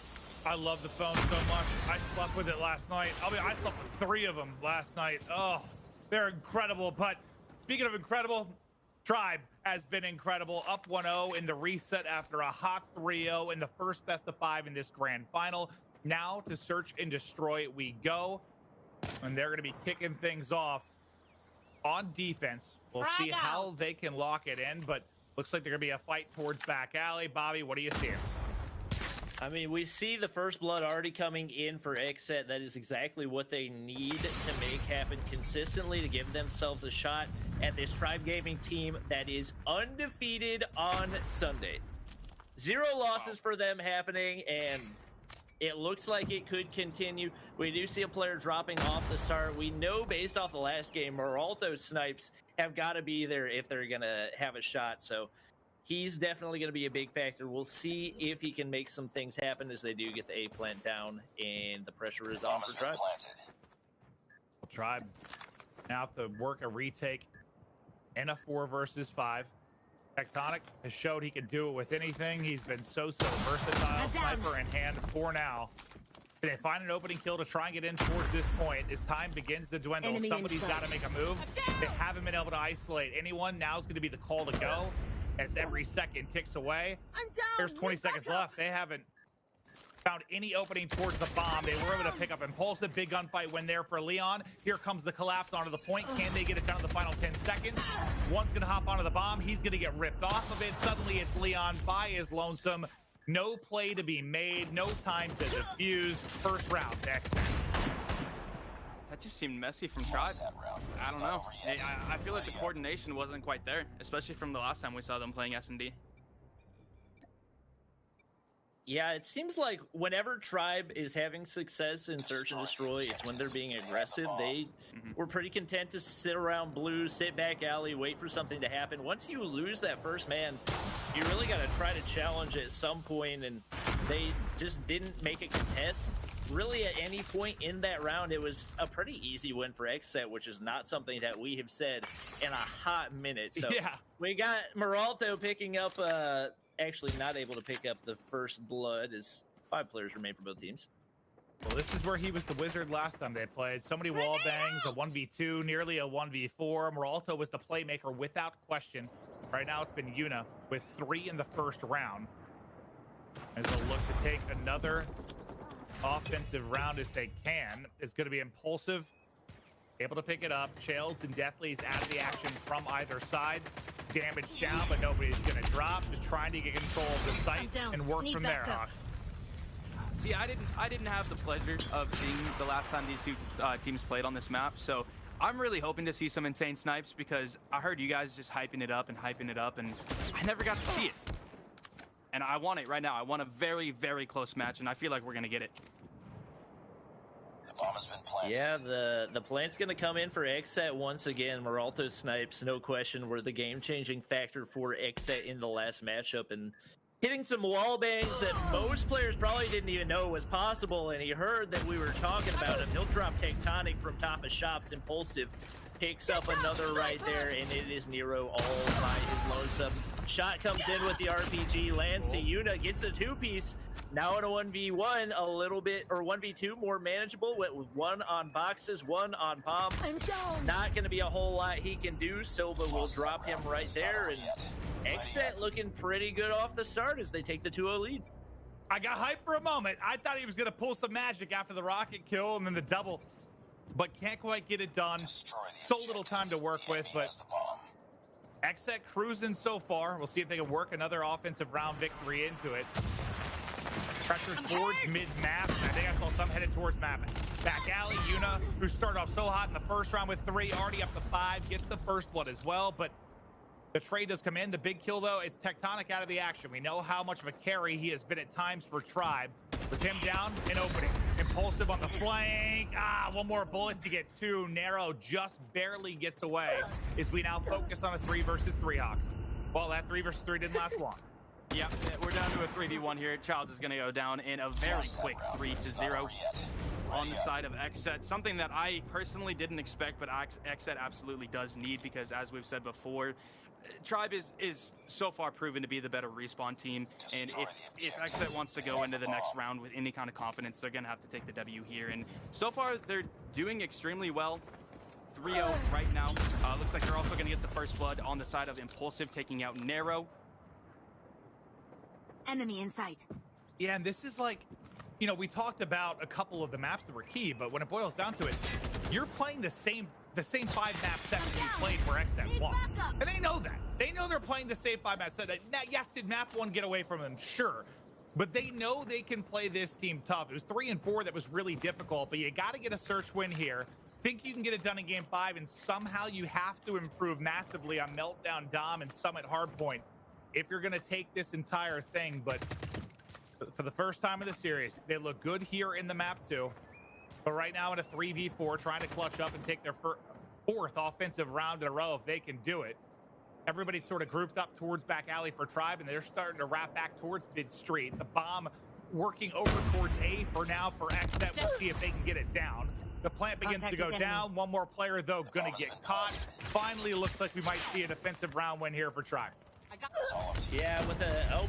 I love the phone so much. I slept with it last night. I slept with 3 of them last night. Oh, they're incredible. But speaking of incredible, Tribe has been incredible. Up 1-0 in the reset after a hot 3-0 in the first best of 5 in this grand final. Now to Search and Destroy we go. And they're going to be kicking things off on defense. We'll see how they can lock it in, but looks like they're going to be a fight towards back alley. Bobby, what do you see? I mean, we see the first blood already coming in for Xset. That is exactly what they need to make happen consistently to give themselves a shot at this Tribe Gaming team that is undefeated on Sunday. 0 losses for them happening, and it looks like it could continue. We do see a player dropping off the start. We know based off the last game, Moralto snipes have got to be there if they're going to have a shot. So he's definitely going to be a big factor. We'll see if he can make some things happen as they do get the A plant down and the pressure is on for Tribe. Tribe now have to work a retake in a 4 versus 5. Tectonic has showed he can do it with anything. He's been so versatile. Sniper in hand for now. Can they find an opening kill to try and get in towards this point? As time begins to dwindle, Enemy somebody's got to make a move. They haven't been able to isolate anyone. Now's going to be the call to go as every second ticks away. I'm down. There's 20 seconds left. They haven't found any opening towards the bomb. They were able to pick up Impulsive. Big gunfight win there for Leon. Here comes the collapse onto the point. Can they get it done in the final 10 seconds? One's going to hop onto the bomb. He's going to get ripped off of it. Suddenly it's Leon by his lonesome. No play to be made. No time to defuse. First round, next. That just seemed messy from Tribe. I don't know. I feel like the coordination wasn't quite there, especially from the last time we saw them playing S&D. Yeah, it seems like whenever Tribe is having success in Search and Destroy, it's when they're being aggressive. They were pretty content to sit around blue, sit back alley, wait for something to happen. Once you lose that first man, you really got to try to challenge at some point, and they just didn't make a contest. Really, at any point in that round, it was a pretty easy win for Xset, which is not something that we have said in a hot minute. So yeah, we got Moralto picking up actually not able to pick up the first blood as 5 players remain for both teams. Well, this is where he was the wizard last time they played. So many wall bangs, a 1v2, nearly a 1v4. Moralto was the playmaker without question. Right now it's been Yuna with 3 in the first round. As they'll look to take another offensive round if they can. It's going to be Impulsive, able to pick it up. Childs and Deathly's out of the action from either side. Damage down, but nobody's going to drop. Just trying to get control of the site and work from there, Hawks. See, I didn't have the pleasure of seeing the last time these 2 teams played on this map, so I'm really hoping to see some insane snipes because I heard you guys just hyping it up, and I never got to see it. And I want it right now. I want a very, very close match, and I feel like we're going to get it. The bomb has been planted. Yeah, the plant's going to come in for Xset once again. Moralto snipes, no question, were the game-changing factor for Xset in the last matchup, and hitting some wall bangs that most players probably didn't even know was possible, and he heard that we were talking about him. He'll drop Tectonic from top of shops. Impulsive picks up another right there, and it is Nero all by his lonesome. Shot comes in with the RPG, lands to Yuna, gets a 2-piece. Now in a 1v1, a little bit, or 1v2, more manageable with 1 on boxes, 1 on bomb. Not going to be a whole lot he can do. Silva will drop him right there, and Xset looking pretty good off the start as they take the 2-0 lead. I got hyped for a moment. I thought he was going to pull some magic after the rocket kill and then the double, but can't quite get it done. So little time to work with, but Xset cruising so far. We'll see if they can work another offensive round victory into it. Pressure towards mid-map. I think I saw some headed towards map. Back alley, Yuna, who started off so hot in the first round with 3, already up to 5, gets the first blood as well, but The trade does come in. The big kill, though, it's Tectonic out of the action. We know how much of a carry he has been at times for Tribe. With him down and opening. Impulsive on the flank. One more bullet to get 2. Narrow just barely gets away as we now focus on a 3 versus 3 Hawk. Well, that 3 versus 3 didn't last long. Yeah, we're down to a 3v1 here. Childs is going to go down in a very quick 3-0 on the side of XSET. Something that I personally didn't expect, but XSET absolutely does need, because as we've said before, Tribe is so far proven to be the better respawn team, and if XSET wants to go into the next round with any kind of confidence, they're going to have to take the W here. And so far, they're doing extremely well. 3-0 right now. Looks like they're also going to get the first blood on the side of Impulsive, taking out Narrow. Enemy in sight. Yeah, and this is like, you know, we talked about a couple of the maps that were key, but when it boils down to it, you're playing the same 5-map set that you played for XSET won. And they know that. They know they're playing the same 5-map set. Yes, did map 1 get away from them? Sure. But they know they can play this team tough. It was 3 and 4 that was really difficult, but you got to get a search win here. Think you can get it done in game 5, and somehow you have to improve massively on Meltdown Dom and Summit Hardpoint if you're going to take this entire thing. But for the first time in the series, they look good here in the map 2. But right now in a 3v4, trying to clutch up and take their 4th offensive round in a row if they can do it. Everybody sort of grouped up towards back alley for Tribe, and they're starting to wrap back towards mid street. The bomb working over towards A for now for XSET. We'll see if they can get it down. The plant begins to go down. One more player, though, going to get caught. Finally, it looks like we might see a defensive round win here for Tribe. Yeah, with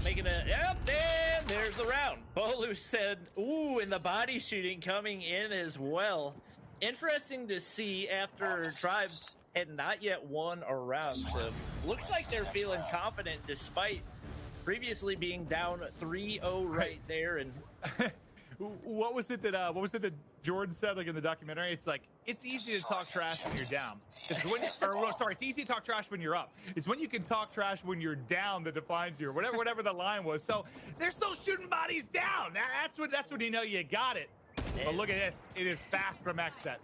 making a, yep, and there's the round. Bolu said, ooh, and the body shooting coming in as well. Interesting to see after Tribe had not yet won a round. So looks like they're feeling confident despite previously being down 3-0 right there. And what was it that Jordan said, like in the documentary? It's like, it's easy to talk trash when you're down. It's easy to talk trash when you're up. It's when you can talk trash when you're down that defines you, or whatever the line was. So they're still shooting bodies down. That's when you know you got it. But look at it. It is fast from XSET.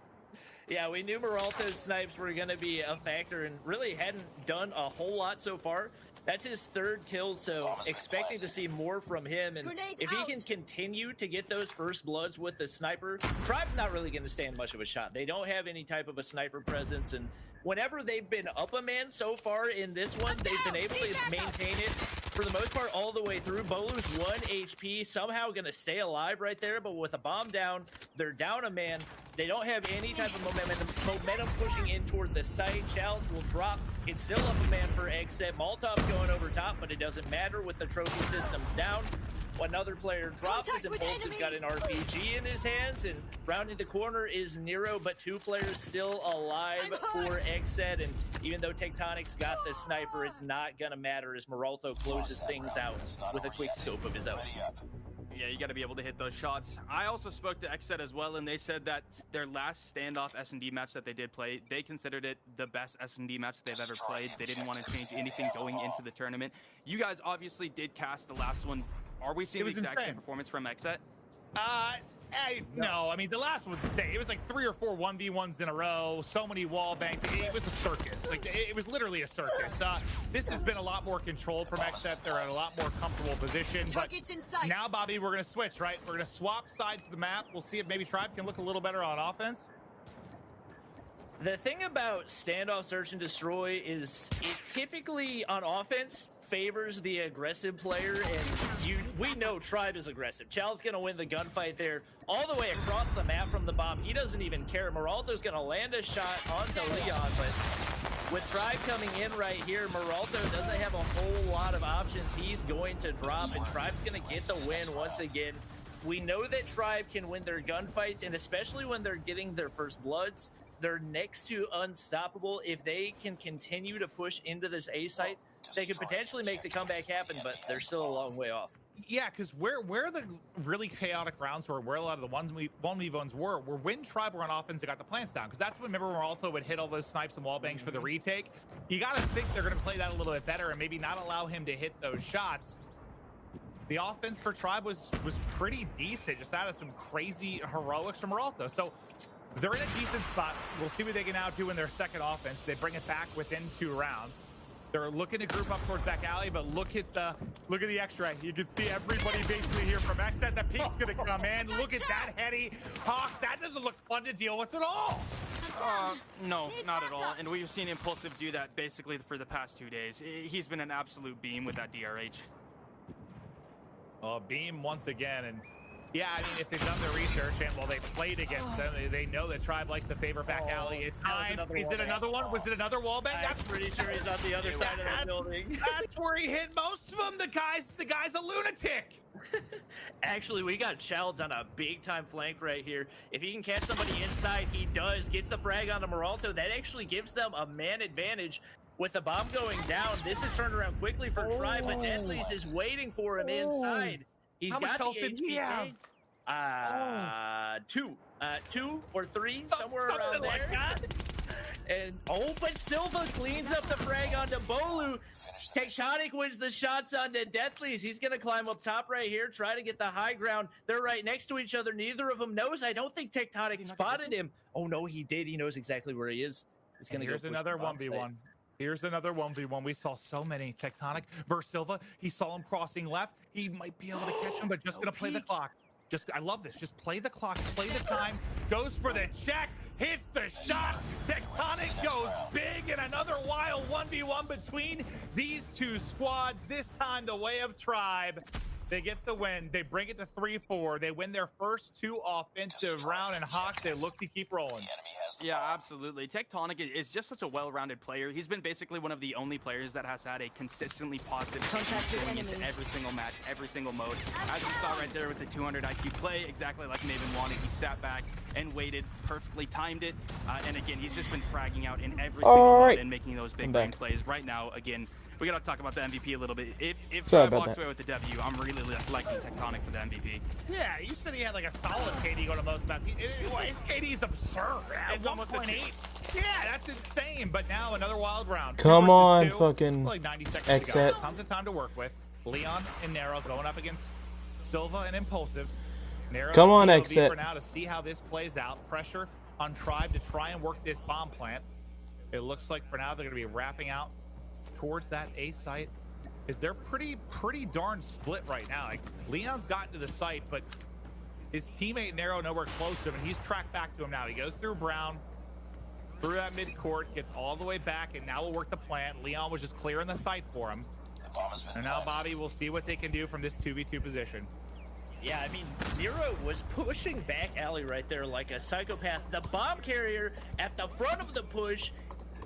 Yeah, we knew Meralto's snipes were going to be a factor and really hadn't done a whole lot so far. That's his 3rd kill, so expecting to see more from him. And if he can continue to get those first bloods with the sniper, Tribe's not really going to stand much of a shot. They don't have any type of a sniper presence, and whenever they've been up a man so far in this one, they've been able to maintain it for the most part all the way through. Bolu's 1 HP, somehow going to stay alive right there, but with a bomb down, they're down a man. They don't have any type of momentum pushing in toward the site. Challenge will drop. It's still up a man for XSET. Moltov's going over top, but it doesn't matter with the trophy systems down. Another player drops as Impulsive's got an RPG in his hands, and rounding the corner is Nero, but 2 players still alive for XSET. And even though Tectonic's got the sniper, it's not going to matter as Meralto closes things out with a quick scope of his own. Yeah, you got to be able to hit those shots. I also spoke to XSET as well, and they said that their last standoff S&D match that they did play, they considered it the best S&D match they've ever played. They didn't want to change anything going into the tournament. You guys obviously did cast the last one. Are we seeing the exact same performance from XSET? No, I mean, the last one's the same. It was like 3 or 4 1v1s in a row, so many wall bangs. It was a circus. Like, it was literally a circus. This has been a lot more controlled from XSET. They're in a lot more comfortable position. But now, Bobby, we're going to switch, right? We're going to swap sides of the map. We'll see if maybe Tribe can look a little better on offense. The thing about standoff search and destroy is it typically on offense favors the aggressive player, and we know Tribe is aggressive. Chal's gonna win the gunfight there all the way across the map from the bomb. He doesn't even care. Meralto's gonna land a shot onto Leon, but with Tribe coming in right here, Meralto doesn't have a whole lot of options. He's going to drop, and Tribe's gonna get the win once again. We know that Tribe can win their gunfights, and especially when they're getting their first bloods, they're next to unstoppable. If they can continue to push into this A site, they could potentially make the comeback happen, but they're still a long way off. Yeah, because where the really chaotic rounds were, where a lot of the 1v1s were when Tribe were on offense and got the plants down. Because that's when, remember, Meralto would hit all those snipes and wall bangs for the retake. You got to think they're going to play that a little bit better and maybe not allow him to hit those shots. The offense for Tribe was pretty decent, just out of some crazy heroics from Meralto. So they're in a decent spot. We'll see what they can now do in their second offense. They bring it back within 2 rounds. They're looking to group up towards back alley, but look at the extra. You can see everybody basically here from Xset. The peek's gonna come in. Look at that heady Hawk. That doesn't look fun to deal with at all. No, not at all. And we've seen Impulsive do that basically for the past 2 days. He's been an absolute beam with that DRH. Beam once again, and yeah, I mean, if they've done their research and well, they played against them, they know that Tribe likes to favor back alley. It's time. Is it another one? Was it another wall bang? I'm pretty sure he's on the other side of that building. That's where he hit most of them. The guy's a lunatic. Actually, we got Childs on a big-time flank right here. If he can catch somebody inside, he does. Gets the frag onto Meralto. That actually gives them a man advantage. With the bomb going down, this is turned around quickly for Tribe, but Deadly's is waiting for him inside. He's got the HPK. 2 or 3, somewhere around there. Like that. And but Silva cleans up the frag onto Bolu. Tectonic wins the shots onto Deathly's. He's gonna climb up top right here, try to get the high ground. They're right next to each other. Neither of them knows. I don't think Tectonic spotted him. Oh no, he did. He knows exactly where he is. He's gonna Here's another 1v1. Here's another 1v1. We saw so many. Tectonic versus Silva. He saw him crossing left. He might be able to catch him, but just gonna play the clock. I love this. Just play the clock, play the time. Goes for the check, hits the shot. Tectonic goes big, and another wild 1v1 between these two squads. This time the way of Tribe. They get the win. They bring it to 3-4. They win their first 2 offensive round, and Hawks, they look to keep rolling. Yeah, absolutely. Tectonic is just such a well-rounded player. He's been basically one of the only players that has had a consistently positive going into every single match, every single mode. As you saw right there with the 200 IQ play, exactly like Maven wanted. He sat back and waited, perfectly timed it. And again, he's just been fragging out in every single mode and making those big brain plays. Right now, again, we got to talk about the MVP a little bit. If Tribe walks away with the W, I'm really liking Tectonic for the MVP. Yeah, you said he had like a solid KD go to most maps. His KD is absurd. It's almost 1.8. Yeah, that's insane. But now another wild round. Come on, fucking like 90 seconds to go. Tons of time to work with. Leon and Nero going up against Silva and Impulsive. Nero come on, Exit. For now to see how this plays out. Pressure on Tribe to try and work this bomb plant. It looks like for now they're going to be wrapping out towards that A site. They're pretty darn split right now. Like, Leon's gotten to the site, but his teammate Nero nowhere close to him, and he's tracked back to him now. He goes through Brown, through that mid-court, gets all the way back, and now we'll work the plant. Leon was just clearing the site for him. And now Bobby will see what they can do from this 2v2 position. Yeah, I mean, Nero was pushing back alley right there like a psychopath. The bomb carrier at the front of the push,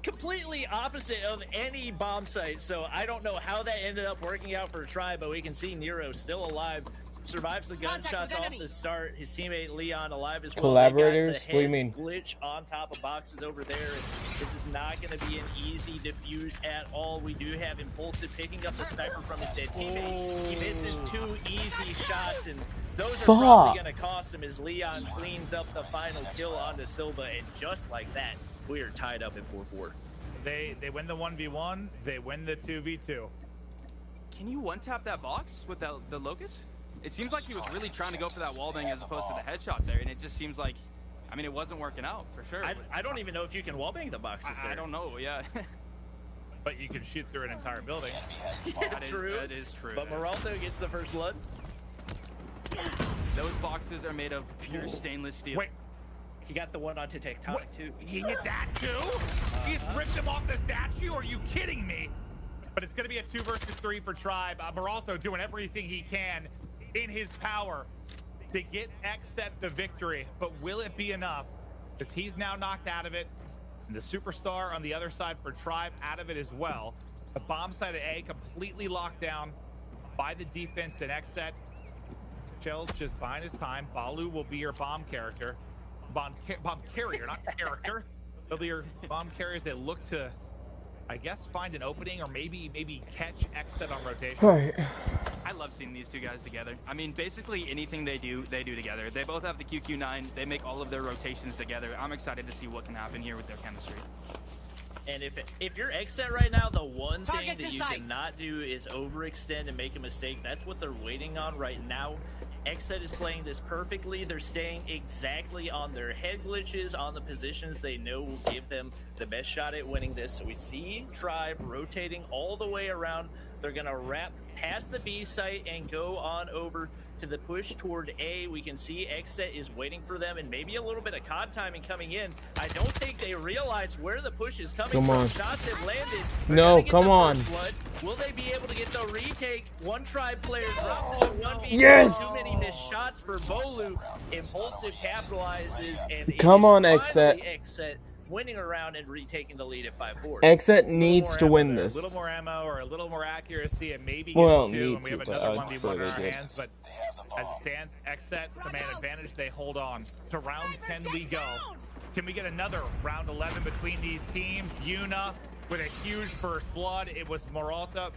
completely opposite of any bomb site. So I don't know how that ended up working out for Tribe, but we can see Nero still alive. Survives the gunshots off the start. His teammate Leon alive as well. Collaborators? What do you mean? Glitch on top of boxes over there. And this is not going to be an easy defuse at all. We do have Impulsive picking up the sniper from his dead teammate. He misses 2 easy shots, and those are probably going to cost him as Leon cleans up the final kill onto Silva. And just like that, we are tied up at 4-4. They win the 1v1. They win the 2v2. Can you one-tap that box with the Locust? It seems like he was really trying to go for that wallbang as opposed to the headshot there, and it just seems like, I mean, it wasn't working out for sure. I don't even know if you can wallbang the boxes there. I don't know, yeah. But you can shoot through an entire building. Yeah, true. That is true. But Meralto gets the first blood. Those boxes are made of pure stainless steel. Wait. He got the one onto Tectonic, too. He hit that, too? He's ripped him off the statue? Are you kidding me? But it's going to be a 2 versus 3 for Tribe. Meralto doing everything he can in his power to get Xset the victory. But will it be enough? Because he's now knocked out of it. And the superstar on the other side for Tribe out of it as well. The bomb side of A completely locked down by the defense and Xset. Chell's just buying his time. Balu will be your bomb character. Bomb carrier, not character. They'll be your bomb carriers that look to, I guess, find an opening or maybe catch Xset on rotation. Right. I love seeing these two guys together. I mean, basically anything they do together. They both have the QQ9. They make all of their rotations together. I'm excited to see what can happen here with their chemistry. And if you're Xset right now, the one thing that you cannot do is overextend and make a mistake. That's what they're waiting on right now. Xset is playing this perfectly. They're staying exactly on their head glitches, on the positions they know will give them the best shot at winning this. So we see Tribe rotating all the way around. They're going to wrap past the B site and go on over to the push toward A. We can see Xset is waiting for them, and maybe a little bit of COD timing coming in. I don't think they realize where the push is coming from. Shots have landed. No, come on. Blood. Will they be able to get the retake? One Tribe player dropped to 1v2. Yes! Too many missed shots for Bolu. Impulsive capitalizes, and Come on, Xset winning around and retaking the lead at 5-4. Xset needs to win this. A little more ammo or a little more accuracy, and maybe well, get two, and we have another 1v1 in our good. hands. But as it stands, Xset, the man advantage, they hold on. To round 10 we go. Can we get another round 11 between these teams? Yuna with a huge first blood. It was Moralta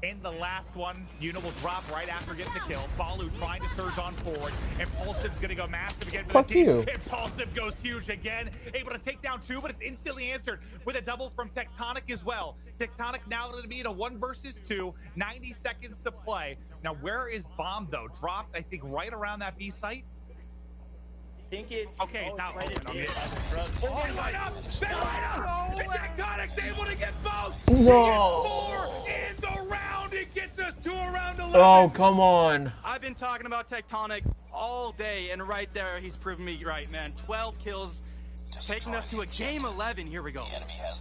in the last one. Yuna will drop right after getting the kill. Balu trying to surge on forward. Impulsive's gonna go massive again for the team. You. Impulsive goes huge again. Able to take down two, but it's instantly answered with a double from Tectonic as well. Tectonic now going to be in a 1 versus 2. 90 seconds to play. Now, where is Bomb, though? Dropped, I think, right around that B site. I think it's okay, it's out. Right They line up! They line up! And Tectonic's able to get both! No! He gets 4 in the round! It gets us to around 11! Oh, come on. I've been talking about Tectonic all day, and right there, he's proven me right, man. 12 kills, taking us to a game 11. Here we go.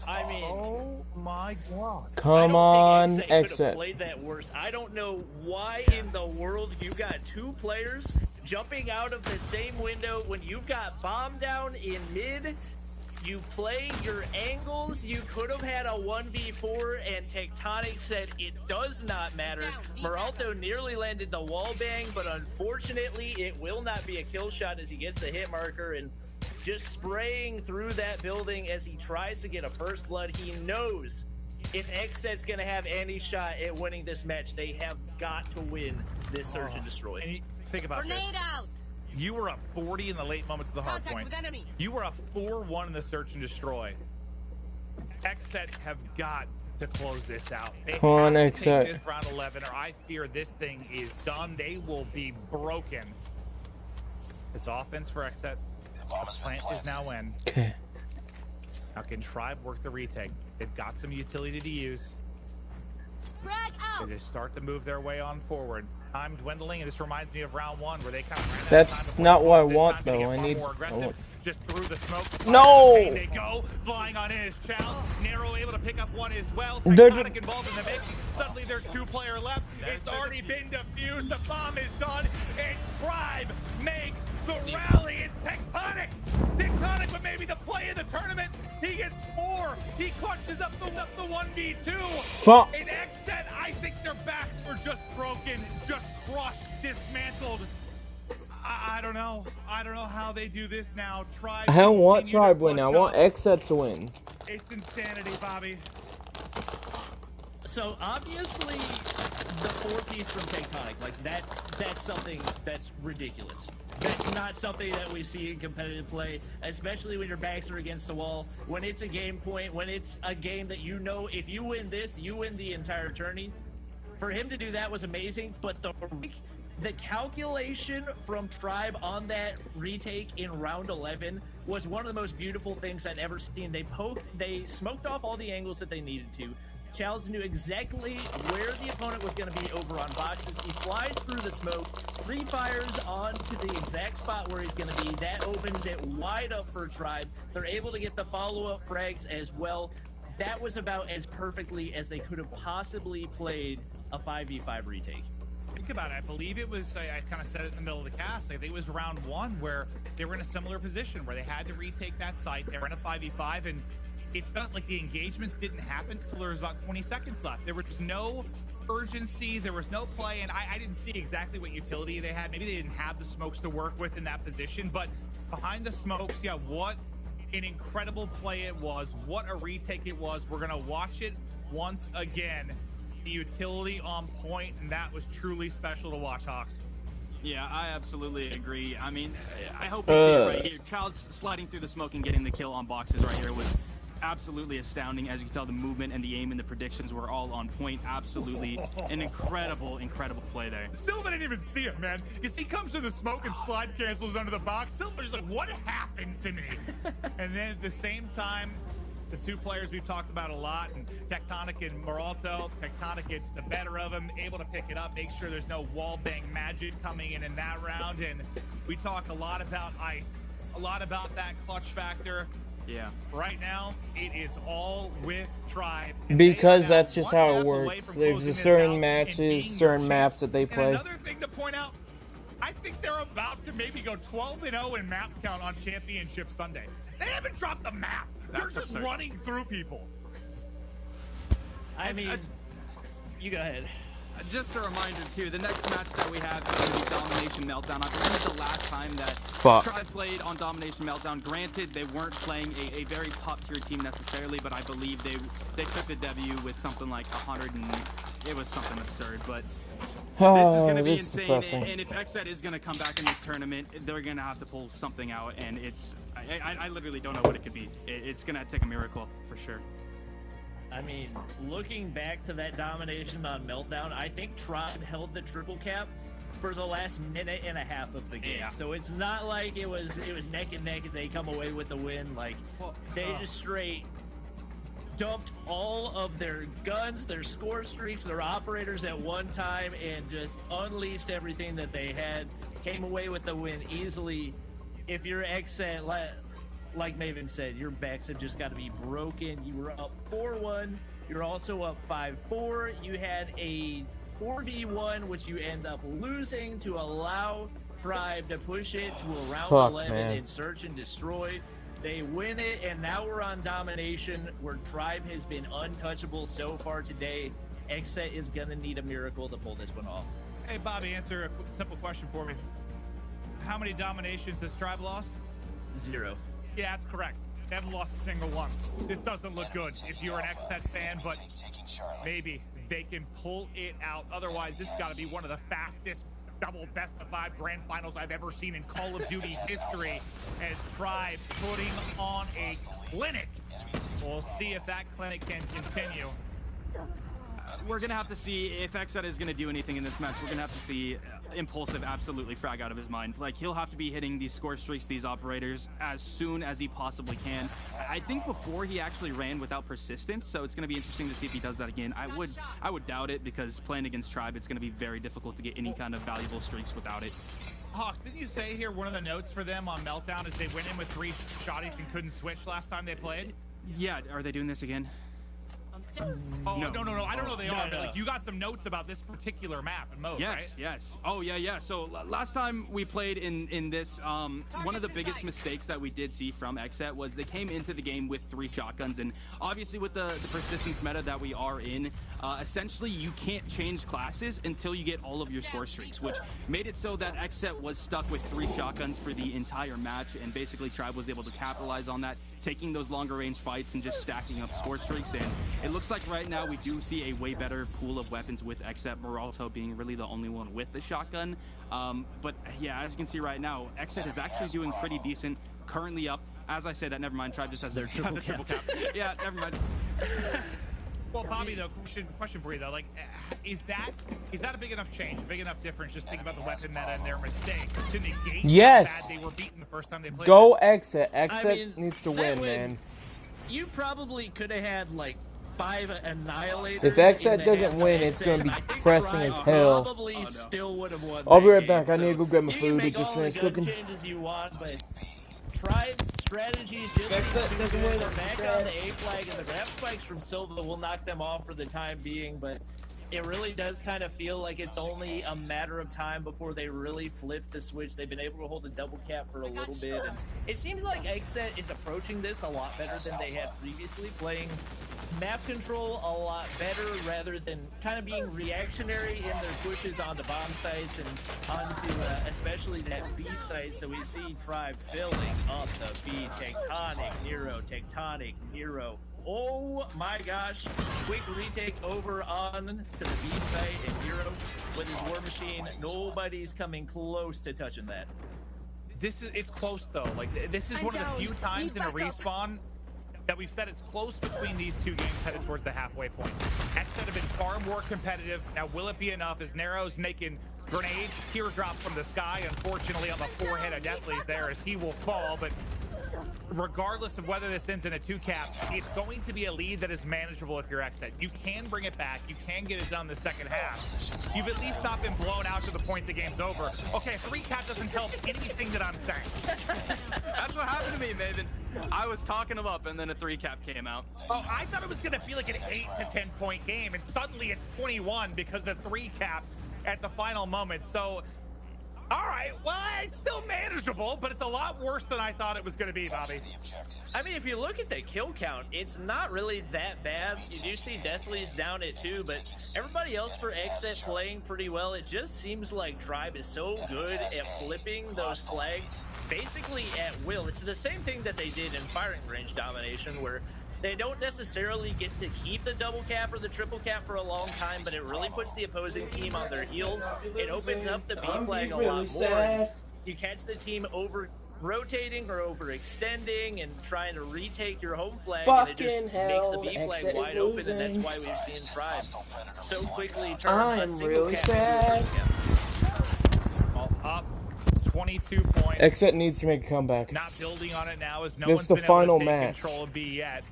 I mean, oh my god. Come on, Xset. Played that worse. I don't know why in the world you got 2 players jumping out of the same window when you've got Bomb down in mid. You play your angles. You could have had a 1v4, and Tectonic said it does not matter. Moralto nearly landed the wall bang, but unfortunately it will not be a kill shot as he gets the hit marker and just spraying through that building as he tries to get a first blood. He knows if Xset's going to have any shot at winning this match, they have got to win this Search and Destroy. And think about this. Out. You were up 40 in the late moments of the hard point. You were up 4-1 in the Search and Destroy. Xset have got to close this out. They Come on, have to take Xset. this round 11, or I fear this thing is done. They will be broken. It's offense for Xset. Plant is now in. Okay. Now can Tribe work the retake? They've got some utility to use. As they start to move their way on forward. Time dwindling, and this reminds me of round 1 where they kind of ran out of time. That's not what I want, though. I need. Just through the smoke. No! They go flying on in his challenge. Narrow able to pick up one as well. They're Tectonic involved in the mix. Suddenly there's 2 player left. It's already been defused. The bomb is done. And Tribe make the rally. It's Tectonic. Tectonic, but maybe the play of the tournament. He gets 4. He clutches up the 1v2. Fuck. In Xset, I think their backs were just broken, just crushed, dismantled. I don't know. I don't know how they do this now. Tribe. I don't want Tribe win. I want Xset to win. It's insanity, Bobby. So obviously, the 4-piece from Tectonic, like that's something that's ridiculous. That's not something that we see in competitive play, especially when your backs are against the wall. When it's a game point, when it's a game that you know if you win this, you win the entire tourney. For him to do that was amazing, but the calculation from Tribe on that retake in round 11 was one of the most beautiful things I'd ever seen. They smoked off all the angles that they needed to. Chalice knew exactly where the opponent was going to be over on boxes. He flies through the smoke, pre-fires onto the exact spot where he's going to be. That opens it wide up for Tribe. They're able to get the follow-up frags as well. That was about as perfectly as they could have possibly played a 5v5 retake. Think about it. I believe it was, I kind of said it in the middle of the cast, I think it was round 1 where they were in a similar position where they had to retake that site. They were in a 5v5, and it felt like the engagements didn't happen until there was about 20 seconds left. There was no urgency, there was no play, and I didn't see exactly what utility they had. Maybe they didn't have the smokes to work with in that position, but behind the smokes, yeah, what an incredible play it was. What a retake it was. We're going to watch it once again. The utility on point, and that was truly special to watch, Hawks. Yeah, I absolutely agree. I mean, I hope you see it right here. Child's sliding through the smoke and getting the kill on boxes right here was absolutely astounding. As you can tell, the movement and the aim and the predictions were all on point. Absolutely an incredible play there. Silva didn't even see it, man. Because he comes through the smoke and slide cancels under the box. Silva's just like, what happened to me? And then at the same time, the two players we've talked about a lot, and Tectonic and Moralto. Tectonic gets the better of him, able to pick it up, make sure there's no wall bang magic coming in that round. And we talk a lot about Ice, a lot about that clutch factor. Yeah. Right now, it is all with Tribe. Because that's just how it works. There's just certain matches, certain maps that they play. And another thing to point out, I think they're about to maybe go 12-0 in map count on Championship Sunday. They haven't dropped the map. They're just running through people. I mean, you go ahead. Just a reminder, too, the next match that we have is going to be Domination Meltdown. I believe the last time that Tribe played on Domination Meltdown, granted, they weren't playing a very top-tier team necessarily, but I believe they took the W with something like 100, and it was something absurd. But this is going to be insane, depressing. and if XSET is going to come back in this tournament, they're going to have to pull something out, and I literally don't know what it could be. It's going to take a miracle, for sure. I mean, looking back to that domination on Meltdown, I think Tribe held the triple cap for the last minute and a half of the game. Yeah. So it's not like it was neck and neck and they come away with the win. Like, they just straight dumped all of their guns, their score streaks, their operators at one time, and just unleashed everything that they had. Came away with the win easily. If you're XSET, like Maven said, your backs have just got to be broken. You were up 4-1. You're also up 5-4. You had a 4v1, which you end up losing to allow Tribe to push it to a round 11 and search and destroy. They win it, and now we're on Domination, where Tribe has been untouchable so far today. XSET is going to need a miracle to pull this one off. Hey, Bobby, answer a simple question for me. How many dominations has Tribe lost? 0. Yeah, that's correct. They haven't lost a single one. This doesn't look good if you're an XSET fan, but maybe they can pull it out. Otherwise, this has got to be one of the fastest double best-of-5 grand finals I've ever seen in Call of Duty history, as Tribe putting on a clinic. We'll see if that clinic can continue. We're going to have to see if XSET is going to do anything in this match. We're going to have to see Impulsive absolutely frag out of his mind. Like, he'll have to be hitting these score streaks, these operators, as soon as he possibly can. I think before he actually ran without persistence, so it's going to be interesting to see if he does that again. I would doubt it, because playing against Tribe, it's going to be very difficult to get any kind of valuable streaks without it. Hawks, didn't you say here one of the notes for them on Meltdown is they went in with 3 shotties and couldn't switch last time they played? Yeah, are they doing this again? Oh, no. I don't know they are, but like, you got some notes about this particular map and mode, right? Yes. Oh, yeah. So last time we played in this, one of the biggest mistakes that we did see from XSET was they came into the game with 3 shotguns, and obviously with the persistence meta that we are in, essentially you can't change classes until you get all of your score streaks, which made it so that XSET was stuck with 3 shotguns for the entire match, and basically Tribe was able to capitalize on that, taking those longer range fights and just stacking up score streaks. And it looks like right now we do see a way better pool of weapons with XSET, Moralto being really the only one with the shotgun. But yeah, as you can see right now, XSET is actually doing pretty decent, currently up. As I said, that never mind, Tribe just has their triple cap. Yeah, never mind. Well, Bobby, though, question for you, though, like, is that a big enough change, a big enough difference? Just think about the weapon meta and their mistakes to negate how bad they were beaten the first time they played. Go XSET. XSET needs to win, man. You probably could have had like 5 annihilators. If XSET doesn't win, it's going to be pressing as hell. Probably still would have won. I'll be right back. I need to go get my food. It's just finished cooking. Changes you want, but Tribe's strategies just they're back on the A flag, and the grab spikes from Silva will knock them off for the time being, but it really does kind of feel like it's only a matter of time before they really flip the switch. They've been able to hold the double cap for a little bit, and it seems like XSET is approaching this a lot better than they had previously, playing map control a lot better rather than kind of being reactionary in their pushes onto bomb sites and onto especially that B site. So we see Tribe filling up the B. Tectonic, Nero. Oh my gosh, quick retake over on to the B site, and Nero with his War Machine. Nobody's coming close to touching that. It's close though. Like, this is one of the few times in a respawn that we've said it's close between these two games headed towards the halfway point. Xset have been far more competitive. Now, will it be enough as Nero's making grenades, teardrops from the sky, unfortunately on the forehead of Deathly's there as he will fall, but regardless of whether this ends in a 2-cap, it's going to be a lead that is manageable if you're Xset. You can bring it back. You can get it done the second half. You've at least not been blown out to the point the game's over. Okay, 3-cap doesn't help anything that I'm saying. That's what happened to me, Maven. I was talking them up, and then a 3-cap came out. Oh, I thought it was going to be like an 8 to 10 point game, and suddenly it's 21 because the 3-cap at the final moment. So, all right, well, it's still manageable, but it's a lot worse than I thought it was going to be, Bobby. I mean, if you look at the kill count, it's not really that bad. You do see Deathly's down at 2, but everybody else for Xset playing pretty well. It just seems like Tribe is so good at flipping those flags basically at will. It's the same thing that they did in firing range domination, where they don't necessarily get to keep the double cap or the triple cap for a long time, but it really puts the opposing team on their heels. It opens up the B flag a lot more. You catch the team over rotating or overextending and trying to retake your home flag, and it just makes the B flag wide open, and that's why we've seen Tribe so quickly turn a single cap. All up. 22 points. Xset needs to make a comeback. Not building on it now as no This one's is the been final able to take match. control of B yet.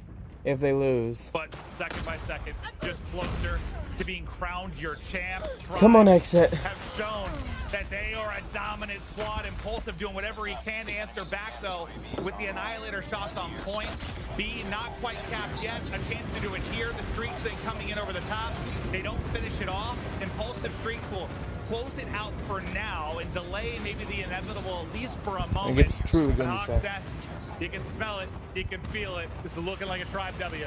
If they lose. But second by second, just closer to being crowned your champ. Come on, Xset. Have shown that they are a dominant squad. Impulsive doing whatever he can to answer back, though, with the Annihilator shots on point. B not quite capped yet. A chance to do it here. The Streaks thing coming in over the top. They don't finish it off. Impulsive Streaks will close it out for now and delay maybe the inevitable, at least for a moment. It gets true, gonna say. You can smell it, you can feel it. This is looking like a Tribe W.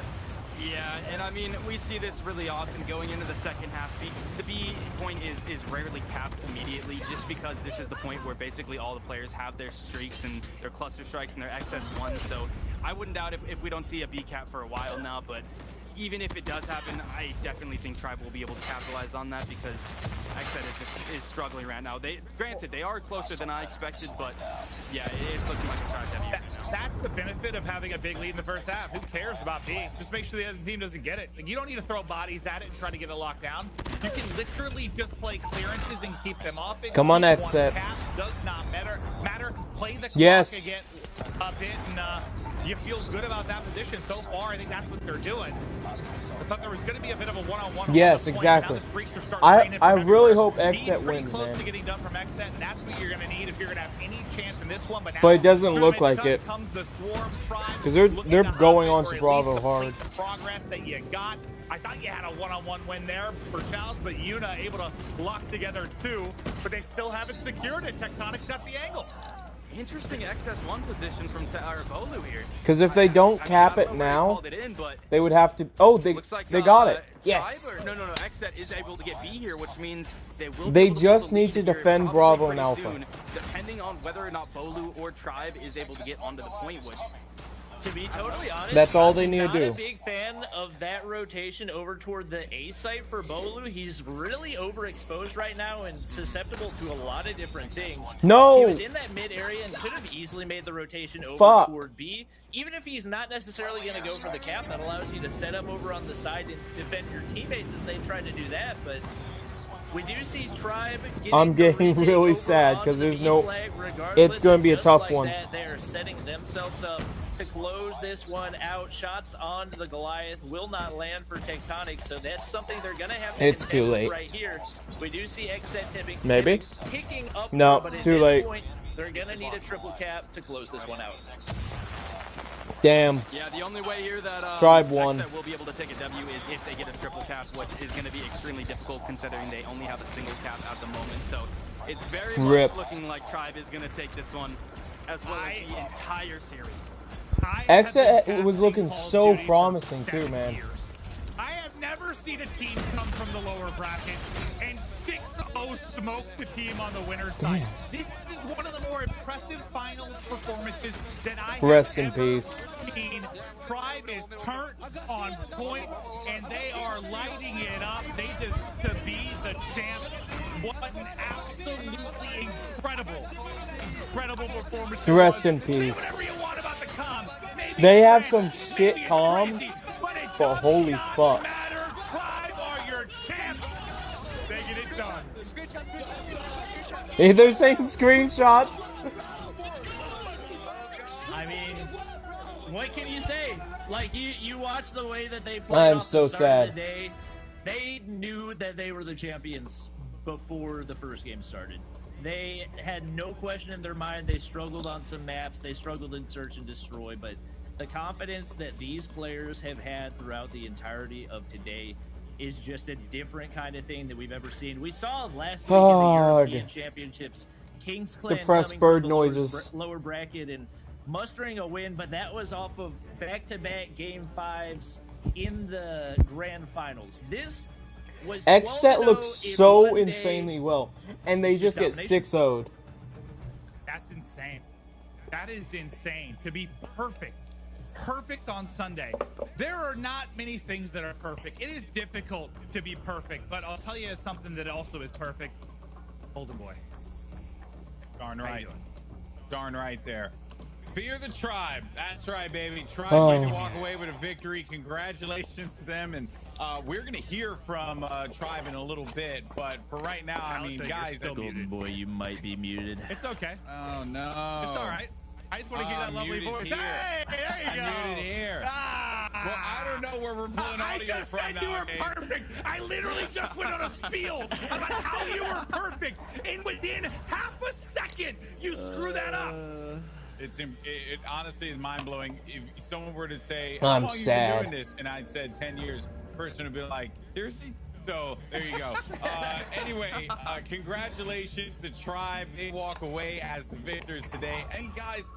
Yeah, and I mean, we see this really often going into the second half. The B point is rarely capped immediately, just because this is the point where basically all the players have their streaks and their cluster strikes and their XS1. So I wouldn't doubt if we don't see a B cap for a while now, but even if it does happen, I definitely think Tribe will be able to capitalize on that, because Xset is struggling right now. Granted, they are closer than I expected, but yeah, it's looking like a Tribe W. That's the benefit of having a big lead in the first half. Who cares about B? Just make sure the other team doesn't get it. Like, you don't need to throw bodies at it and try to get it locked down. You can literally just play clearances and keep them off it. Come on, Xset. Does not matter. Play the clock yes. again a bit, and you feel good about that position so far. I think that's what they're doing. I thought there was going to be a bit of a one-on-one. Yes, exactly. I really hope Xset wins, close man. to getting done from Xset, and that's what you're going to need if you're going to have any chance in this one. But it doesn't look like it, because they're going on to Bravo hard. The progress that you got. I thought you had a one-on-one win there for Childs, but Yuna able to lock together 2, but they still haven't secured it. Tectonic's got the angle. Interesting XS1 position from Bolu here. Because if they don't cap it now, they would have to. Oh, they got it. Yes. No, Xset is able to get B here, which means they will. They just need to defend Bravo and Alpha. Soon, depending on whether or not Bolu or Tribe is able to get onto the point, which, to be totally honest, that's all they need to do. I'm not a big fan of that rotation over toward the A site for Bolu. He's really overexposed right now and susceptible to a lot of different things. No! He was in that mid area and could have easily made the rotation over toward B. Even if he's not necessarily going to go for the cap, that allows you to set up over on the side and defend your teammates as they try to do that, but we do see Tribe I'm getting really sad because there's no. It's going to be a tough one. They're setting themselves up to close this one out. Shots onto the Goliath will not land for Tectonic, so that's something they're going to have to It's too late. right here. We do see Xset tipping. Maybe. Ticking up, No, but at too this late. Point, they're going to need a triple cap to close this one out. Damn. Yeah, the only way here that Tribe won. Xset will be able to take a W is if they get a triple cap, which is going to be extremely difficult considering they only have a single cap at the moment. So it's very much looking like Tribe is going to take this one, as well as the entire series. Xset was looking so promising too, man. I have never seen a team come from the lower bracket and 6-0 smoke the team on the winner's side. This is one of the more impressive finals performances that I Rest in have peace. ever seen. Tribe is turned on point, and they are lighting it up. They deserve to be the champs. What an absolutely incredible performance. Rest in peace. Say whatever you want about the comms. Maybe They have some shit comms, but holy fuck. They're saying screenshots. I mean, what can you say? Like, you watch the way that they played. I'm off so the start sad. Of the day. They knew that they were the champions before the first game started. They had no question in their mind. They struggled on some maps. They struggled in search and destroy, but the confidence that these players have had throughout the entirety of today is just a different kind of thing that we've ever seen. We saw last week in the European Championships, Kings Clan depressed bird noises. Lower bracket and mustering a win, but that was off of back-to-back Game 5s in the Grand Finals. This was Xset looks so insanely well, and they just get 6-0'd. That's insane. That is insane. To be perfect on Sunday. There are not many things that are perfect. It is difficult to be perfect, but I'll tell you something that also is perfect. Golden Boy. Darn right. Darn right there. Fear the Tribe. That's right, baby. Tribe going to walk away with a victory. Congratulations to them. And we're going to hear from Tribe in a little bit. But for right now, I mean, guys. Golden Boy, you might be muted. It's okay. Oh, no. It's all right. I just want to hear that lovely voice. Here. Hey, there you go. Muted here. Well, I don't know where we're pulling audio I just from said you were nowadays. perfect. I literally just went on a spiel about how you were perfect, and within half a second, you screw that up. It honestly is mind-blowing. If someone were to say, I'm how long sad. you been doing this? And I'd said 10 years, the person would be like, seriously? So there you go. Anyway, congratulations to Tribe. They walk away as the victors today. And guys,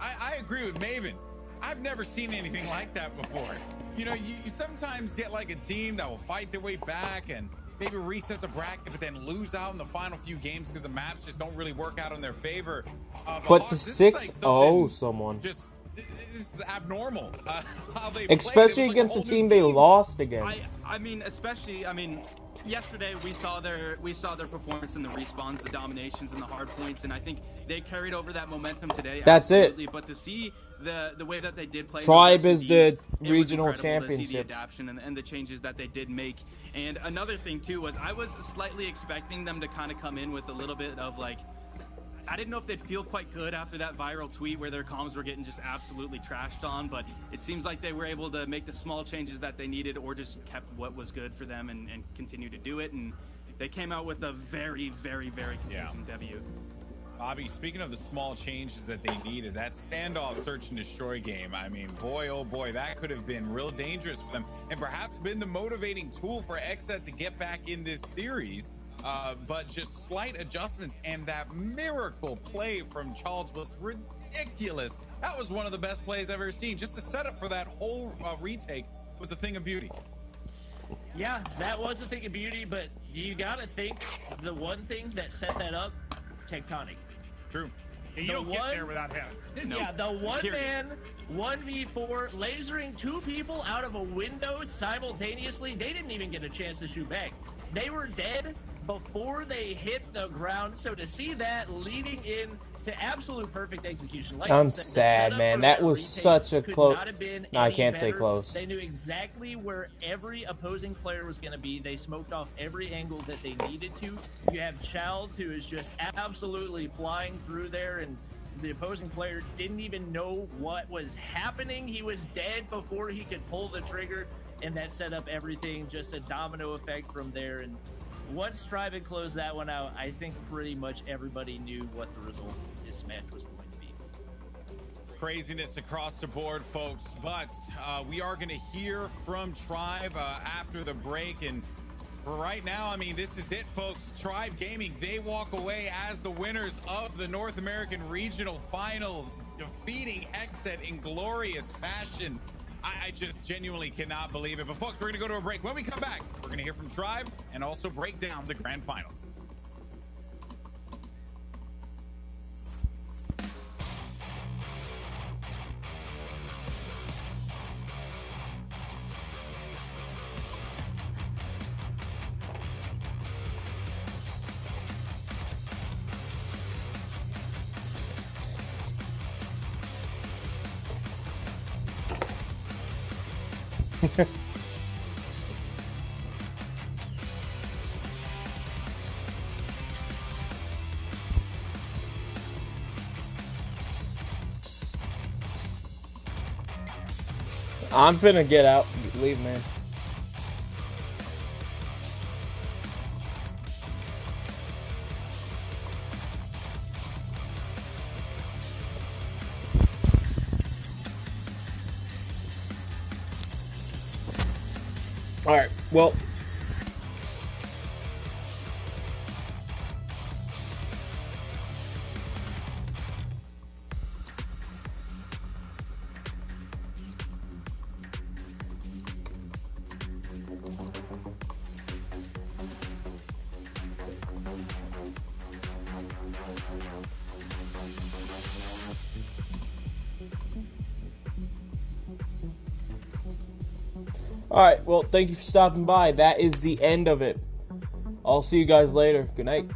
I agree with Maven. I've never seen anything like that before. You know, you sometimes get like a team that will fight their way back and maybe reset the bracket, but then lose out in the final few games because the maps just don't really work out in their favor. But to 6-0 someone. Just this is abnormal. How they especially played. against a team they lost against. I mean, yesterday we saw their performance in the respawns, the dominations, and the hard points, and I think they carried over that momentum today. That's absolutely. it. But to see the way that they did play, Tribe is the regional regional championship, championships. the adaptation and the changes that they did make. And another thing too was I was slightly expecting them to kind of come in with a little bit of like, I didn't know if they'd feel quite good after that viral tweet where their comms were getting just absolutely trashed on, but it seems like they were able to make the small changes that they needed or just kept what was good for them and continue to do it. And they came out with a very, very, very convincing debut. Bobby, speaking of the small changes that they needed, that standoff search and destroy game, I mean, boy, oh boy, that could have been real dangerous for them and perhaps been the motivating tool for Xset to get back in this series. But just slight adjustments and that miracle play from Charles was ridiculous. That was one of the best plays I've ever seen. Just the setup for that whole retake was a thing of beauty. Yeah, that was a thing of beauty, but you gotta think the one thing that set that up, Tectonic. True. Yeah, you don't get there without him. Yeah, the one man, 1v4, lasering two people out of a window simultaneously. They didn't even get a chance to shoot back. They were dead before they hit the ground. So to see that leading in to absolute perfect execution, like I'm sad, man. That was such a close. No, I can't say close. They knew exactly where every opposing player was going to be. They smoked off every angle that they needed to. You have Child, who is just absolutely flying through there, and the opposing player didn't even know what was happening. He was dead before he could pull the trigger, and that set up everything. Just a domino effect from there. And once Tribe had closed that one out, I think pretty much everybody knew what the result of this match was going to be. Craziness across the board, folks, but we are going to hear from Tribe after the break. And for right now, I mean, this is it, folks. Tribe Gaming, they walk away as the winners of the North American Regional Finals, defeating Xset in glorious fashion. I just genuinely cannot believe it. But folks, we're going to go to a break. When we come back, we're going to hear from Tribe and also break down the Grand Finals. I'm finna get out. Leave, man. Alright, well. Alright, well, thank you for stopping by. That is the end of it. I'll see you guys later. Good night.